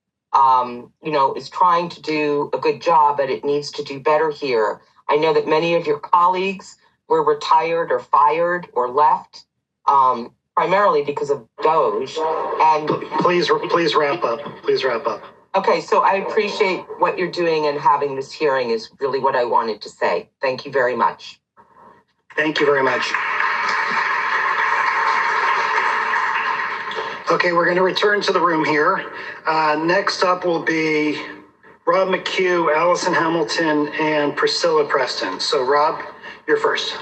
is trying to do a good job, but it needs to do better here. I know that many of your colleagues were retired or fired or left, primarily because of Doge. And please wrap up. Please wrap up. Okay, so I appreciate what you're doing, and having this hearing is really what I wanted to say. Thank you very much. Thank you very much. Okay, we're going to return to the room here. Next up will be Rob McHugh, Allison Hamilton, and Priscilla Preston. So Rob, you're first.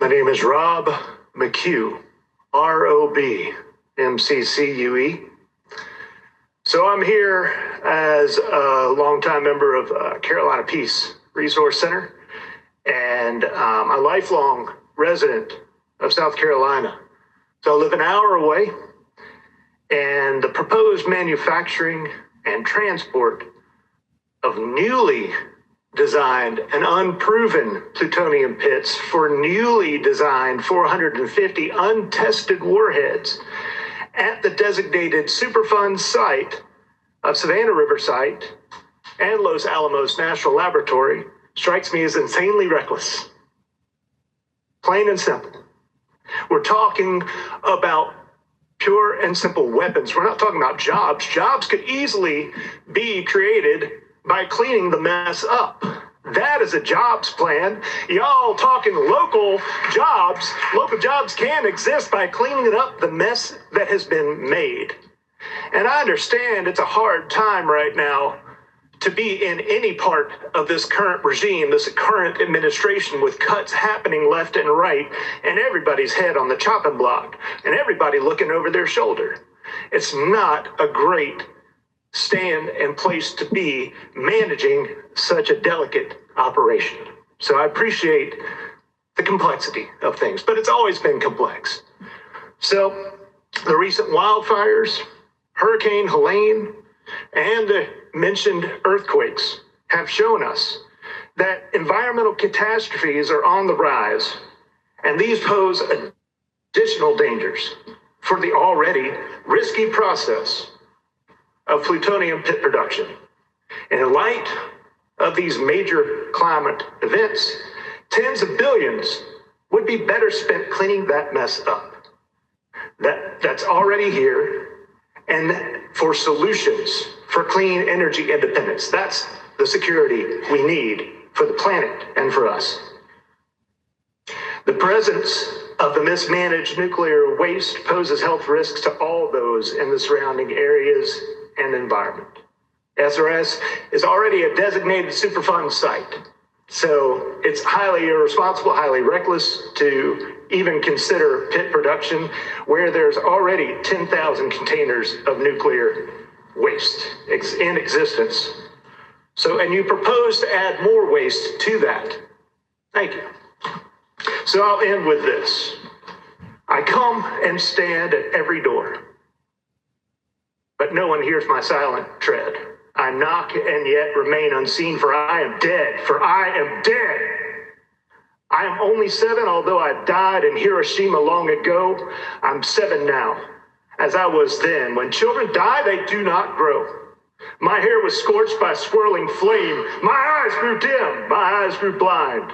My name is Rob McHugh, ROB-MCCUE. So I'm here as a longtime member of Carolina PEIS Resource Center and a lifelong resident of South Carolina. So I live an hour away, and the proposed manufacturing and transport of newly designed and unproven plutonium pits for newly designed 450 untested warheads at the designated Superfund site of Savannah River Site and Los Alamos National Laboratory strikes me as insanely reckless. Plain and simple. We're talking about pure and simple weapons. We're not talking about jobs. Jobs could easily be created by cleaning the mess up. That is a jobs plan. Y'all talking local jobs. Local jobs can exist by cleaning up the mess that has been made. And I understand it's a hard time right now to be in any part of this current regime, this current administration, with cuts happening left and right, and everybody's head on the chopping block, and everybody looking over their shoulder. It's not a great stand and place to be managing such a delicate operation. So I appreciate the complexity of things, but it's always been complex. So the recent wildfires, Hurricane Helene, and the mentioned earthquakes have shown us that environmental catastrophes are on the rise, and these pose additional dangers for the already risky process of plutonium pit production. And in light of these major climate events, tens of billions would be better spent cleaning that mess up. That's already here, and for solutions for clean energy independence. That's the security we need for the planet and for us. The presence of the mismanaged nuclear waste poses health risks to all those in the surrounding areas and environment. SRS is already a designated Superfund site. So it's highly irresponsible, highly reckless to even consider pit production where there's already 10,000 containers of nuclear waste in existence. So, and you propose to add more waste to that. Thank you. So I'll end with this. I come and stand at every door, but no one hears my silent tread. I knock and yet remain unseen, for I am dead, for I am dead. I am only 7, although I died in Hiroshima long ago. I'm 7 now, as I was then. When children die, they do not grow. My hair was scorched by swirling flame. My eyes grew dim, my eyes grew blind.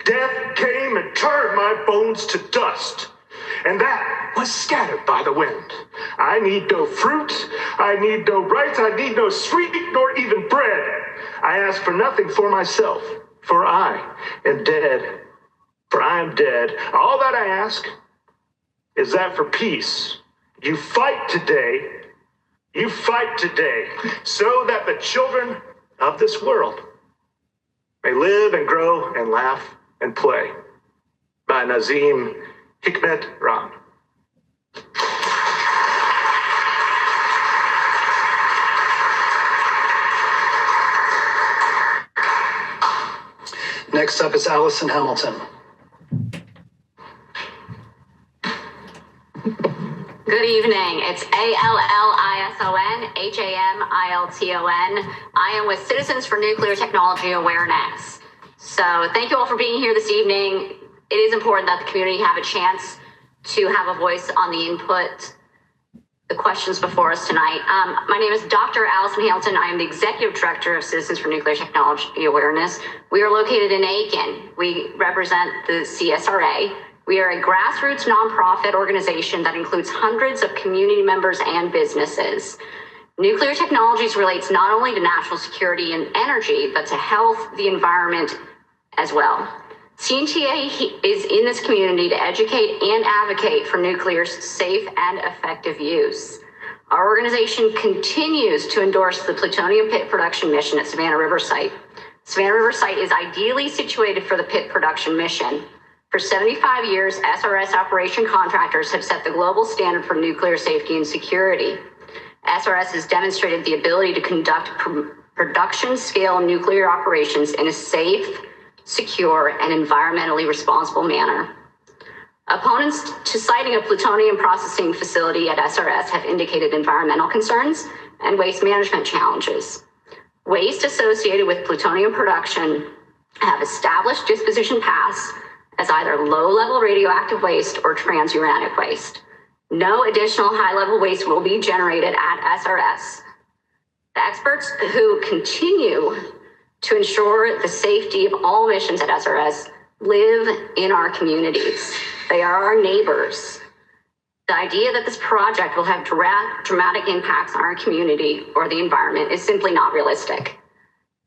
Death came and turned my bones to dust, and that was scattered by the wind. I need no fruit, I need no rights, I need no sweet nor even bread. I ask for nothing for myself, for I am dead. For I am dead. All that I ask is that for peace, you fight today, so that the children of this world may live and grow and laugh and play. By Nazim Hikmet Ram. Next up is Allison Hamilton. Good evening. It's ALLISON, I am with Citizens for Nuclear Technology Awareness. So thank you all for being here this evening. It is important that the community have a chance to have a voice on the input, the questions before us tonight. My name is Dr. Allison Hamilton. I am the Executive Director of Citizens for Nuclear Technology Awareness. We are located in Aiken. We represent the CSRA. We are a grassroots nonprofit organization that includes hundreds of community members and businesses. Nuclear technologies relates not only to national security and energy, but to health, the environment as well. CNTA is in this community to educate and advocate for nuclear's safe and effective use. Our organization continues to endorse the plutonium pit production mission at Savannah River Site. Savannah River Site is ideally situated for the pit production mission. For 75 years, SRS operation contractors have set the global standard for nuclear safety and security. SRS has demonstrated the ability to conduct production scale nuclear operations in a safe, secure, and environmentally responsible manner. Opponents to siting a plutonium processing facility at SRS have indicated environmental concerns and waste management challenges. Waste associated with plutonium production have established disposition paths as either low-level radioactive waste or transuranic waste. No additional high-level waste will be generated at SRS. The experts who continue to ensure the safety of all missions at SRS live in our communities. They are our neighbors. The idea that this project will have dramatic impacts on our community or the environment is simply not realistic.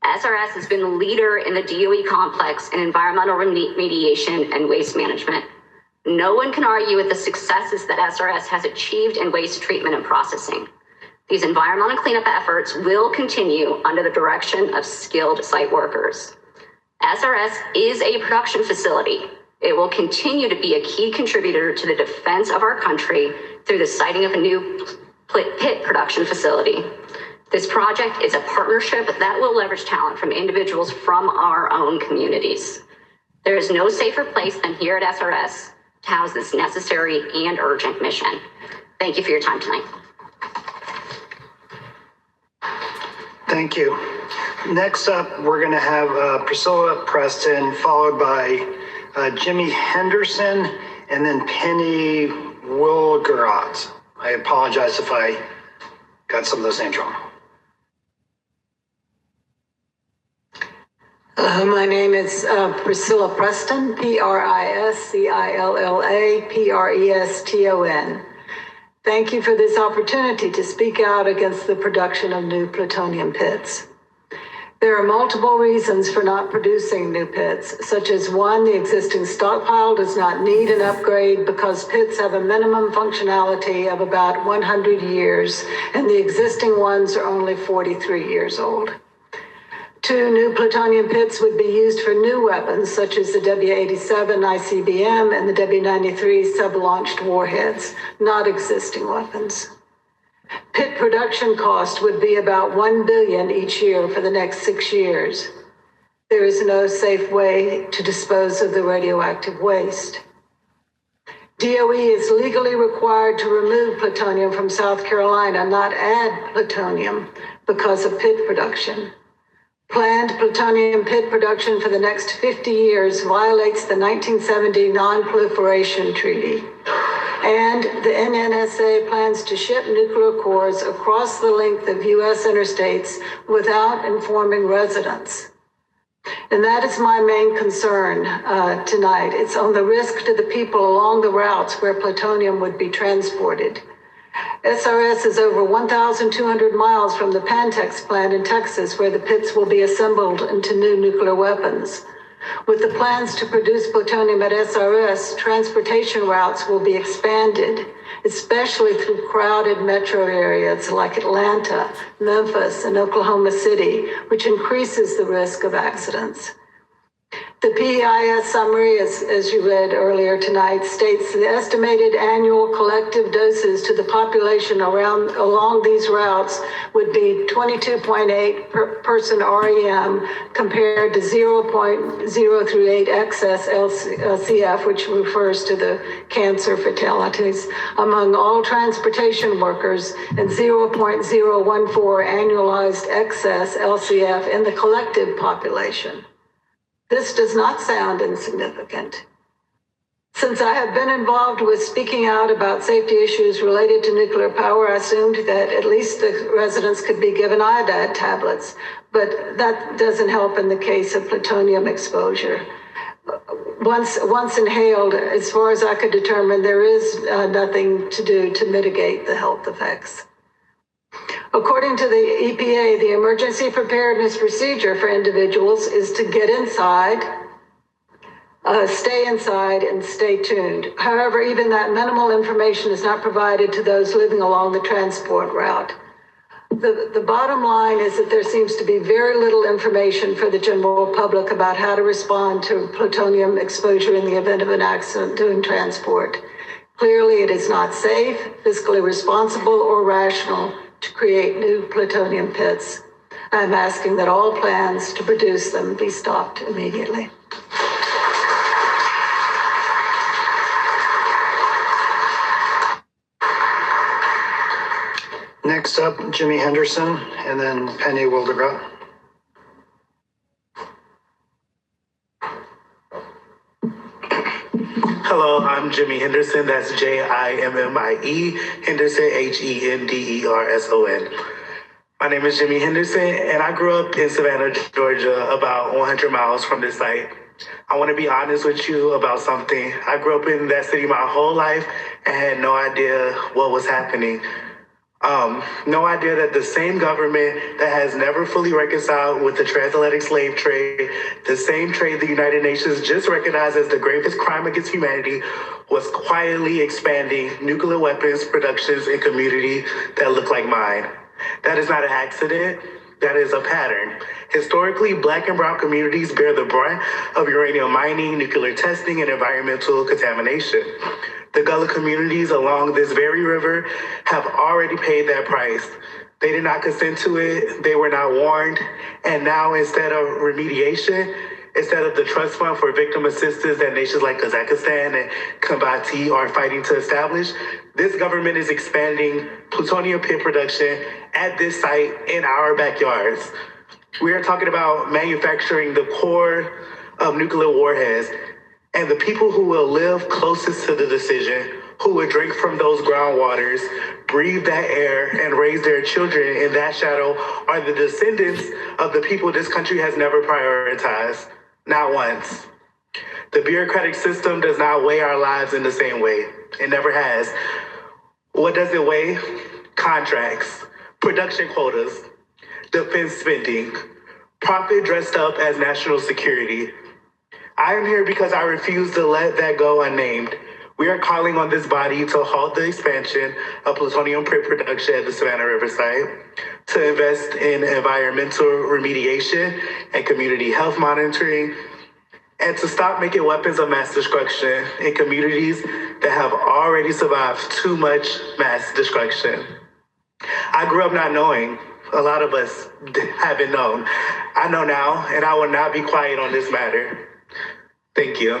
SRS has been the leader in the DOE complex in environmental remediation and waste management. No one can argue with the successes that SRS has achieved in waste treatment and processing. These environmental cleanup efforts will continue under the direction of skilled site workers. SRS is a production facility. It will continue to be a key contributor to the defense of our country through the siting of a new pit production facility. This project is a partnership that will leverage talent from individuals from our own communities. There is no safer place than here at SRS to house this necessary and urgent mission. Thank you for your time tonight. Thank you. Next up, we're going to have Priscilla Preston, followed by Jimmy Henderson, and then Penny Wilgerot. I apologize if I got some of those names wrong. My name is Priscilla Preston, Priscilla-Preston. Thank you for this opportunity to speak out against the production of new plutonium pits. There are multiple reasons for not producing new pits, such as one, the existing stockpile does not need an upgrade because pits have a minimum functionality of about 100 years, and the existing ones are only 43 years old. 2 new plutonium pits would be used for new weapons, such as the W-87 ICBM and the W-93 sub-launched warheads, not existing weapons. Pit production cost would be about $1 billion each year for the next 6 years. There is no safe way to dispose of the radioactive waste. DOE is legally required to remove plutonium from South Carolina, not add plutonium because of pit production. Planned plutonium pit production for the next 50 years violates the 1970 Non-Proliferation Treaty. And the NNSA plans to ship nuclear cores across the length of U.S. interstates without informing residents. And that is my main concern tonight. It's on the risk to the people along the routes where plutonium would be transported. SRS is over 1,200 miles from the Pantex plant in Texas, where the pits will be assembled into new nuclear weapons. With the plans to produce plutonium at SRS, transportation routes will be expanded, especially through crowded metro areas like Atlanta, Memphis, and Oklahoma City, which increases the risk of accidents. The PEIS summary, as you read earlier tonight, states the estimated annual collective doses to the population along these routes would be 22.8 per person REM compared to 0.038 excess LCF, which refers to the cancer fatalities, among all transportation workers, and 0.014 annualized excess LCF in the collective population. This does not sound insignificant. Since I have been involved with speaking out about safety issues related to nuclear power, I assumed that at least the residents could be given iodide tablets, but that doesn't help in the case of plutonium exposure. Once inhaled, as far as I could determine, there is nothing to do to mitigate the health effects. According to the EPA, the emergency preparedness procedure for individuals is to get inside, stay inside, and stay tuned. However, even that minimal information is not provided to those living along the transport route. The bottom line is that there seems to be very little information for the general public about how to respond to plutonium exposure in the event of an accident during transport. Clearly, it is not safe, fiscally responsible, or rational to create new plutonium pits. I'm asking that all plans to produce them be stopped immediately. Next up, Jimmy Henderson, and then Penny Wildegrat. Hello, I'm Jimmy Henderson. That's Jimmie, Henderson, Henderson. My name is Jimmy Henderson, and I grew up in Savannah, Georgia, about 100 miles from this site. I want to be honest with you about something. I grew up in that city my whole life and had no idea what was happening. No idea that the same government that has never fully reconciled with the transatlantic slave trade, the same trade the United Nations just recognized as the gravest crime against humanity, was quietly expanding nuclear weapons productions in communities that look like mine. That is not an accident. That is a pattern. Historically, Black and Brown communities bear the brunt of uranium mining, nuclear testing, and environmental contamination. The Gullah communities along this very river have already paid that price. They did not consent to it. They were not warned. And now, instead of remediation, instead of the trust fund for victim assistance that nations like Kazakhstan and Kiribati are fighting to establish, this government is expanding plutonium pit production at this site in our backyards. We are talking about manufacturing the core of nuclear warheads, and the people who will live closest to the decision, who will drink from those groundwaters, breathe that air, and raise their children in that shadow are the descendants of the people this country has never prioritized, not once. The bureaucratic system does not weigh our lives in the same way. It never has. What does it weigh? Contracts, production quotas, defense spending, profit dressed up as national security. I am here because I refuse to let that go unnamed. We are calling on this body to halt the expansion of plutonium pit production at the Savannah River Site, to invest in environmental remediation and community health monitoring, and to stop making weapons of mass destruction in communities that have already survived too much mass destruction. I grew up not knowing. A lot of us haven't known. I know now, and I will not be quiet on this matter. Thank you.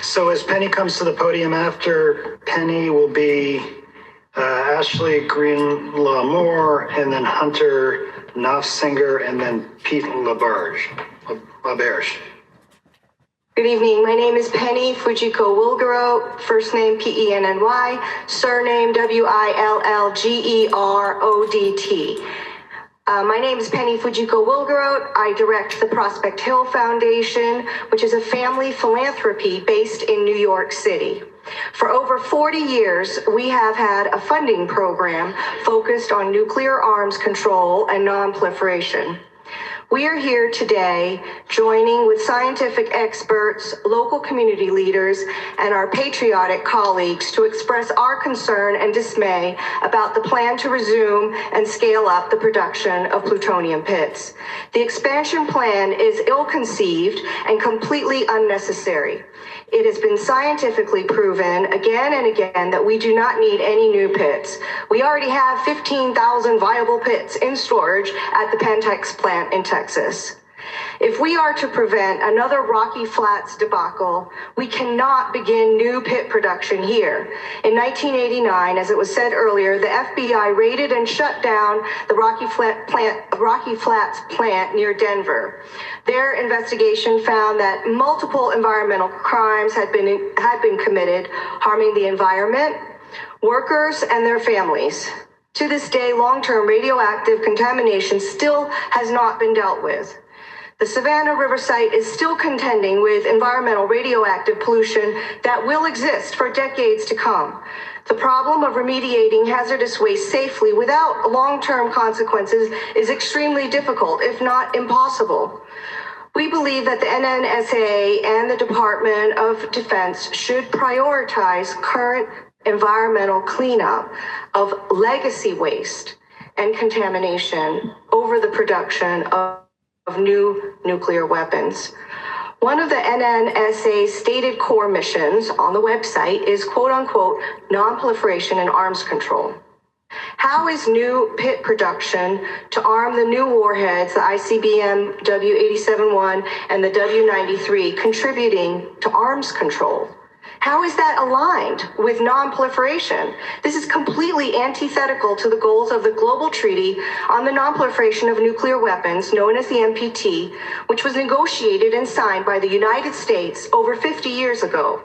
So as Penny comes to the podium, after Penny will be Ashley Greenlaw Moore, and then Hunter Knopfsinger, and then Pete LaBerge. Good evening. My name is Penny Fujiko Wilgero, first name Penny, surname Willgerodt. My name is Penny Fujiko Wilgero. I direct the Prospect Hill Foundation, which is a family philanthropy based in New York City. For over 40 years, we have had a funding program focused on nuclear arms control and non-proliferation. We are here today joining with scientific experts, local community leaders, and our patriotic colleagues to express our concern and dismay about the plan to resume and scale up the production of plutonium pits. The expansion plan is ill-conceived and completely unnecessary. It has been scientifically proven again and again that we do not need any new pits. We already have 15,000 viable pits in storage at the Pentex plant in Texas. If we are to prevent another Rocky Flats debacle, we cannot begin new pit production here. In 1989, as it was said earlier, the FBI raided and shut down the Rocky Flats plant near Denver. Their investigation found that multiple environmental crimes had been committed, harming the environment, workers, and their families. To this day, long-term radioactive contamination still has not been dealt with. The Savannah River Site is still contending with environmental radioactive pollution that will exist for decades to come. The problem of remediating hazardous waste safely without long-term consequences is extremely difficult, if not impossible. We believe that the NNSA and the Department of Defense should prioritize current environmental cleanup of legacy waste and contamination over the production of new nuclear weapons. One of the NNSA's stated core missions on the website is quote unquote non-proliferation and arms control. How is new pit production to arm the new warheads, the ICBM W-87-1 and the W-93, contributing to arms control? How is that aligned with non-proliferation? This is completely antithetical to the goals of the Global Treaty on the Non-Proliferation of Nuclear Weapons, known as the NPT, which was negotiated and signed by the United States over 50 years ago.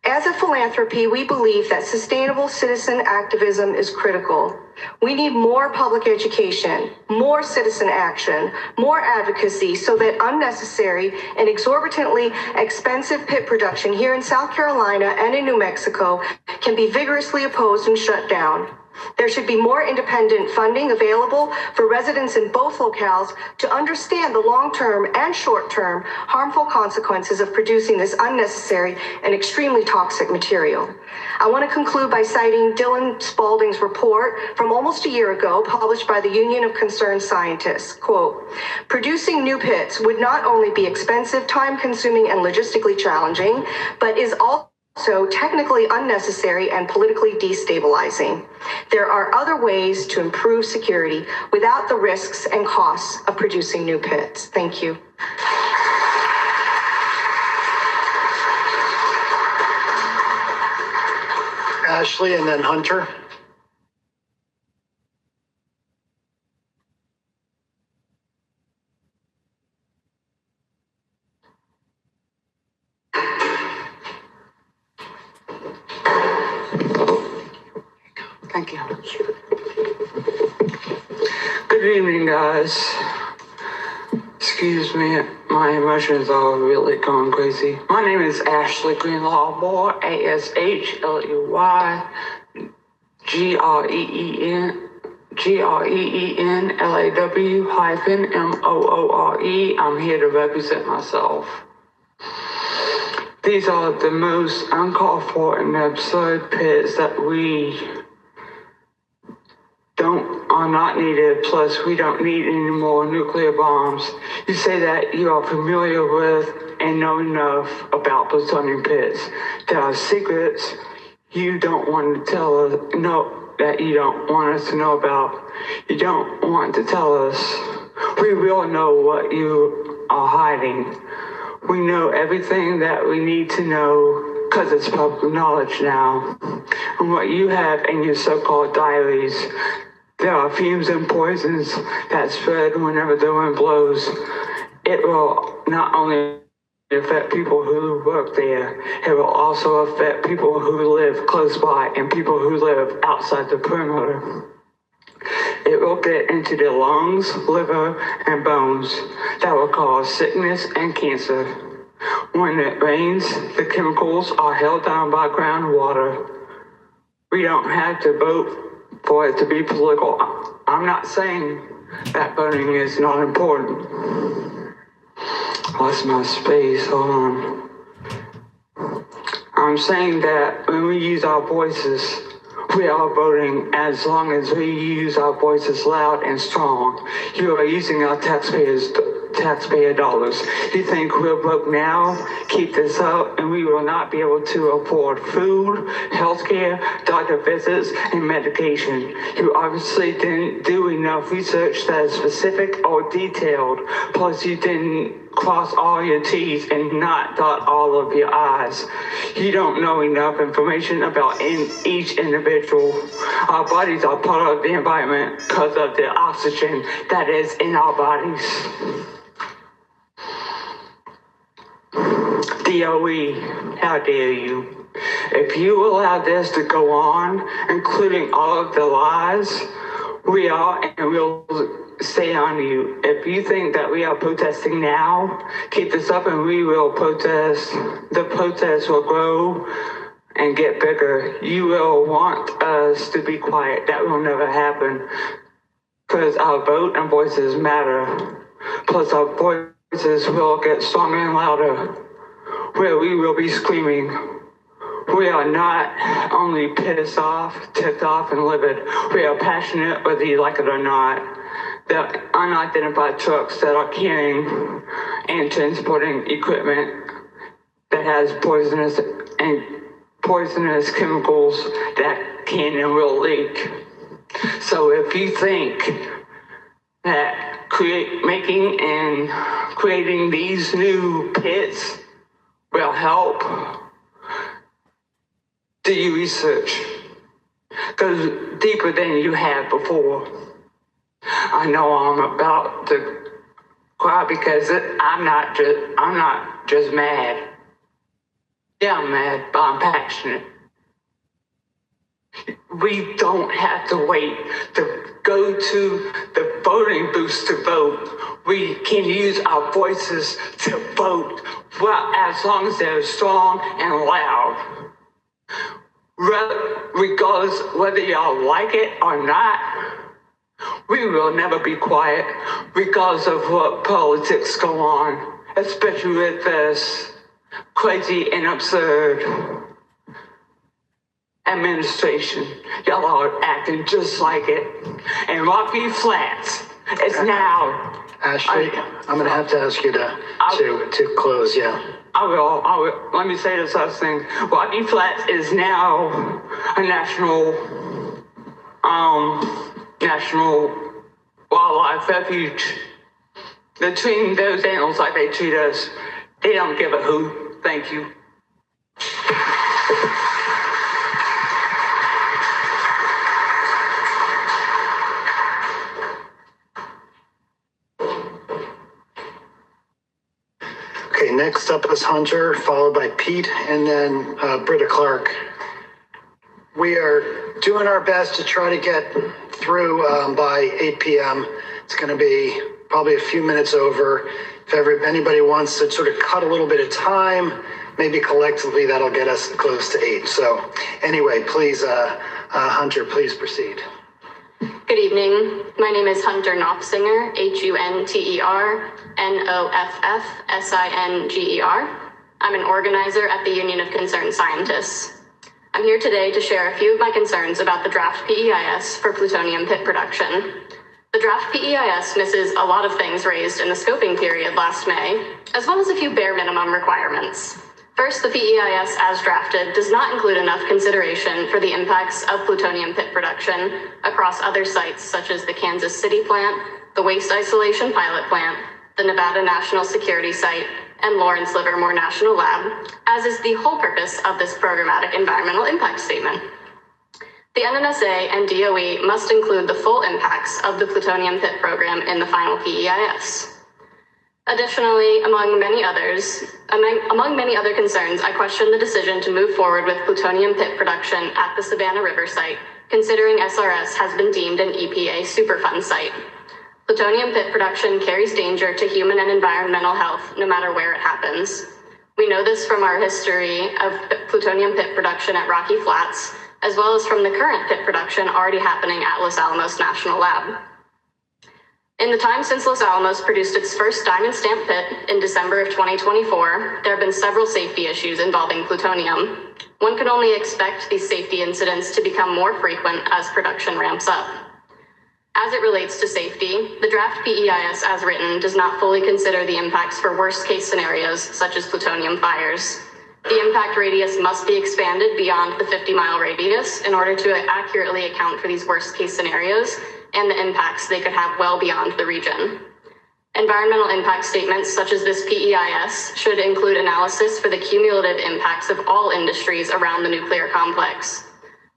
As a philanthropy, we believe that sustainable citizen activism is critical. We need more public education, more citizen action, more advocacy so that unnecessary and exorbitantly expensive pit production here in South Carolina and in New Mexico can be vigorously opposed and shut down. There should be more independent funding available for residents in both locales to understand the long-term and short-term harmful consequences of producing this unnecessary and extremely toxic material. I want to conclude by citing Dylan Spalding's report from almost a year ago, published by the Union of Concerned Scientists. Quote, producing new pits would not only be expensive, time-consuming, and logistically challenging, but is also technically unnecessary and politically destabilizing. There are other ways to improve security without the risks and costs of producing new pits. Thank you. Ashley and then Hunter. Thank you. Good evening, guys. Excuse me, my emotions are really going crazy. My name is Ashley Greenlaw Moore, ASHLEYGREENLAW-MOORE. I'm here to represent myself. These are the most uncalled for and absurd pits that we are not needed, plus we don't need any more nuclear bombs. You say that you are familiar with and know enough about plutonium pits. There are secrets you don't want to tell us, that you don't want us to know about. You don't want to tell us. We will know what you are hiding. We know everything that we need to know because it's public knowledge now. And what you have in your so-called diaries, there are fumes and poisons that spread whenever the wind blows. It will not only affect people who work there, it will also affect people who live close by and people who live outside the perimeter. It will get into the lungs, liver, and bones that will cause sickness and cancer. When it rains, the chemicals are held down by groundwater. We don't have to vote for it to be political. I'm not saying that voting is not important. Lost my space, hold on. I'm saying that when we use our voices, we are voting as long as we use our voices loud and strong. You are using our taxpayer dollars. You think we're broke now? Keep this up and we will not be able to afford food, healthcare, doctor visits, and medication. You obviously didn't do enough research that is specific or detailed. Plus you didn't cross all your T's and not dot all of your I's. You don't know enough information about each individual. Our bodies are part of the environment because of the oxygen that is in our bodies. DOE, how dare you? If you allow this to go on, including all of the lies, we are and will stay on you. If you think that we are protesting now, keep this up and we will protest. The protest will grow and get bigger. You will want us to be quiet. That will never happen because our vote and voices matter. Plus our voices will get stronger and louder, where we will be screaming. We are not only pissed off, ticked off, and livid. We are passionate whether you like it or not. The unidentified trucks that are carrying and transporting equipment that has poisonous chemicals that can and will leak. So if you think that making and creating these new pits will help, do your research. Go deeper than you have before. I know I'm about to cry because I'm not just mad. Yeah, I'm mad, but I'm passionate. We don't have to wait to go to the voting booths to vote. We can use our voices to vote, well, as long as they're strong and loud. Regardless whether y'all like it or not, we will never be quiet, regardless of what politics go on, especially with this crazy and absurd administration. Y'all are acting just like it. And Rocky Flats is now. Ashley, I'm going to have to ask you to close, yeah. I will. Let me say this last thing. Rocky Flats is now a national wildlife refuge. They're treating those animals like they treat us. They don't give a hoot. Thank you. Okay, next up is Hunter, followed by Pete, and then Britta Clark. We are doing our best to try to get through by 8 p.m. It's going to be probably a few minutes over. If anybody wants to sort of cut a little bit of time, maybe collectively that'll get us close to 8. So anyway, please, Hunter, please proceed. Good evening. My name is Hunter Knopfsinger, HUNTER NOFFSINGER. I'm an organizer at the Union of Concerned Scientists. I'm here today to share a few of my concerns about the draft PEIS for plutonium pit production. The draft PEIS misses a lot of things raised in the scoping period last May, as well as a few bare minimum requirements. First, the PEIS as drafted does not include enough consideration for the impacts of plutonium pit production across other sites such as the Kansas City plant, the Waste Isolation Pilot Plant, the Nevada National Security Site, and Lawrence Livermore National Lab, as is the whole purpose of this programmatic environmental impact statement. The NNSA and DOE must include the full impacts of the plutonium pit program in the final PEIS. Additionally, among many other concerns, I question the decision to move forward with plutonium pit production at the Savannah River Site, considering SRS has been deemed an EPA Superfund site. Plutonium pit production carries danger to human and environmental health no matter where it happens. We know this from our history of plutonium pit production at Rocky Flats, as well as from the current pit production already happening at Los Alamos National Lab. In the time since Los Alamos produced its first diamond stamp pit in December of 2024, there have been several safety issues involving plutonium. One can only expect these safety incidents to become more frequent as production ramps up. As it relates to safety, the draft PEIS as written does not fully consider the impacts for worst-case scenarios such as plutonium fires. The impact radius must be expanded beyond the 50-mile radius in order to accurately account for these worst-case scenarios and the impacts they could have well beyond the region. Environmental impact statements such as this PEIS should include analysis for the cumulative impacts of all industries around the nuclear complex.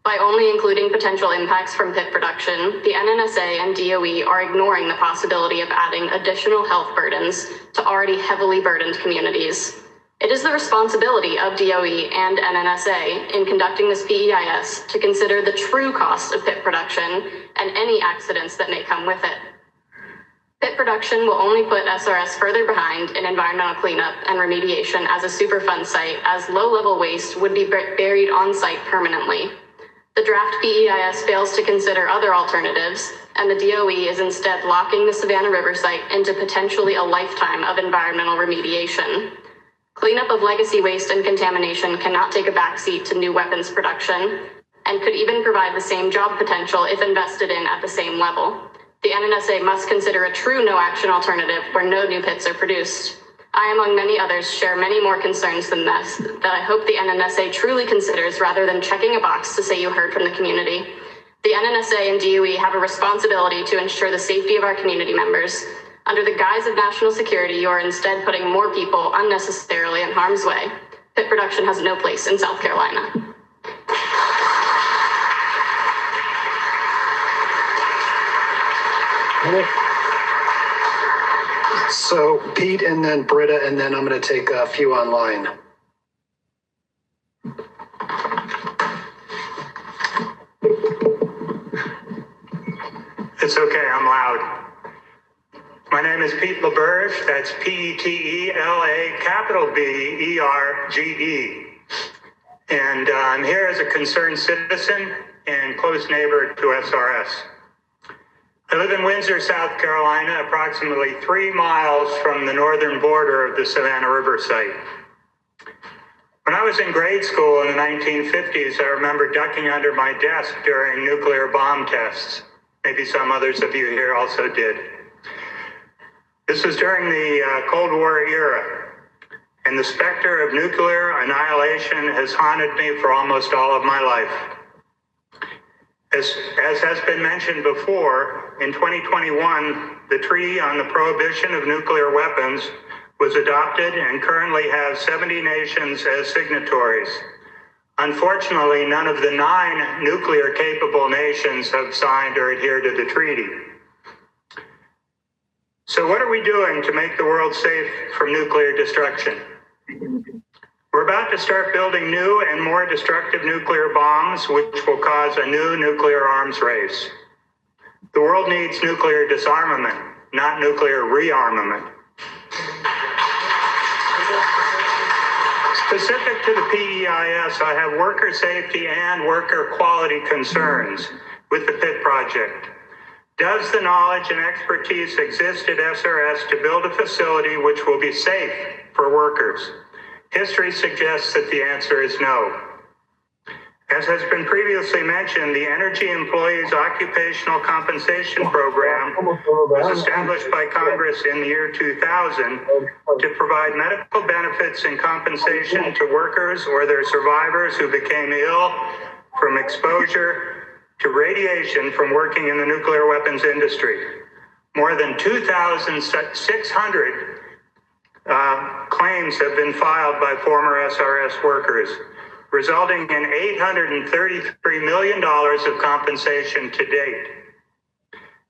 By only including potential impacts from pit production, the NNSA and DOE are ignoring the possibility of adding additional health burdens to already heavily burdened communities. It is the responsibility of DOE and NNSA in conducting this PEIS to consider the true cost of pit production and any accidents that may come with it. Pit production will only put SRS further behind in environmental cleanup and remediation as a Superfund site, as low-level waste would be buried on-site permanently. The draft PEIS fails to consider other alternatives, and the DOE is instead locking the Savannah River Site into potentially a lifetime of environmental remediation. Cleanup of legacy waste and contamination cannot take a backseat to new weapons production, and could even provide the same job potential if invested in at the same level. The NNSA must consider a true no-action alternative where no new pits are produced. I, among many others, share many more concerns than this that I hope the NNSA truly considers rather than checking a box to say you heard from the community. The NNSA and DOE have a responsibility to ensure the safety of our community members. Under the guise of national security, you are instead putting more people unnecessarily in harm's way. Pit production has no place in South Carolina. So Pete and then Britta, and then I'm going to take a few online. It's okay, I'm loud. My name is Pete LaBerge, that's P-E-T-E-L-A, capital B-E-R-G-E. And I'm here as a concerned citizen and close neighbor to SRS. I live in Windsor, South Carolina, approximately 3 miles from the northern border of the Savannah River Site. When I was in grade school in the 1950s, I remember ducking under my desk during nuclear bomb tests. Maybe some others of you here also did. This was during the Cold War era, and the specter of nuclear annihilation has haunted me for almost all of my life. As has been mentioned before, in 2021, the Treaty on the Prohibition of Nuclear Weapons was adopted and currently has 70 nations as signatories. Unfortunately, none of the 9 nuclear-capable nations have signed or adhered to the treaty. So what are we doing to make the world safe from nuclear destruction? We're about to start building new and more destructive nuclear bombs, which will cause a new nuclear arms race. The world needs nuclear disarmament, not nuclear rearmament. Specific to the PEIS, I have worker safety and worker quality concerns with the PIT project. Does the knowledge and expertise exist at SRS to build a facility which will be safe for workers? History suggests that the answer is no. As has been previously mentioned, the Energy Employees Occupational Compensation Program was established by Congress in the year 2000 to provide medical benefits and compensation to workers or their survivors who became ill from exposure to radiation from working in the nuclear weapons industry. More than 2,600 claims have been filed by former SRS workers, resulting in $833 million of compensation to date.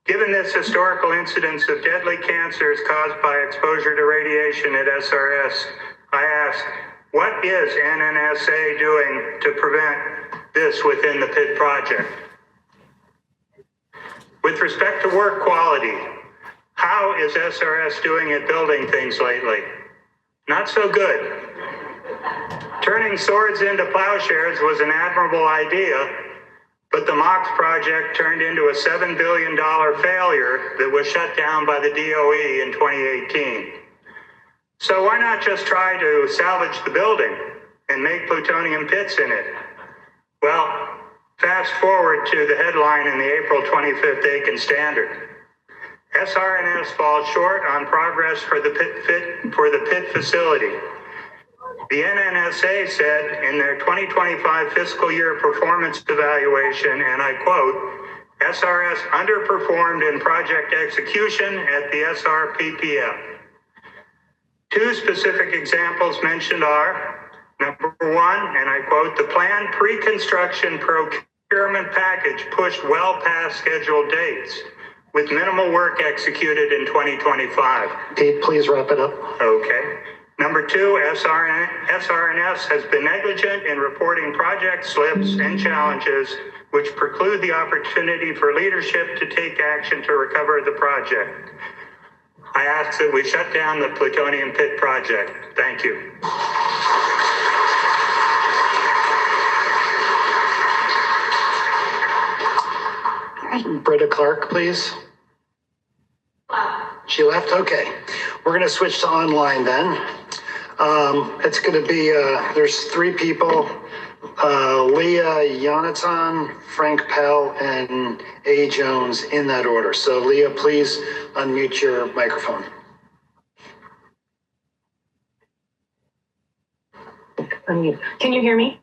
Given this historical incidence of deadly cancers caused by exposure to radiation at SRS, I ask, what is NNSA doing to prevent this within the PIT project? With respect to work quality, how is SRS doing at building things lately? Not so good. Turning swords into plowshares was an admirable idea, but the MOX project turned into a $7 billion failure that was shut down by the DOE in 2018. So why not just try to salvage the building and make plutonium pits in it? Well, fast forward to the headline in the April 25th Aiken Standard. SRNS falls short on progress for the pit facility. The NNSA said in their 2025 fiscal year performance evaluation, and I quote, SRS underperformed in project execution at the SRPPF. Two specific examples mentioned are, number one, and I quote, the planned pre-construction procurement package pushed well past scheduled dates, with minimal work executed in 2025. Pete, please wrap it up. Okay. Number two, SRNS has been negligent in reporting project slips and challenges which preclude the opportunity for leadership to take action to recover the project. I ask that we shut down the plutonium pit project. Thank you. Britta Clark, please. She left? Okay. We're going to switch to online then. It's going to be, there's three people, Leah Yonatan, Frank Pell, and A. Jones in that order. So Leah, please unmute your microphone. Unmute. Can you hear me?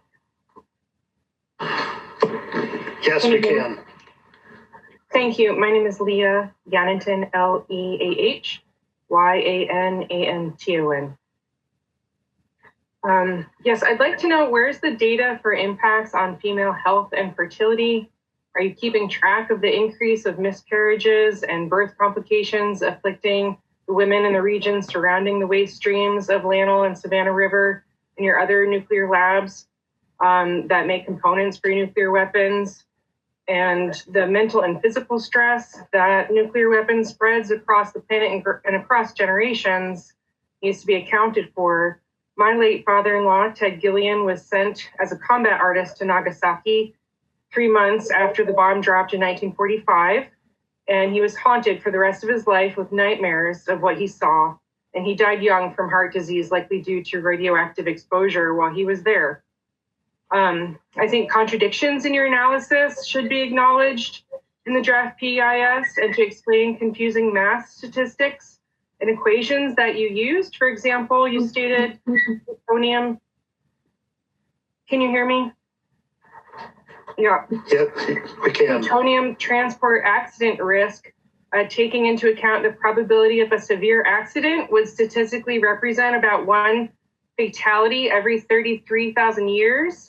Yes, we can. Thank you. My name is Leah Yananton, Leahyananton. Yes, I'd like to know, where's the data for impacts on female health and fertility? Are you keeping track of the increase of miscarriages and birth complications afflicting the women in the regions surrounding the waste streams of Lannel and Savannah River and your other nuclear labs that make components for nuclear weapons? And the mental and physical stress that nuclear weapons spreads across the planet and across generations needs to be accounted for. My late father-in-law, Ted Gillian, was sent as a combat artist to Nagasaki 3 months after the bomb dropped in 1945, and he was haunted for the rest of his life with nightmares of what he saw, and he died young from heart disease, likely due to radioactive exposure while he was there. I think contradictions in your analysis should be acknowledged in the draft PEIS, and to explain confusing math statistics and equations that you used. For example, you stated plutonium. Can you hear me? Yeah. Yep, we can. Plutonium transport accident risk, taking into account the probability of a severe accident, would statistically represent about 1 fatality every 33,000 years.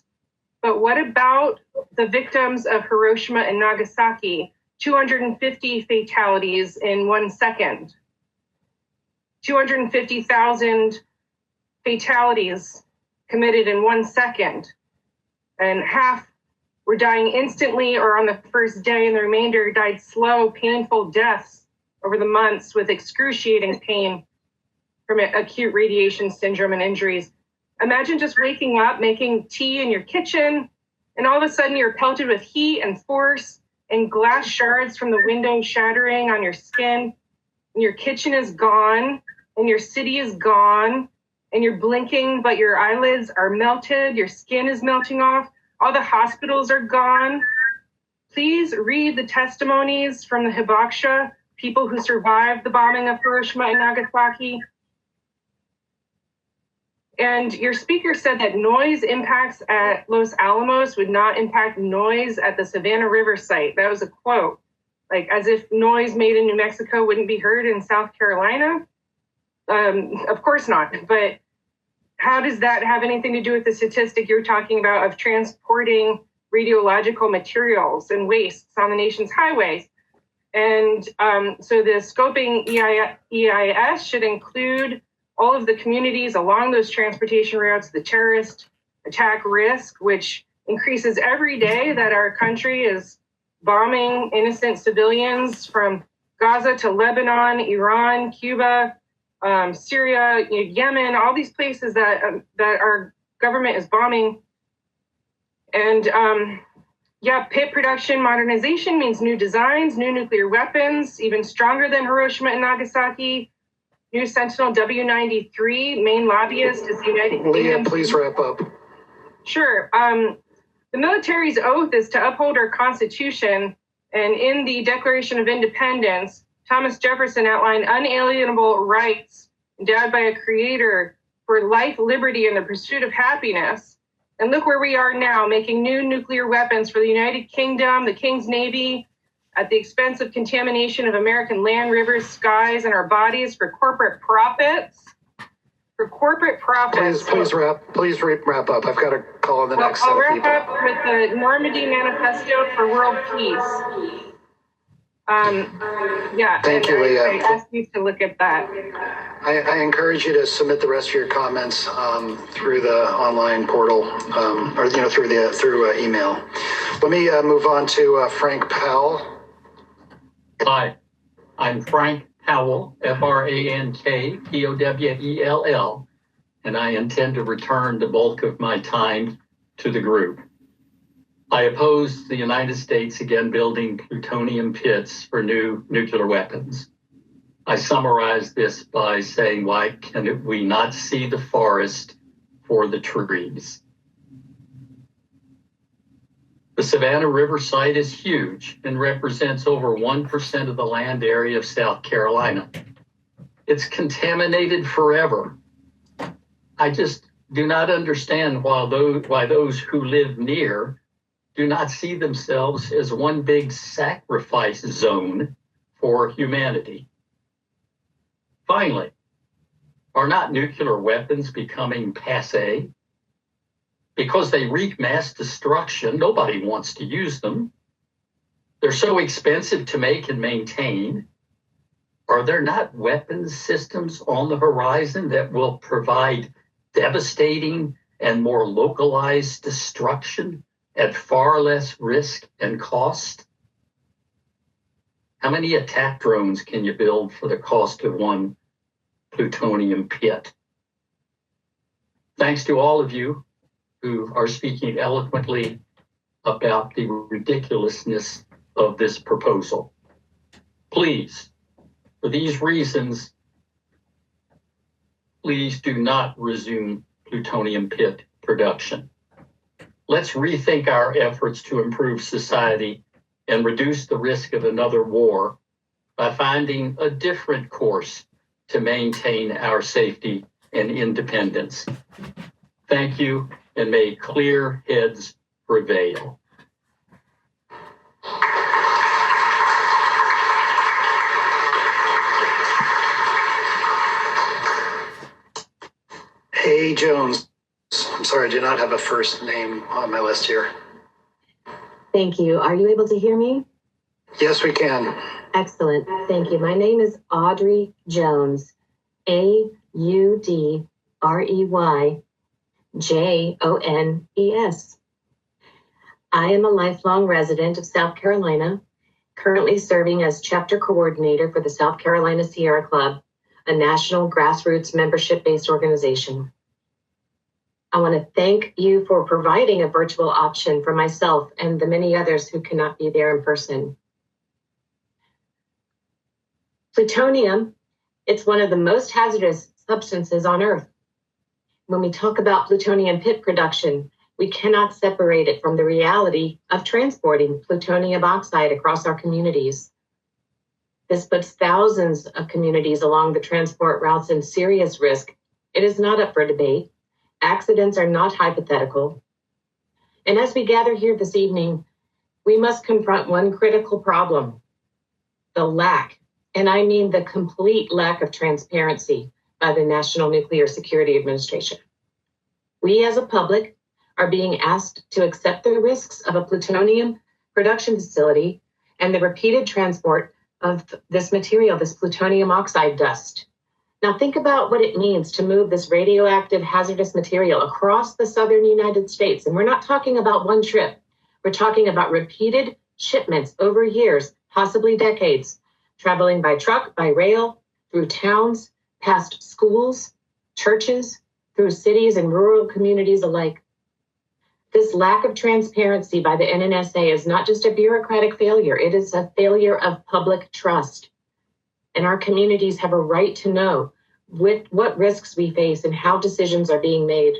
But what about the victims of Hiroshima and Nagasaki? 250 fatalities in 1 second. 250,000 fatalities committed in 1 second. And half were dying instantly or on the first day, and the remainder died slow, painful deaths over the months with excruciating pain from acute radiation syndrome and injuries. Imagine just waking up, making tea in your kitchen, and all of a sudden you're pelted with heat and force and glass shards from the window shattering on your skin, and your kitchen is gone, and your city is gone, and you're blinking, but your eyelids are melted, your skin is melting off, all the hospitals are gone. Please read the testimonies from the hibakusha, people who survived the bombing of Hiroshima and Nagasaki. And your speaker said that noise impacts at Los Alamos would not impact noise at the Savannah River Site. That was a quote, like as if noise made in New Mexico wouldn't be heard in South Carolina. Of course not, but how does that have anything to do with the statistic you're talking about of transporting radiological materials and wastes on the nation's highways? And so the scoping EIS should include all of the communities along those transportation routes, the terrorist attack risk, which increases every day that our country is bombing innocent civilians from Gaza to Lebanon, Iran, Cuba, Syria, Yemen, all these places that our government is bombing. And pit production modernization means new designs, new nuclear weapons, even stronger than Hiroshima and Nagasaki. New Sentinel W-93, main lobbyist is the United Kingdom. Leah, please wrap up. Sure. The military's oath is to uphold our Constitution. And in the Declaration of Independence, Thomas Jefferson outlined unalienable rights endowed by a creator for life, liberty, and the pursuit of happiness. And look where we are now, making new nuclear weapons for the United Kingdom, the King's Navy, at the expense of contamination of American land, rivers, skies, and our bodies for corporate profits. For corporate profits. Please wrap up. I've got to call on the next set I'll of wrap people. up with the Normandy Manifesto for World Peace. Thank you, Leah. I ask you to look at that. I encourage you to submit the rest of your comments through the online portal or through email. Let me move on to Frank Powell. Hi, I'm Frank Powell, FrankPowell, and I intend to return the bulk of my time to the group. I oppose the United States again building plutonium pits for new nuclear weapons. I summarize this by saying, why can we not see the forest for the trees? The Savannah River Site is huge and represents over 1% of the land area of South Carolina. It's contaminated forever. I just do not understand why those who live near do not see themselves as one big sacrifice zone for humanity. Finally, are not nuclear weapons becoming passé? Because they wreak mass destruction, nobody wants to use them. They're so expensive to make and maintain. Are there not weapons systems on the horizon that will provide devastating and more localized destruction at far less risk and cost? How many attack drones can you build for the cost of one plutonium pit? Thanks to all of you who are speaking eloquently about the ridiculousness of this proposal. Please, for these reasons, please do not resume plutonium pit production. Let's rethink our efforts to improve society and reduce the risk of another war by finding a different course to maintain our safety and independence. Thank you, and may clear heads prevail. Hey, Jones. I'm sorry, I do not have a first name on my list here. Thank you. Are you able to hear me? Yes, we can. Excellent. Thank you. My name is Audrey Jones, AUDREY JONES. I am a lifelong resident of South Carolina, currently serving as chapter coordinator for the South Carolina Sierra Club, a national grassroots membership-based organization. I want to thank you for providing a virtual option for myself and the many others who cannot be there in person. Plutonium, it's one of the most hazardous substances on Earth. When we talk about plutonium pit production, we cannot separate it from the reality of transporting plutonium oxide across our communities. This puts thousands of communities along the transport routes in serious risk. It is not up for debate. Accidents are not hypothetical. And as we gather here this evening, we must confront one critical problem: the lack, and I mean the complete lack of transparency by the National Nuclear Security Administration. We as a public are being asked to accept the risks of a plutonium production facility and the repeated transport of this material, this plutonium oxide dust. Now think about what it means to move this radioactive hazardous material across the southern United States. And we're not talking about one trip. We're talking about repeated shipments over years, possibly decades, traveling by truck, by rail, through towns, past schools, churches, through cities and rural communities alike. This lack of transparency by the NNSA is not just a bureaucratic failure, it is a failure of public trust. And our communities have a right to know what risks we face and how decisions are being made.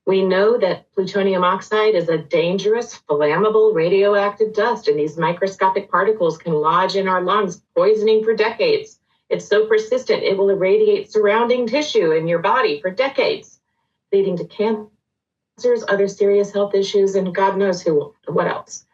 We know that plutonium oxide is a dangerous, flammable, radioactive dust, and these microscopic particles can lodge in our lungs, poisoning for decades. It's so persistent, it will irradiate surrounding tissue in your body for decades, leading to cancers, other serious health issues, and God knows what else.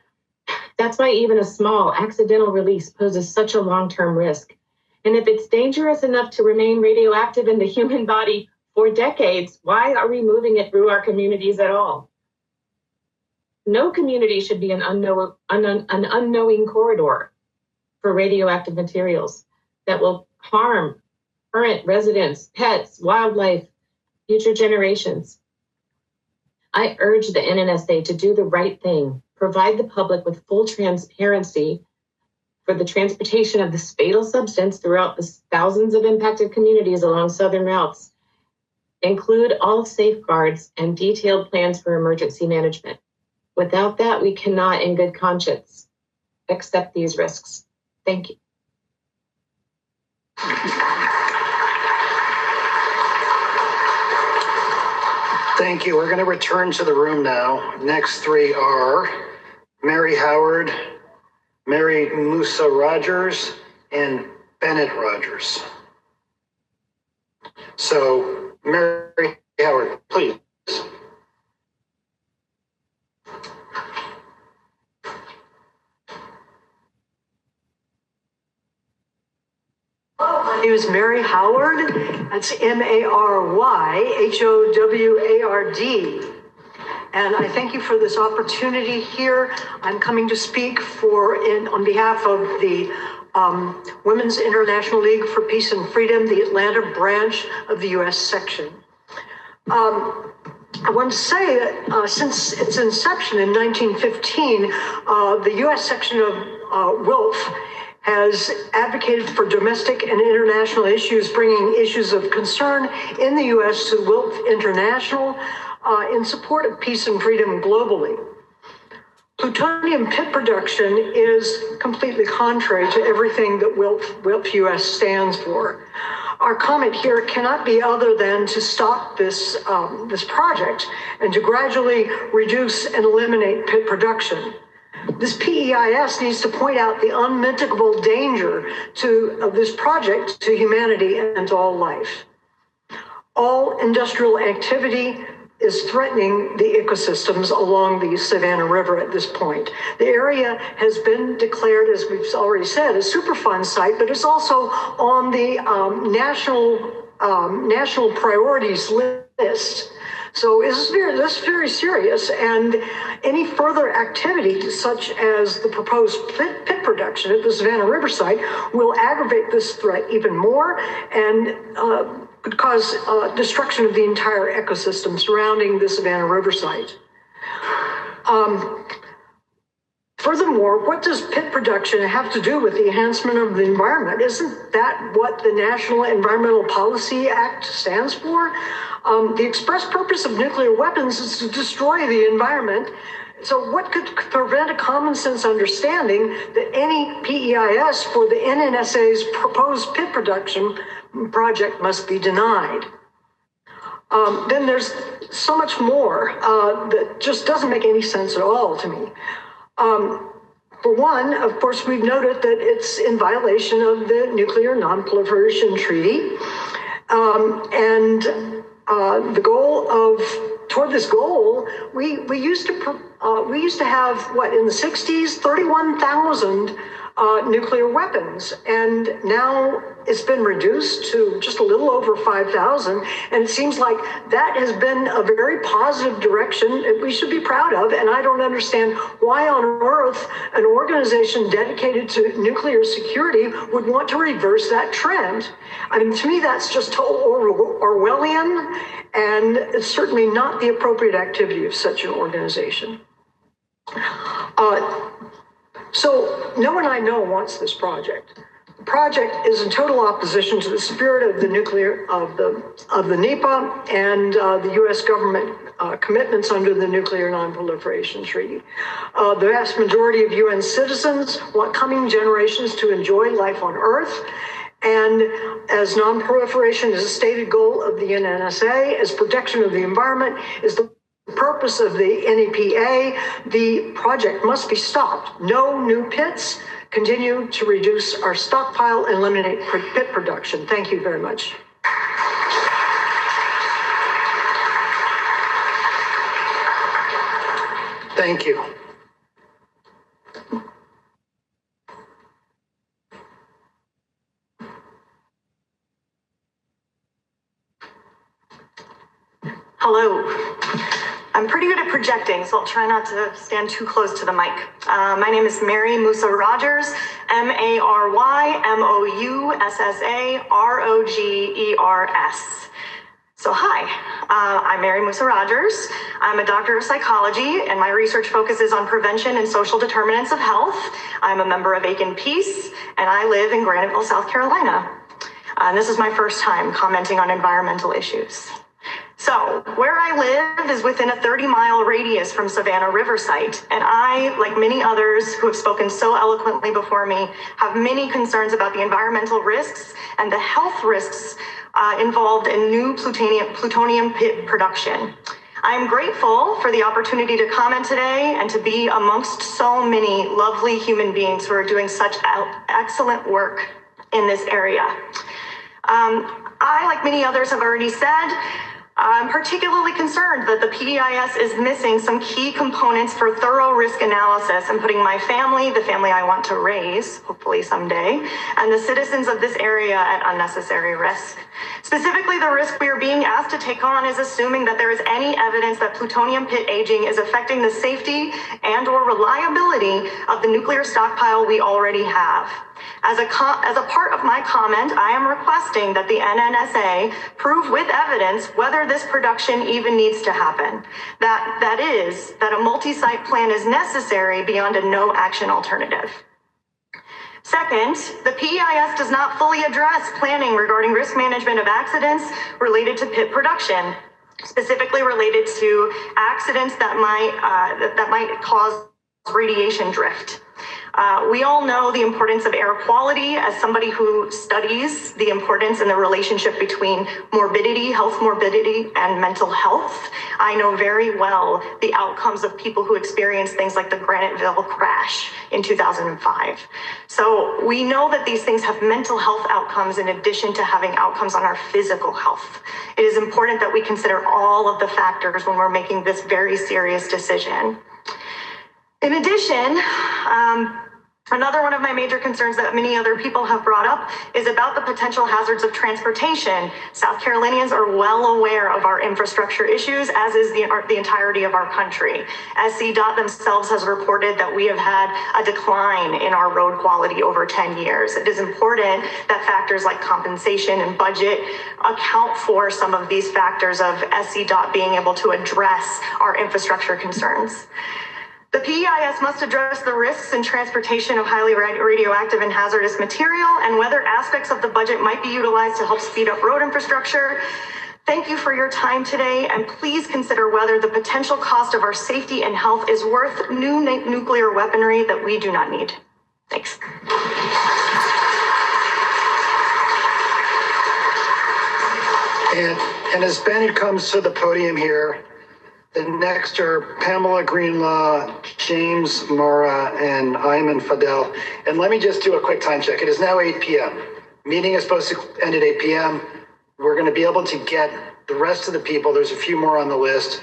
That's why even a small accidental release poses such a long-term risk. And if it's dangerous enough to remain radioactive in the human body for decades, why are we moving it through our communities at all? No community should be an unknowing corridor for radioactive materials that will harm current residents, pets, wildlife, future generations. I urge the NNSA to do the right thing, provide the public with full transparency for the transportation of this fatal substance throughout the thousands of impacted communities along southern routes. Include all safeguards and detailed plans for emergency management. Without that, we cannot, in good conscience, accept these risks. Thank you. Thank you. We're going to return to the room now. Next three are Mary Howard, Mary Musa Rogers, and Bennett Rogers. So, Mary Howard, please. My name is Mary Howard. That's MaryHoward. And I thank you for this opportunity here. I'm coming to speak on behalf of the Women's International League for Peace and Freedom, the Atlanta branch of the U.S. section. I want to say that since its inception in 1915, the U.S. section of WILF has advocated for domestic and international issues, bringing issues of concern in the U.S. to WILF International in support of peace and freedom globally. Plutonium pit production is completely contrary to everything that WILF US stands for. Our comment here cannot be other than to stop this project and to gradually reduce and eliminate pit production. This PEIS needs to point out the unmitigable danger of this project to humanity and to all life. All industrial activity is threatening the ecosystems along the Savannah River at this point. The area has been declared, as we've already said, a Superfund site, but it's also on the national priorities list. So this is very serious, and any further activity, such as the proposed pit production at the Savannah River Site, will aggravate this threat even more and could cause destruction of the entire ecosystem surrounding the Savannah River Site. Furthermore, what does pit production have to do with the enhancement of the environment? Isn't that what the National Environmental Policy Act stands for? The express purpose of nuclear weapons is to destroy the environment. So what could prevent a common sense understanding that any PEIS for the NNSA's proposed pit production project must be denied? then there's so much more that just doesn't make any sense at all to me. For one, of course, we've noted that it's in violation of the Nuclear Non-Proliferation Treaty. Toward this goal, we used to have, what, in the 60s, 31,000 nuclear weapons, and now it's been reduced to just a little over 5,000, and it seems like that has been a very positive direction that we should be proud of, and I don't understand why on earth an organization dedicated to nuclear security would want to reverse that trend. I mean, to me, that's just Orwellian, and it's certainly not the appropriate activity of such an organization. So no one I know wants this project. The project is in total opposition to the spirit of the NEPA and the U.S. government commitments under the Nuclear Non-Proliferation Treaty. The vast majority of UN citizens want coming generations to enjoy life on Earth. And as non-proliferation is a stated goal of the NNSA, as protection of the environment is the purpose of the NEPA, the project must be stopped. No new pits. Continue to reduce our stockpile and eliminate pit production. Thank you very much. Thank you. Hello. I'm pretty good at projecting, so I'll try not to stand too close to the mic. My name is Mary Musa Rogers, MaryMussarogers. So hi, I'm Mary Musa Rogers. I'm a doctor of psychology, and my research focuses on prevention and social determinants of health. I'm a member of PEIS, and I live in Graniteville, South Carolina. And this is my first time commenting on environmental issues. So where I live is within a 30-mile radius from Savannah River Site, and I, like many others who have spoken so eloquently before me, have many concerns about the environmental risks and the health risks involved in new plutonium pit production. I am grateful for the opportunity to comment today and to be amongst so many lovely human beings who are doing such excellent work in this area. I, like many others, have already said, I'm particularly concerned that the PEIS is missing some key components for thorough risk analysis and putting my family, the family I want to raise, hopefully someday, and the citizens of this area at unnecessary risk. Specifically, the risk we are being asked to take on is assuming that there is any evidence that plutonium pit aging is affecting the safety and/or reliability of the nuclear stockpile we already have. As a part of my comment, I am requesting that the NNSA prove with evidence whether this production even needs to happen. That is, that a multi-site plan is necessary beyond a no-action alternative. Second, the PEIS does not fully address planning regarding risk management of accidents related to pit production, specifically related to accidents that might cause radiation drift. We all know the importance of air quality. As somebody who studies the importance and the relationship between morbidity, health morbidity, and mental health, I know very well the outcomes of people who experience things like the Graniteville crash in 2005. So we know that these things have mental health outcomes in addition to having outcomes on our physical health. It is important that we consider all of the factors when we're making this very serious decision. In addition, another one of my major concerns that many other people have brought up is about the potential hazards of transportation. South Carolinians are well aware of our infrastructure issues, as is the entirety of our country. SCDOT themselves has reported that we have had a decline in our road quality over 10 years. It is important that factors like compensation and budget account for some of these factors of SCDOT being able to address our infrastructure concerns. The PEIS must address the risks in transportation of highly radioactive and hazardous material and whether aspects of the budget might be utilized to help speed up road infrastructure. Thank you for your time today, and please consider whether the potential cost of our safety and health is worth new nuclear weaponry that we do not need. Thanks. And And as Bennett comes to the podium here, the next are Pamela Greenlaw, James Mara, and Ayman Fadel. And let me just do a quick time check. It is now 8 p.m. Meeting is supposed to end at 8 p.m. We're going to be able to get the rest of the people, there's a few more on the list,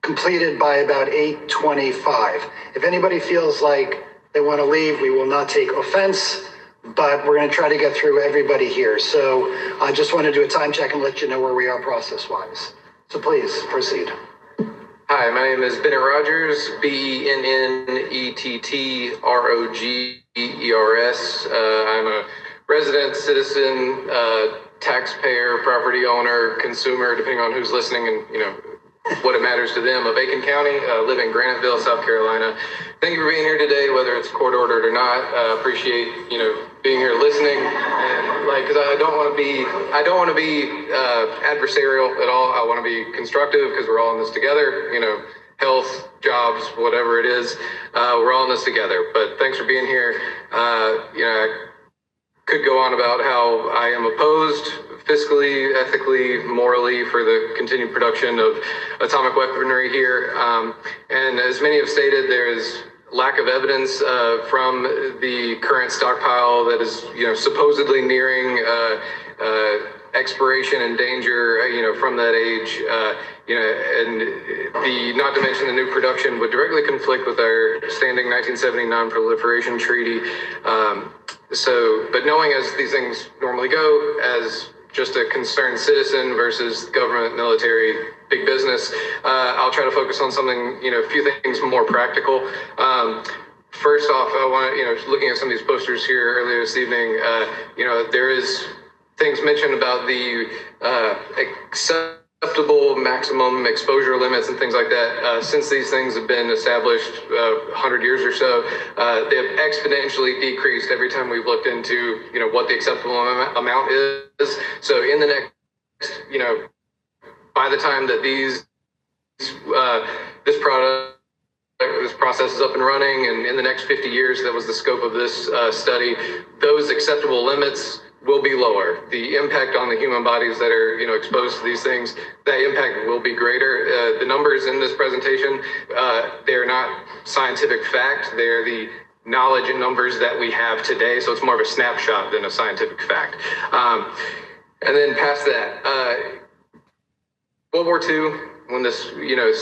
completed by about 8:25. If anybody feels like they want to leave, we will not take offense, but we're going to try to get through everybody here. So I just want to do a time check and let you know where we are process-wise. So please proceed. Hi, my name is Bennett Rogers, BENNETTROGERS. I'm a resident, citizen, taxpayer, property owner, consumer, depending on who's listening and, what it matters to them, of Aiken County, live in Graniteville, South Carolina. Thank you for being here today, whether it's court ordered or not. Appreciate, being here listening. And because I don't want to be adversarial at all. I want to be constructive because we're all in this together, health, jobs, whatever it is, we're all in this together. But thanks for being here. I could go on about how I am opposed fiscally, ethically, morally for the continued production of atomic weaponry here. And as many have stated, there is lack of evidence from the current stockpile that is, supposedly nearing expiration and danger, from that age, and not to mention the new production would directly conflict with our standing 1970 non-proliferation treaty. But knowing as these things normally go, as just a concerned citizen versus government, military, big business, I'll try to focus on something, a few things more practical. First off, I want to, looking at some of these posters here earlier this evening, there is things mentioned about the acceptable maximum exposure limits and things like that. Since these things have been established 100 years or so, they have exponentially decreased every time we've looked into, what the acceptable amount is. So in the next, by the time that this process is up and running, and in the next 50 years, that was the scope of this study, those acceptable limits will be lower. The impact on the human bodies that are, exposed to these things, that impact will be greater. The numbers in this presentation, they're not scientific fact. They're the knowledge and numbers that we have today. So it's more of a snapshot than a scientific fact. And then past that, World War II, when this,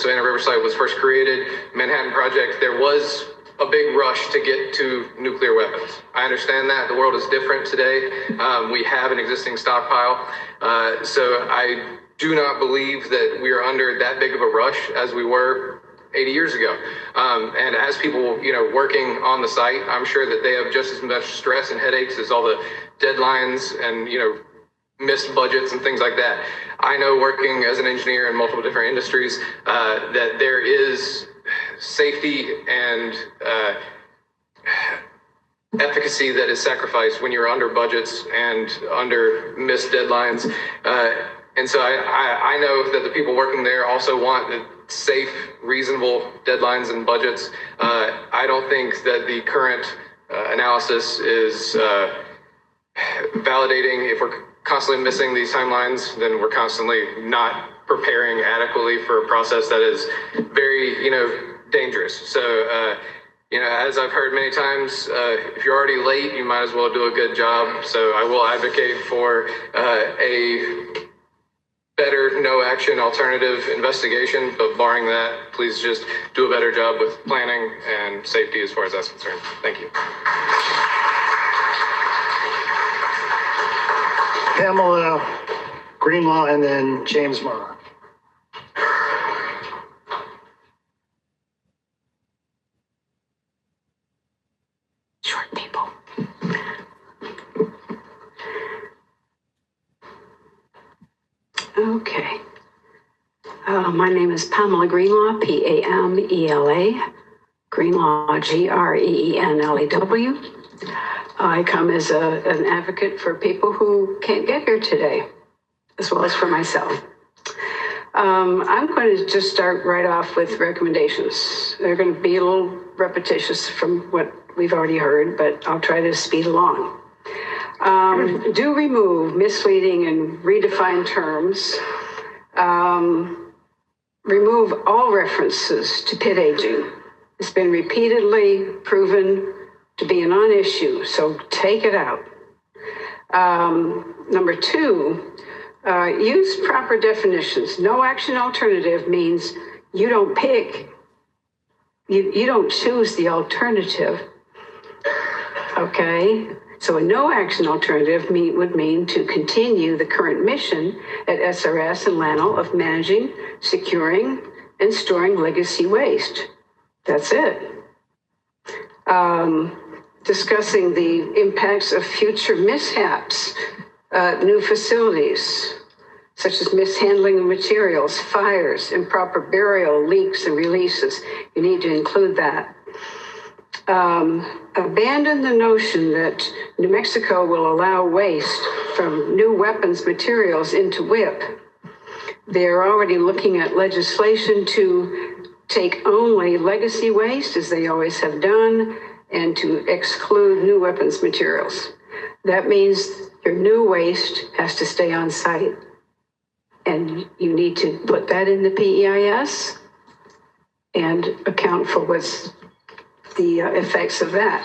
Savannah River Site was first created, Manhattan Project, there was a big rush to get to nuclear weapons. I understand that. The world is different today. We have an existing stockpile. So I do not believe that we are under that big of a rush as we were 80 years ago. And as people, working on the site, I'm sure that they have just as much stress and headaches as all the deadlines and, missed budgets and things like that. I know, working as an engineer in multiple different industries, that there is safety and efficacy that is sacrificed when you're under budgets and under missed deadlines. And so I know that the people working there also want safe, reasonable deadlines and budgets. I don't think that the current analysis is validating. If we're constantly missing these timelines, then we're constantly not preparing adequately for a process that is very, dangerous. So, as I've heard many times, if you're already late, you might as well do a good job. So I will advocate for a better no-action alternative investigation, but barring that, please just do a better job with planning and safety as far as that's concerned. Thank you. Pamela Greenlaw, and then James Mara. Short people. Okay. My name is Pamela Greenlaw, Pamela, Greenlaw, Greenlew. I come as an advocate for people who can't get here today, as well as for myself. I'm going to just start right off with recommendations. They're going to be a little repetitious from what we've already heard, but I'll try to speed along. Do remove misleading and redefine terms. Remove all references to pit aging. It's been repeatedly proven to be a non-issue, so take it out. Number two, use proper definitions. No action alternative means you don't pick, you don't choose the alternative. Okay, so a no action alternative would mean to continue the current mission at SRS and LANL of managing, securing, and storing legacy waste. That's it. Discussing the impacts of future mishaps, new facilities, such as mishandling of materials, fires, improper burial, leaks, and releases. You need to include that. Abandon the notion that New Mexico will allow waste from new weapons materials into WIP. They're already looking at legislation to take only legacy waste, as they always have done, and to exclude new weapons materials. That means your new waste has to stay on site. And you need to put that in the PEIS and account for what's the effects of that,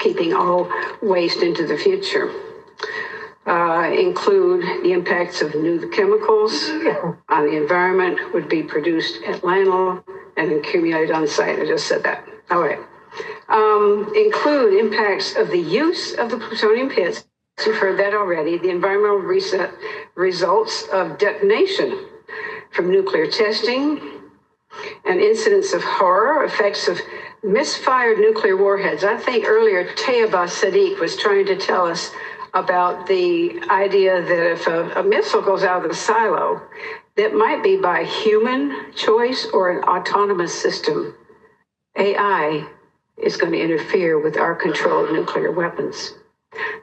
keeping all waste into the future. Include the impacts of new chemicals on the environment would be produced at LANL and accumulated on site. I just said that. All right. Include impacts of the use of the plutonium pits. You've heard that already. The environmental reset results of detonation from nuclear testing and incidents of horror, effects of misfired nuclear warheads. I think earlier Tayeba Sadiq was trying to tell us about the idea that if a missile goes out of the silo, that might be by human choice or an autonomous system. AI is going to interfere with our control of nuclear weapons.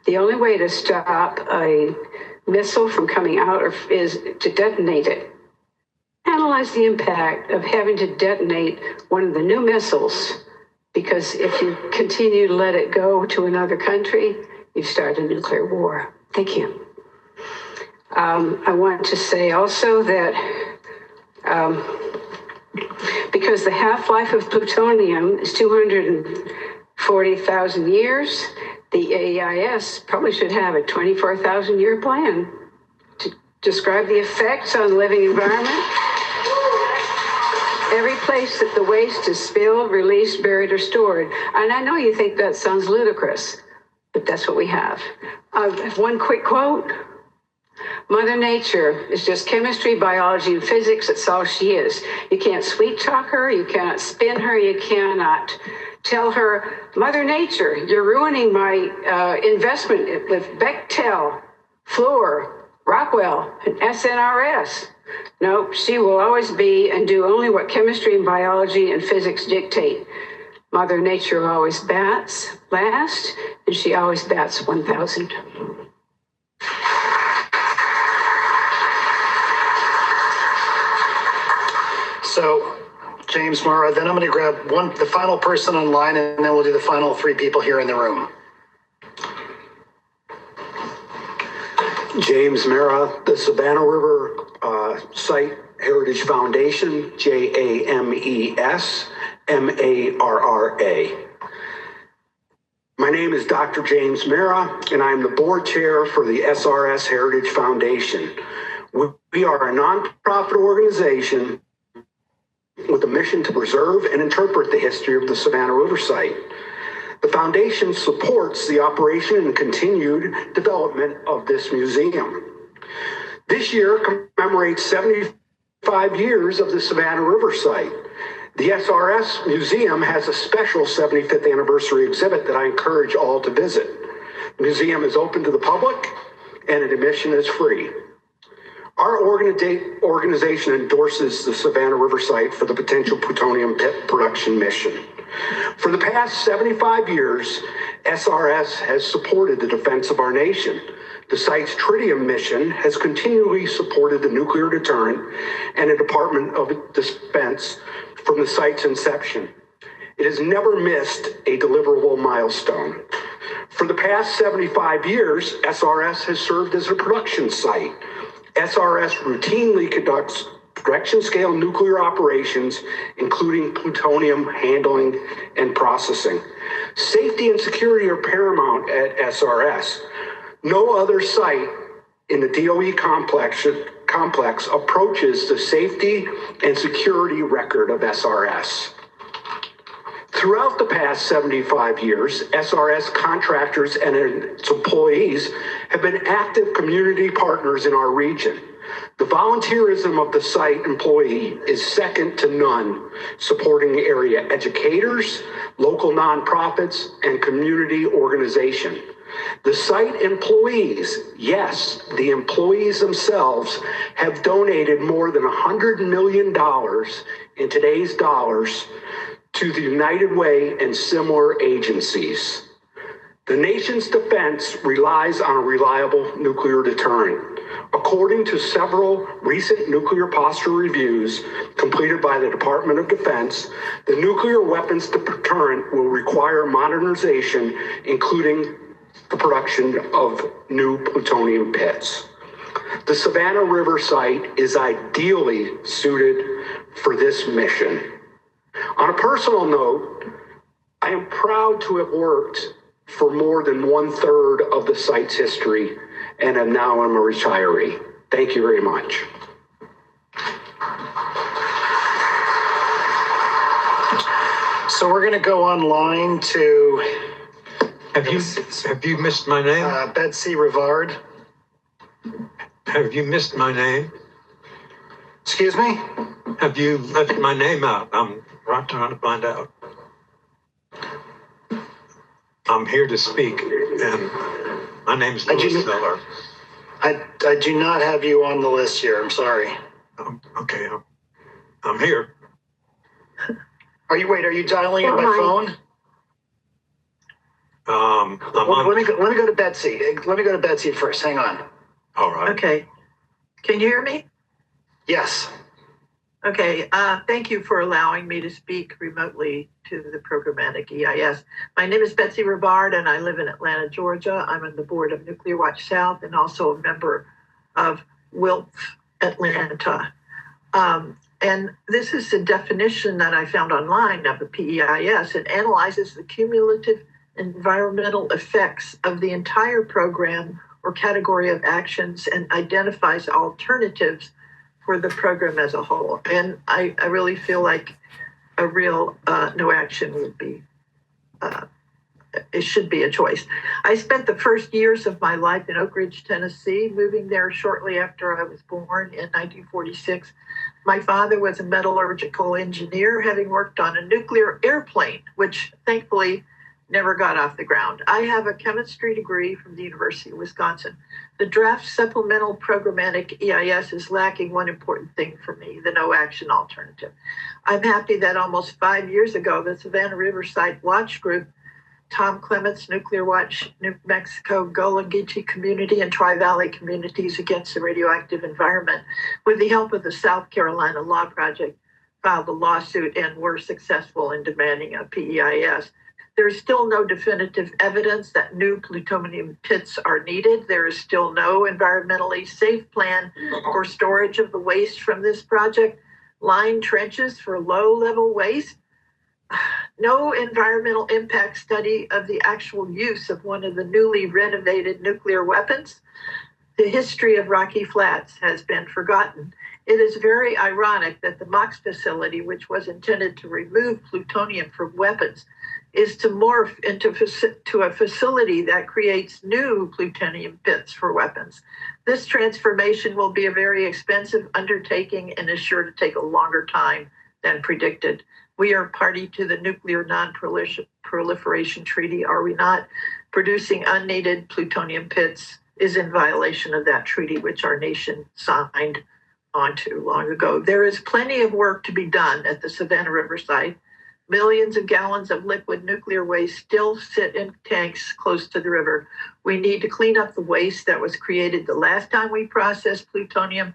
The only way to stop a missile from coming out is to detonate it. Analyze the impact of having to detonate one of the new missiles, because if you continue to let it go to another country, you start a nuclear war. Thank you. I want to say also that because the half-life of plutonium is 240,000 years, the AEIS probably should have a 24,000-year plan to describe the effects on the living environment. Every place that the waste is spilled, released, buried, or stored. And I know you think that sounds ludicrous, but that's what we have. One quick quote. Mother Nature is just chemistry, biology, and physics. That's all she is. You can't sweet talk her. You cannot spin her. You cannot tell her, Mother Nature, you're ruining my investment with Bechtel, Fluor, Rockwell, and SNRS. No, she will always be and do only what chemistry and biology and physics dictate. Mother Nature always bats last, and she always bats 1,000. So, James Murrah, then I'm going to grab the final person online, and then we'll do the final three people here in the room. James Murrah, the Savannah River Site Heritage Foundation, JAMESMARRA. My name is Dr. James Murrah, and I'm the board chair for the SRS Heritage Foundation. We are a nonprofit organization with a mission to preserve and interpret the history of the Savannah River Site. The foundation supports the operation and continued development of this museum. This year commemorates 75 years of the Savannah River Site. The SRS Museum has a special 75th anniversary exhibit that I encourage all to visit. The museum is open to the public and admission is free. Our organization endorses the Savannah River Site for the potential plutonium pit production mission. For the past 75 years, SRS has supported the defense of our nation. The site's tritium mission has continually supported the nuclear deterrent and the Department of Defense from the site's inception. It has never missed a deliverable milestone. For the past 75 years, SRS has served as a production site. SRS routinely conducts production scale nuclear operations, including plutonium handling and processing. Safety and security are paramount at SRS. No other site in the DOE complex approaches the safety and security record of SRS. Throughout the past 75 years, SRS contractors and its employees have been active community partners in our region. The volunteerism of the site employee is second to none, supporting area educators, local nonprofits, and community organization. The site employees, yes, the employees themselves, have donated more than $100 million in today's dollars to the United Way and similar agencies. The nation's defense relies on a reliable nuclear deterrent. According to several recent nuclear posture reviews completed by the Department of Defense, the nuclear weapons deterrent will require modernization, including the production of new plutonium pits. The Savannah River Site is ideally suited for this mission. On a personal note, I am proud to have worked for more than 1/3 of the site's history and am now a retiree. Thank you very much. So we're going to go online to... Have you missed my name? Betsy Rivard. Have you missed my name? Excuse me? Have you left my name out? I'm right trying to find out. I'm here to speak, and my name is Louis Miller. I do not have you on the list here. I'm sorry. Okay, I'm here. Are you dialing in by phone? Let me go to Betsy. Let me go to Betsy first. Hang on. All right. Okay. Can you hear me? Yes. Okay. Thank you for allowing me to speak remotely to the Programmatic EIS. My name is Betsy Rivard, and I live in Atlanta, Georgia. I'm on the board of Nuclear Watch South and also a member of WILF Atlanta. And this is the definition that I found online of the PEIS. It analyzes the cumulative environmental effects of the entire program or category of actions and identifies alternatives for the program as a whole. And I really feel like a real no action would be, it should be a choice. I spent the first years of my life in Oak Ridge, Tennessee, moving there shortly after I was born in 1946. My father was a metallurgical engineer, having worked on a nuclear airplane, which thankfully never got off the ground. I have a chemistry degree from the University of Wisconsin. The draft supplemental programmatic EIS is lacking one important thing for me, the no action alternative. I'm happy that almost 5 years ago, the Savannah River Site Watch Group, Tom Clements, Nuclear Watch New Mexico, Gullah-Geechee community, and Tri-Valley communities against the radioactive environment, with the help of the South Carolina Law Project, filed a lawsuit and were successful in demanding a PEIS. There is still no definitive evidence that new plutonium pits are needed. There is still no environmentally safe plan for storage of the waste from this project. Lined trenches for low-level waste. No environmental impact study of the actual use of one of the newly renovated nuclear weapons. The history of Rocky Flats has been forgotten. It is very ironic that the MOX facility, which was intended to remove plutonium from weapons, is to morph into a facility that creates new plutonium pits for weapons. This transformation will be a very expensive undertaking and is sure to take a longer time than predicted. We are party to the Nuclear Non-Proliferation Treaty, are we not? Producing unneeded plutonium pits is in violation of that treaty, which our nation signed onto long ago. There is plenty of work to be done at the Savannah River Site. Millions of gallons of liquid nuclear waste still sit in tanks close to the river. We need to clean up the waste that was created the last time we processed plutonium.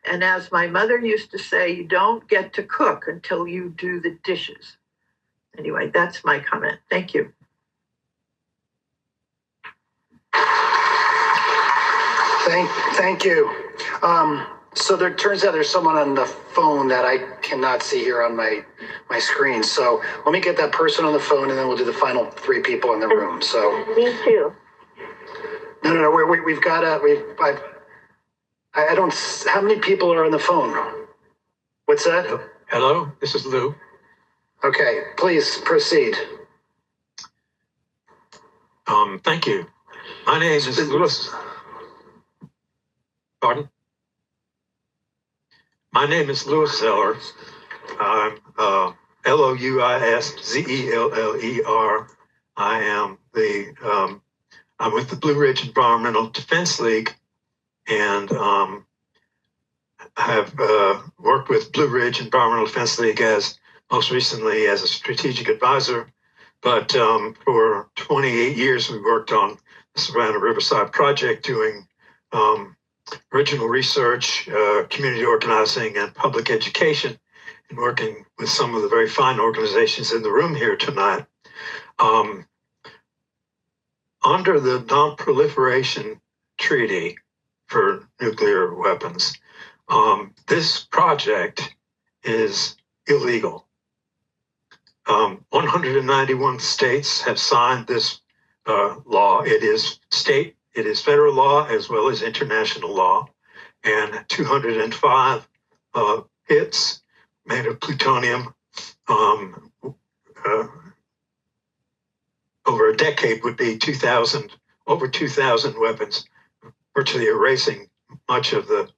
And as my mother used to say, you don't get to cook until you do the dishes. Anyway, that's my comment. Thank you. Thank you. So there turns out there's someone on the phone that I cannot see here on my screen. So let me get that person on the phone, and then we'll do the final 3 people in the room. So Me too. no. We've got I don't. How many people are on the phone? What's that? Hello, this is Lou. Okay, please proceed. Thank you. My name is Louis. Pardon? My name is Louis Zeller. I'm Louiszeller. I am I'm with the Blue Ridge Environmental Defense League, and have worked with Blue Ridge Environmental Defense League most recently as a strategic advisor. But for 28 years, we worked on the Savannah River Site project, doing original research, community organizing, and public education, and working with some of the very fine organizations in the room here tonight. Under the Non-Proliferation Treaty for nuclear weapons, this project is illegal. 191 states have signed this law. It is federal law as well as international law, and 205 hits made of plutonium over a decade would be over 2,000 weapons, virtually erasing much of the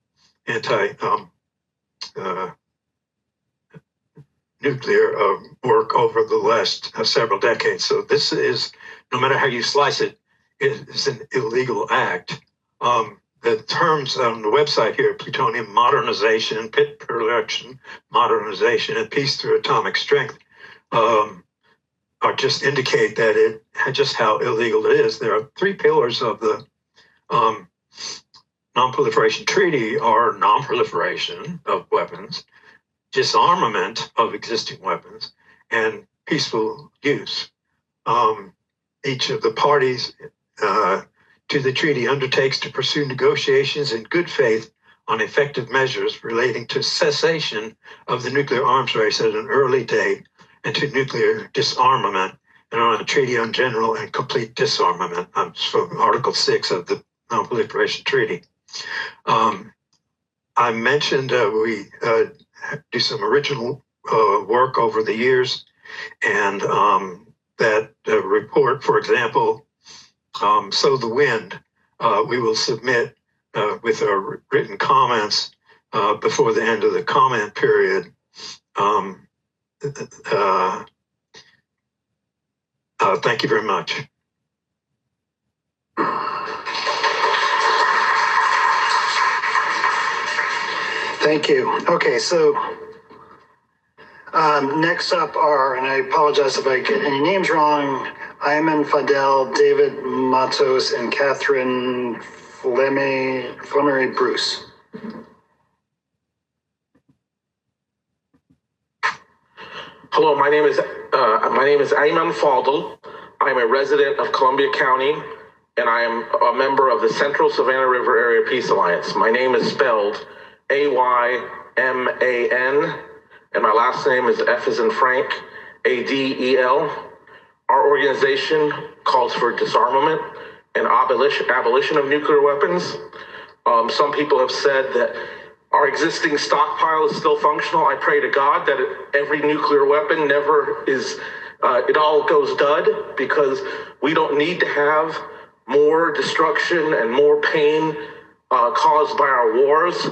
nuclear work over the last several decades. So this is, no matter how you slice it, it is an illegal act. The terms on the website here, plutonium modernization, pit production modernization, and peace through atomic strength, are just indicate that just how illegal it is. There are 3 pillars of the Non-Proliferation Treaty: are non-proliferation of weapons, disarmament of existing weapons, and peaceful use. Each of the parties to the treaty undertakes to pursue negotiations in good faith on effective measures relating to cessation of the nuclear arms race at an early date, and to nuclear disarmament, and on a treaty on general and complete disarmament. From Article 6 of the Non-Proliferation Treaty. I mentioned we do some original work over the years, and that report, for example, Sow the Wind, we will submit with our written comments before the end of the comment period. Thank you very much. Thank you. Okay, so next up are, and I apologize if I get any names wrong, Ayman Fadel, David Matos, and Catherine Flemmery Bruce. Hello, my name is Ayman Fadel. I'm a resident of Columbia County, and I am a member of the Central Savannah River Area Peace Alliance. My name is spelled Ayman, and my last name is F as in Frank, Adel. Our organization calls for disarmament and abolition of nuclear weapons. Some people have said that our existing stockpile is still functional. I pray to God that every nuclear weapon never is, it all goes dud, because we don't need to have more destruction and more pain caused by our wars.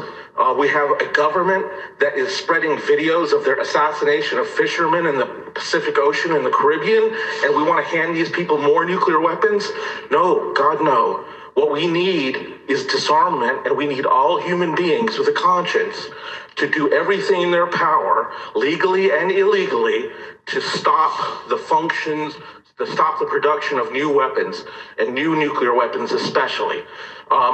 We have a government that is spreading videos of their assassination of fishermen in the Pacific Ocean and the Caribbean, and we want to hand these people more nuclear weapons? No, God, no. What we need is disarmament, and we need all human beings with a conscience to do everything in their power, legally and illegally, to stop the functions to stop the production of new weapons and new nuclear weapons especially.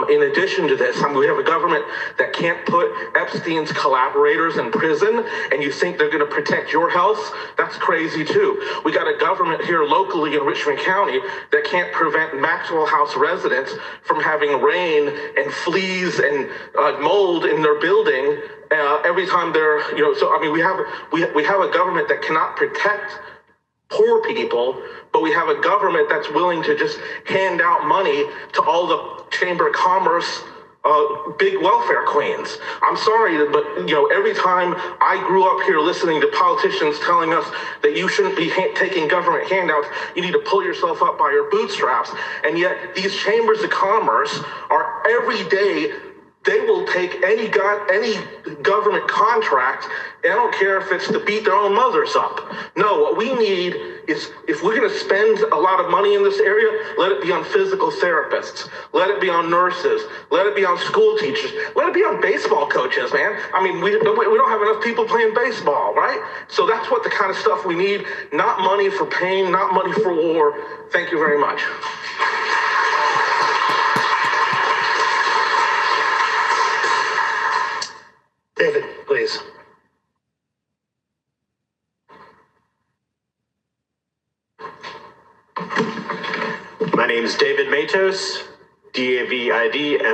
In addition to this, we have a government that can't put Epstein's collaborators in prison, and you think they're going to protect your health? That's crazy too. We got a government here locally in Richmond County that can't prevent Maxwell House residents from having rain and fleas and mold in their building every time they're, so I mean, we have a government that cannot protect poor people, but we have a government that's willing to just hand out money to all the Chamber of Commerce big welfare queens. I'm sorry, but every time I grew up here listening to politicians telling us that you shouldn't be taking government handouts, you need to pull yourself up by your bootstraps, and yet these chambers of commerce are every day. They will take any government contract. I don't care if it's to beat their own mothers up. No, what we need is, if we're going to spend a lot of money in this area, let it be on physical therapists. Let it be on nurses. Let it be on school teachers. Let it be on baseball coaches, man. I mean, we don't have enough people playing baseball, right? So that's what the kind of stuff we need. Not money for pain, not money for war. Thank you very much. David, please. My name is David Matos, D-A-V-I-D-M-A-T-O-S,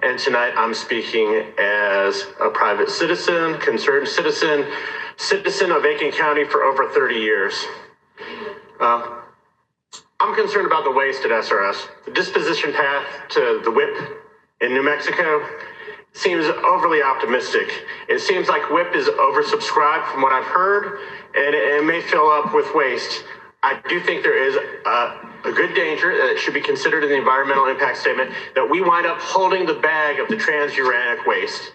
and tonight I'm speaking as a private citizen, concerned citizen of Aiken County for over 30 years. I'm concerned about the waste at SRS. The disposition path to the WIP in New Mexico seems overly optimistic. It seems like WIP is oversubscribed from what I've heard, and it may fill up with waste. I do think there is a good danger that it should be considered in the environmental impact statement that we wind up holding the bag of the transuranic waste.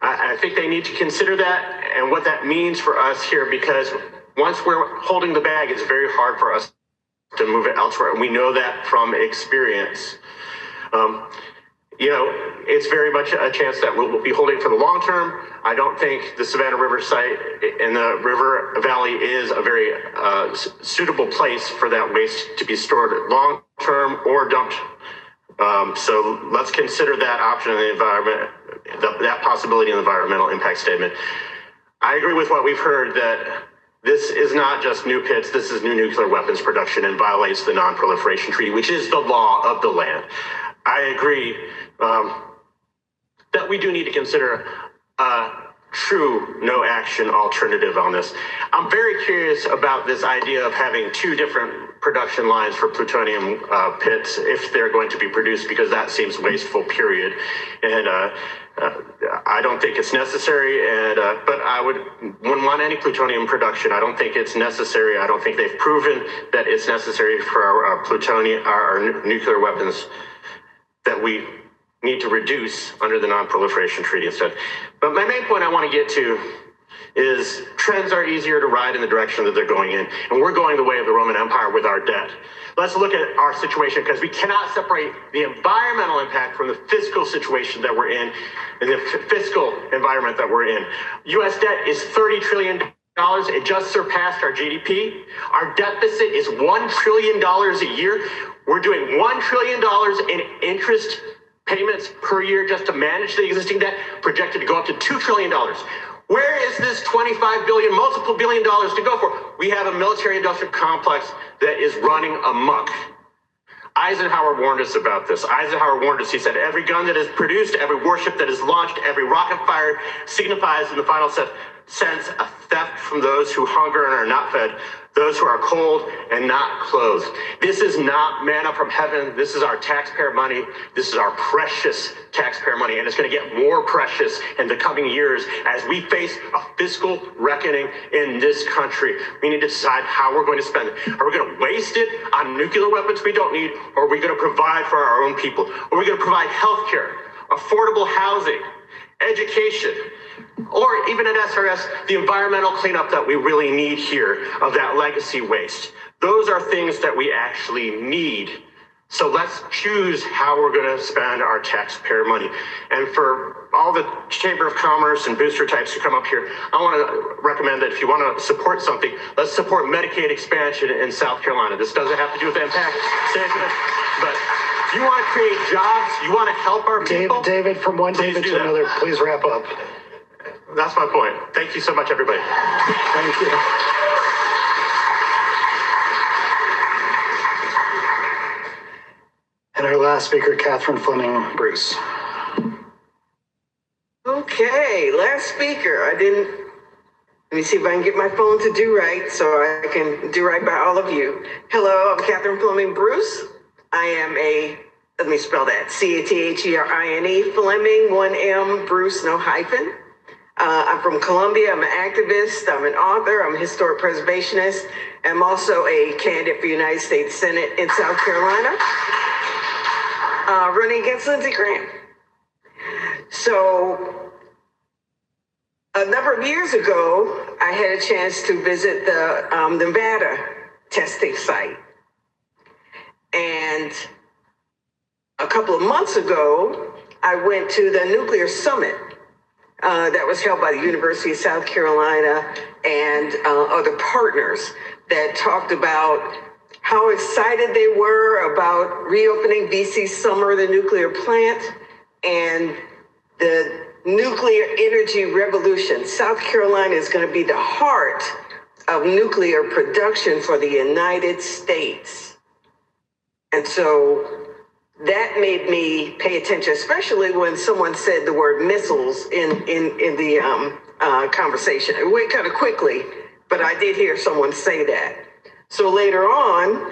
I think they need to consider that and what that means for us here, because once we're holding the bag, it's very hard for us to move it elsewhere, and we know that from experience. It's very much a chance that we'll be holding for the long term. I don't think the Savannah River Site in the River Valley is a very suitable place for that waste to be stored long term or dumped. So let's consider that option in the environment, that possibility in the environmental impact statement. I agree with what we've heard, that this is not just new pits, this is new nuclear weapons production and violates the Non-Proliferation Treaty, which is the law of the land. I agree that we do need to consider a true no-action alternative on this. I'm very curious about this idea of having two different production lines for plutonium pits if they're going to be produced, because that seems wasteful, period. And I don't think it's necessary, but I wouldn't want any plutonium production. I don't think it's necessary. I don't think they've proven that it's necessary for our plutonium, our nuclear weapons that we need to reduce under the Non-Proliferation Treaty instead. But my main point I want to get to is trends are easier to ride in the direction that they're going in, and we're going the way of the Roman Empire with our debt. Let's look at our situation, because we cannot separate the environmental impact from the fiscal situation that we're in and the fiscal environment that we're in. U.S. debt is $30 trillion. It just surpassed our GDP. Our deficit is $1 trillion a year. We're doing $1 trillion in interest payments per year just to manage the existing debt, projected to go up to $2 trillion. Where is this $25 billion, multiple billion dollars to go for? We have a military-industrial complex that is running amok. Eisenhower warned us about this. Eisenhower warned us. He said, every gun that is produced, every warship that is launched, every rocket fired signifies in the final sense a theft from those who hunger and are not fed, those who are cold and not clothed. This is not manna from heaven. This is our taxpayer money. This is our precious taxpayer money, and it's going to get more precious in the coming years as we face a fiscal reckoning in this country. We need to decide how we're going to spend it. Are we going to waste it on nuclear weapons we don't need, or are we going to provide for our own people? Are we going to provide health care, affordable housing, education, or even at SRS, the environmental cleanup that we really need here of that legacy waste? Those are things that we actually need So let's choose how we're going to spend our taxpayer money. And for all the Chamber of Commerce and booster types who come up here, I want to recommend that if you want to support something, let's support Medicaid expansion in South Carolina. This doesn't have to do with impact statement, but if you want to create jobs, you want to help our people. David, from one David to another, please wrap up. That's my point. Thank you so much, everybody. Thank you. And our last speaker, Catherine Fleming Bruce. Okay, last speaker. Let me see if I can get my phone to do right so I can do right by all of you. Hello, I'm Catherine Fleming Bruce. I am let me spell that, Catherne, Fleming, 1M, Bruce, no hyphen. I'm from Columbia. I'm an activist. I'm an author. I'm a historic preservationist. I'm also a candidate for United States Senate in South Carolina. Running against Lindsey Graham. So a number of years ago, I had a chance to visit the Nevada testing site. And a couple of months ago, I went to the nuclear summit that was held by the University of South Carolina and other partners that talked about how excited they were about reopening VC Summer, the nuclear plant, and the nuclear energy revolution. South Carolina is going to be the heart of nuclear production for the United States. And so that made me pay attention, especially when someone said the word missiles in the conversation. It went kind of quickly, but I did hear someone say that. So later on,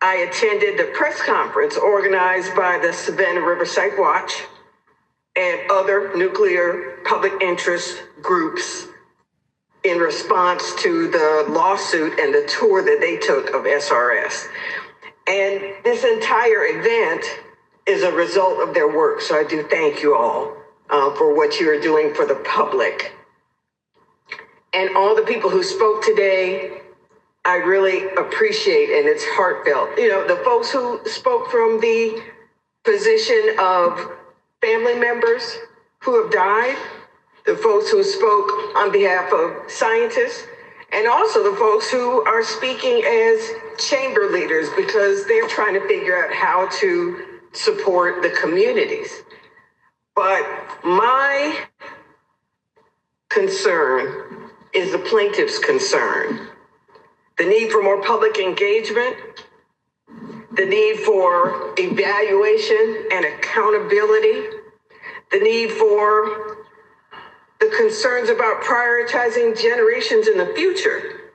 I attended the press conference organized by the Savannah River Site Watch and other nuclear public interest groups in response to the lawsuit and the tour that they took of SRS. And this entire event is a result of their work. So I do thank you all for what you are doing for the public. And all the people who spoke today, I really appreciate, and it's heartfelt. You know, the folks who spoke from the position of family members who have died, the folks who spoke on behalf of scientists, and also the folks who are speaking as chamber leaders because they're trying to figure out how to support the communities. But my concern is the plaintiff's concern. The need for more public engagement, the need for evaluation and accountability, the need for the concerns about prioritizing generations in the future,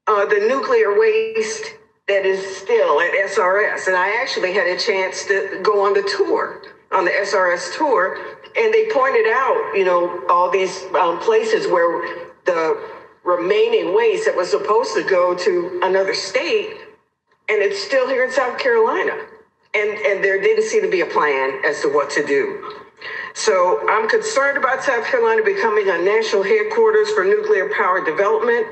the nuclear waste that is still at SRS. And I actually had a chance to go on the tour, on the SRS tour, and they pointed out, you know, all these places where the remaining waste that was supposed to go to another state, and it's still here in South Carolina. And there didn't seem to be a plan as to what to do. So I'm concerned about South Carolina becoming a national headquarters for nuclear power development.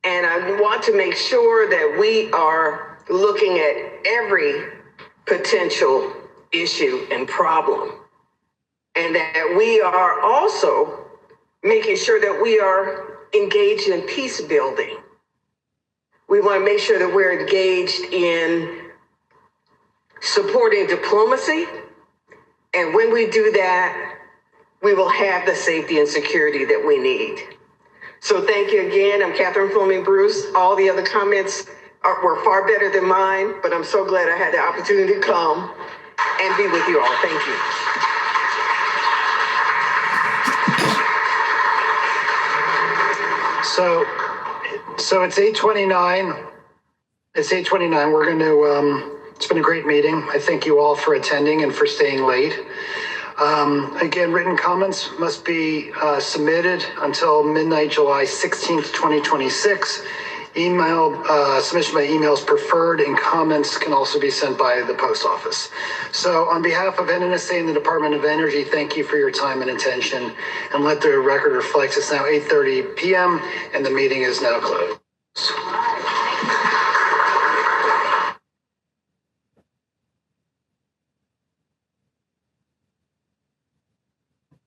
And I want to make sure that we are looking at every potential issue and problem. And that we are also making sure that we are engaged in peace building. We want to make sure that we're engaged in supporting diplomacy. And when we do that, we will have the safety and security that we need. So thank you again. I'm Catherine Fleming Bruce. All the other comments were far better than mine, but I'm so glad I had the opportunity to come and be with you all. Thank you. So it's 8:29. It's 8:29. We're going to, it's been a great meeting. I thank you all for attending and for staying late. Again, written comments must be submitted until midnight, July 16th, 2026. Submission by email is preferred, and comments can also be sent by the post office. So on behalf of NNSA and the Department of Energy, thank you for your time and attention, and let the record reflect it's now 8:30 p.m. and the meeting is now closed.